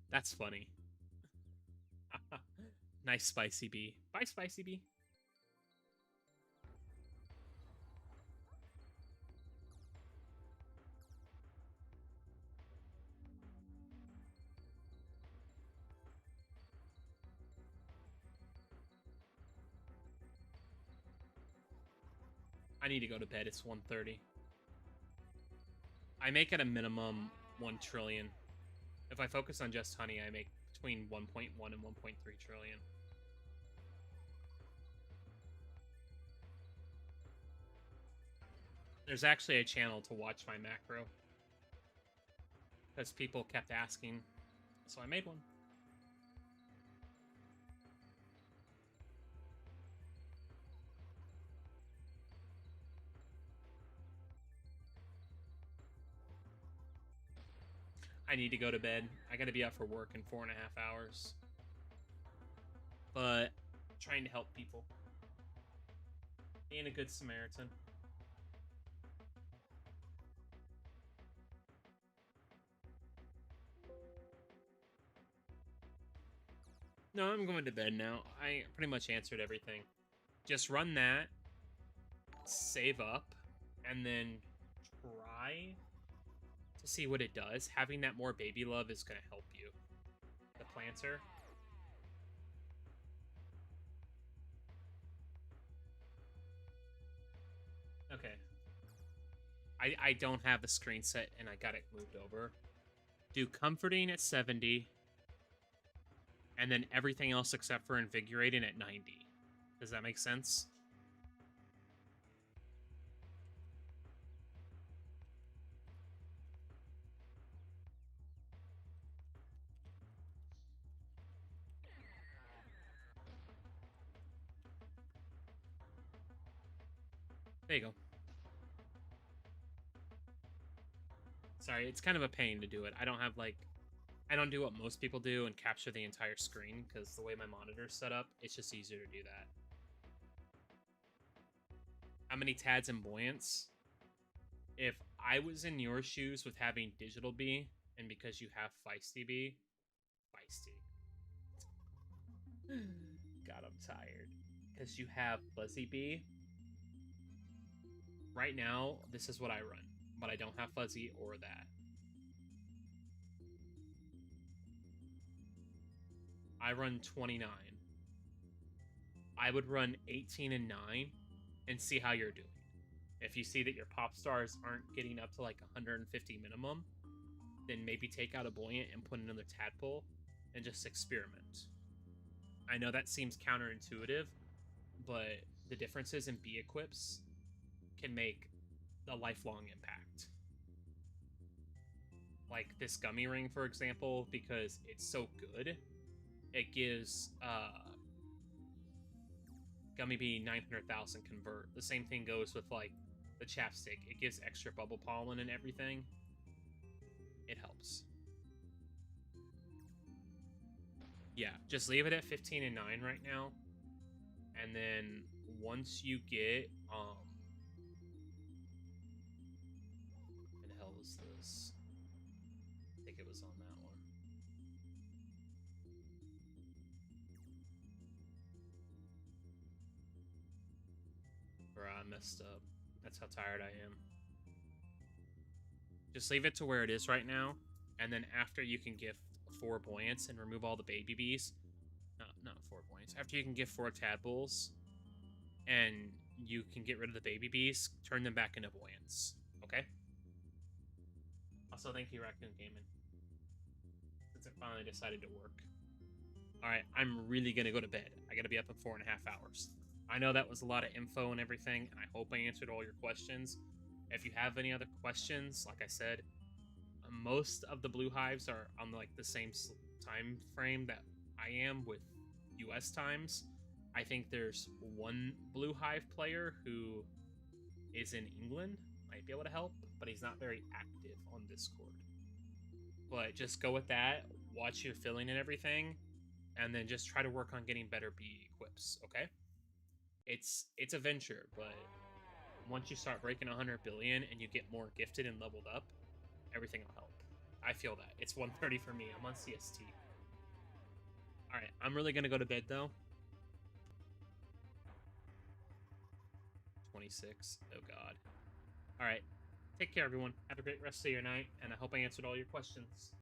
that's funny. Nice spicy bee. Bye, spicy bee. I need to go to bed. It's 1:30. I make at a minimum 1 trillion. If I focus on just honey, I make between 1.1 and 1.3 trillion. There's actually a channel to watch my macro, because people kept asking, so I made one. I need to go to bed. I gotta be up for work in 4.5 hours. But trying to help people. Being a good Samaritan. No, I'm going to bed now. I pretty much answered everything. Just run that, save up, and then try to see what it does. Having that more baby love is going to help you. The planter. Okay. I don't have the screen set, and I got it moved over. Do comforting at 70, and then everything else except for invigorating at 90. Does that make sense? There you go. Sorry, it's kind of a pain to do it. I don't have, like... I don't do what most people do and capture the entire screen, because the way my monitor's set up, it's just easier to do that. How many Tads and Buoyants? If I was in your shoes with having Digital Bee, and because you have Feisty Bee... Feisty. God, I'm tired. Because you have Fuzzy Bee. Right now, this is what I run, but I don't have Fuzzy or that. I run 29. I would run 18 and 9 and see how you're doing. If you see that your pop stars aren't getting up to like 150 minimum, then maybe take out a buoyant and put another tadpole and just experiment. I know that seems counterintuitive, but the differences in bee equips can make a lifelong impact. Like this gummy ring, for example, because it's so good, it gives Gummy Bee 900,000 convert. The same thing goes with like the chapstick. It gives extra bubble pollen and everything. It helps. Yeah, just leave it at 15 and 9 right now. And then once you get what the hell was this? I think it was on that one. Bruh, I messed up. That's how tired I am. Just leave it to where it is right now, and then after you can gift 4 buoyants and remove all the baby bees. Not 4 buoyants. After you can gift 4 tadpoles, and you can get rid of the baby bees, turn them back into buoyants. Okay? Also, thank you, Raccoon Gaming. Since it finally decided to work. Alright, I'm really gonna go to bed. I gotta be up in 4.5 hours. I know that was a lot of info and everything, and I hope I answered all your questions. If you have any other questions, like I said, most of the blue hives are on like the same time frame that I am with US times. I think there's one blue hive player who is in England, might be able to help, but he's not very active on Discord. But just go with that, watch your filling and everything, and then just try to work on getting better bee equips, okay? It's a venture, but once you start breaking 100 billion and you get more gifted and leveled up, everything will help. I feel that. It's 1:30 for me. I'm on CST. Alright, I'm really gonna go to bed though. 26. Oh god. Alright. Take care, everyone. Have a great rest of your night, and I hope I answered all your questions.